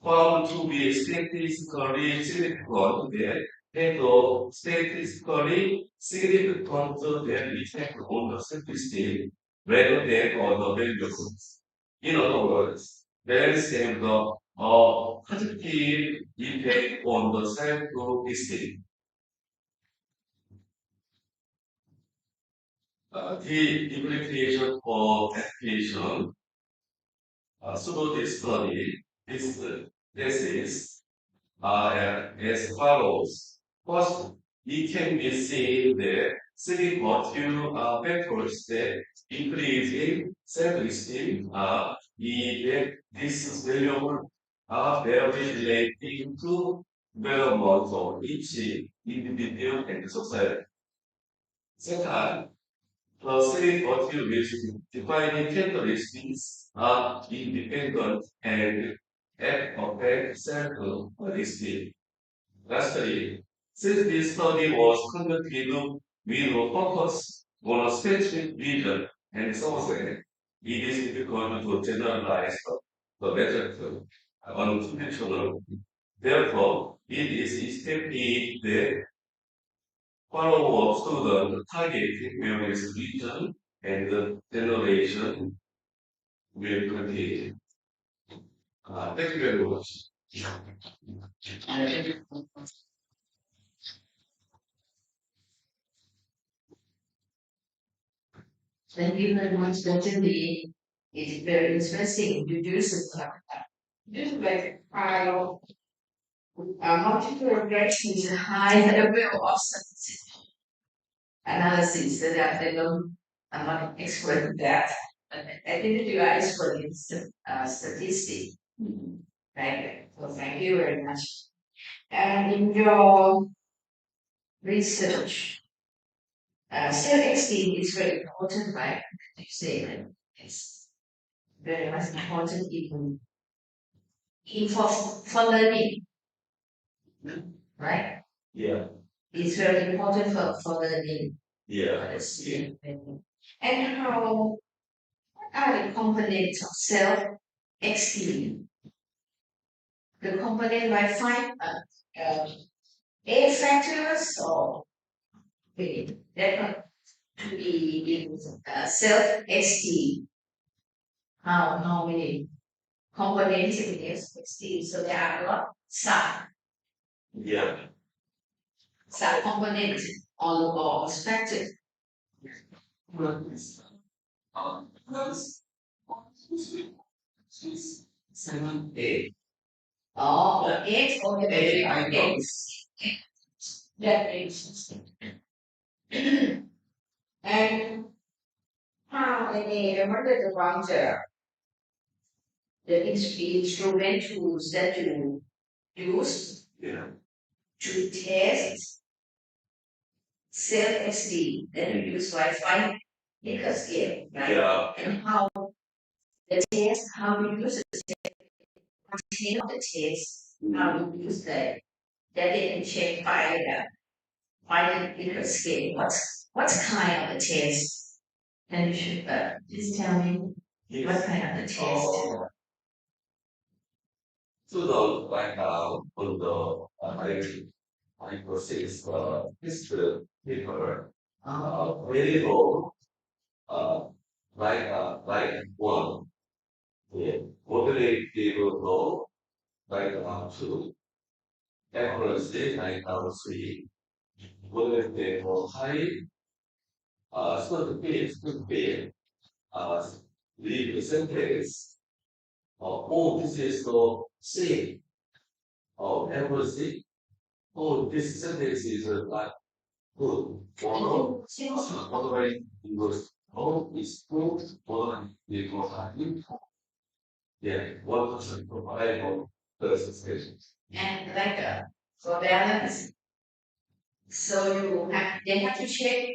found to be statistically significant that had a statistically significant value effect on the statistic rather than on the values. In other words, Bayes have the positive impact on the self-esteem. The implication for application through this study is this is as follows. First, it can be seen that three motive factors that increase in self-esteem are that this is valuable are very relating to development of each individual and society. Second, the three motives defining characteristics are independent and affect self-esteem. Lastly, since this study was conducted with a focus on a specific region and subset, it is difficult to generalize the method unconventional. Therefore, it is expected that follow-up student targeting various region and the generation will continue. Thank you very much. Thank you very much, Dr. It's very interesting to do some just like multiple regression is a high level of analysis that I don't, I'm not expert in that. But I think that you are expert in statistics. Right? So thank you very much. And in your research, self-esteem is very important, right? You say that it's very much important for learning, right? Yeah. It's very important for learning. Yeah. And how are the components of self-esteem? The component by five eight factors or that to be in self-esteem. How many components in self-esteem? So there are a lot Yeah. sub components on the ball spectrum. Seven, eight. Oh, the eight or the Eight, I know. eight. That is. And how any emerged the the instrument tools that you use Yeah. to test self-esteem that you use by Likert scale, right? Yeah. And how the test, how you use the content of the test, how you use that they can check by the Likert scale. What's kind of a test? And you should please tell me what kind of a test. So the right now on the I process history paper very low like one. Yeah. Moderate table low like two. Accuracy like three. Moderate table high could be the percentage this is the same accuracy. This sentence is like good. Although moderate English is good, moderate equals high. Yeah, 1% providable percentages. And like for balance, so they have to check.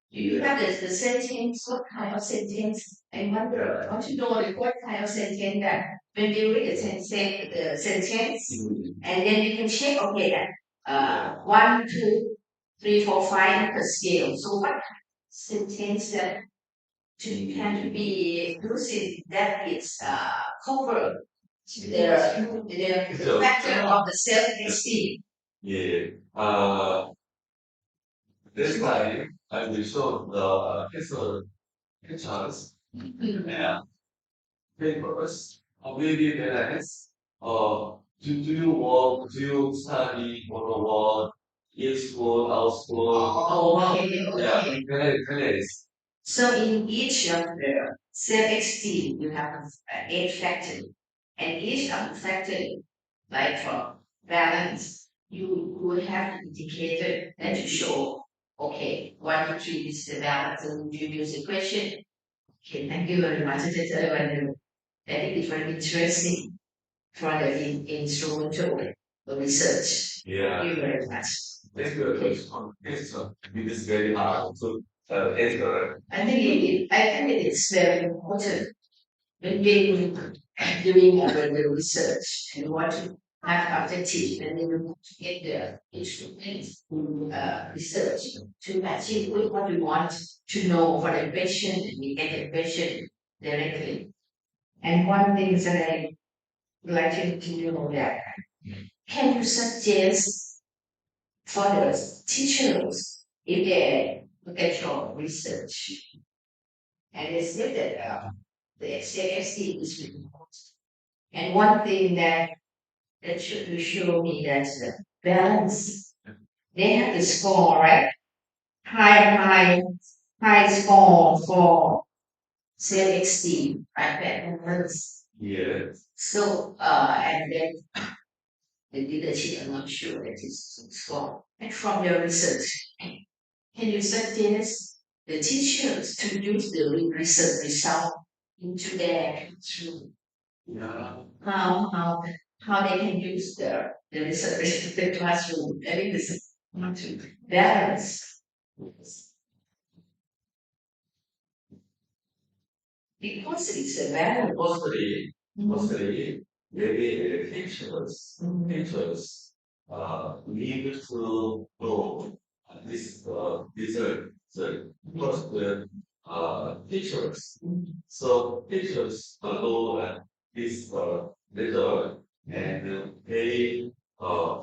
You have the sentence, what kind of sentence, and want to know what kind of sentence that when you read the sentence, and then you can check, okay, that 1, 2, 3, 4, 5 per scale. So what sentence that can be used that is cover the factor of the self-esteem. Yeah. This time I will show the pictures and papers. Maybe parents, do you study one in school, out school? Yeah, parents. So in each of the self-esteem, you have 8 factors, and each of the factors, like for balance, you will have an indicator that you show. Okay, 1 to 3 is the balance, and you use the question. Okay, thank you very much. I think it's very interesting for the instrumental research. Yeah. Thank you very much. Thank you very much. It is very hard to answer. I think it is very important when we doing our research and want to have objective, and then you get the instrument research to match it with what we want to know for the patient, and we get the patient directly. And one thing that I would like to know that, can you suggest for the teachers if they look at your research and they say that the CFC is really important. And one thing that should show me that's the balance. They have the score, right? High score for self-esteem, right? That balance. Yes. So and then the leadership, I'm not sure that is score. And from your research, can you suggest the teachers to use the research result into their classroom? Yeah. How they can use the research in the classroom? I think this is not to balance because it's a balance. Mostly, maybe teachers need to know this result. So first, teachers. So teachers know this result, and they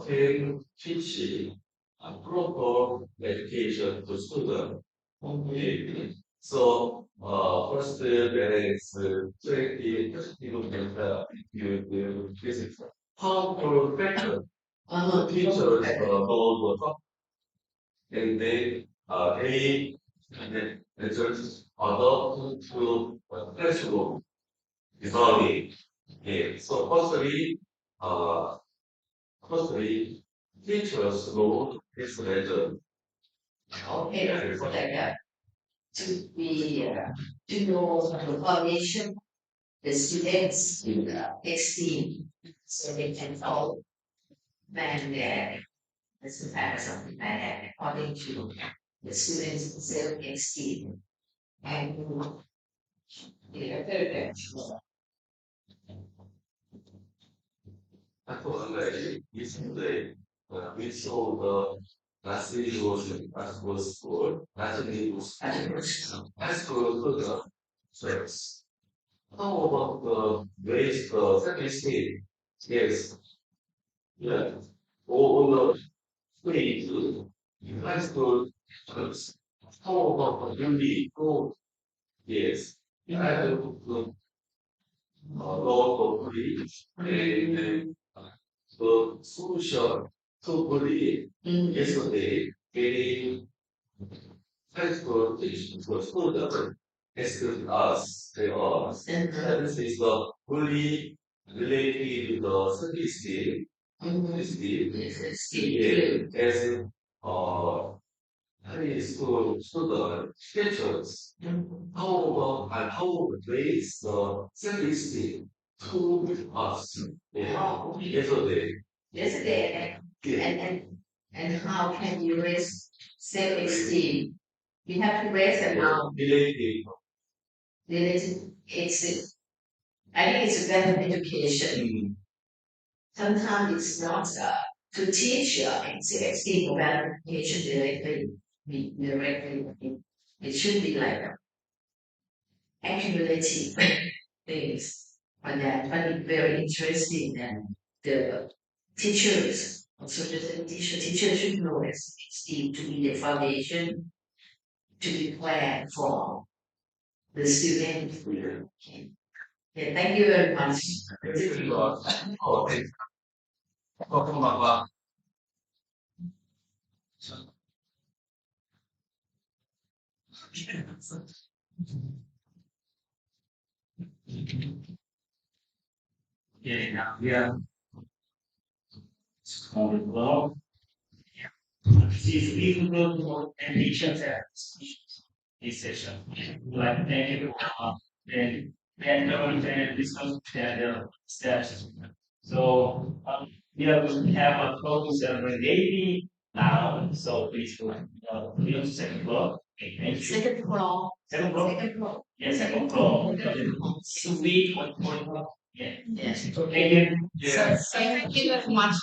can teach proper education to students. Okay. So, first, there is tricky document you visit. How to factor the teachers know the and they just adopt to flexible learning. Yeah. So, firstly, teachers know this method. Okay, for that to be to know the foundation the students to the esteem so they can all man their this is something like that according to the students' self-esteem and yeah, Actually, yesterday, we saw the Nasi was school. Nasi was high school program. Yes. How about the race, the second stage? Yes. Yeah. All the three high school. How about the UD? Oh, yes. I have local police and the social so police yesterday getting high school for students exclude us they are and this is the fully related to the statistic statistic as high school student teachers how how raise the statistic to us yesterday yesterday yeah. and how can you raise self-esteem? You have to raise about Related related it's I think it's a better education. Sometimes it's not to teach self-esteem or better education directly. It should be like accumulative things on that, but it's very interesting and the teachers, also just the teacher should know esteem to be the foundation to be planned for the student. Okay. Yeah, thank you very much. oh welcome back Yeah, now we are on the floor. This is difficult and teachers have this session. Like, thank you then and discuss the steps. So we are going to have a focus on daily now. So please go to second floor. Okay, thank you. Second floor. Second floor. Second floor. Yes, second floor. To be what? Yeah. Yes. Thank you. So thank you very much.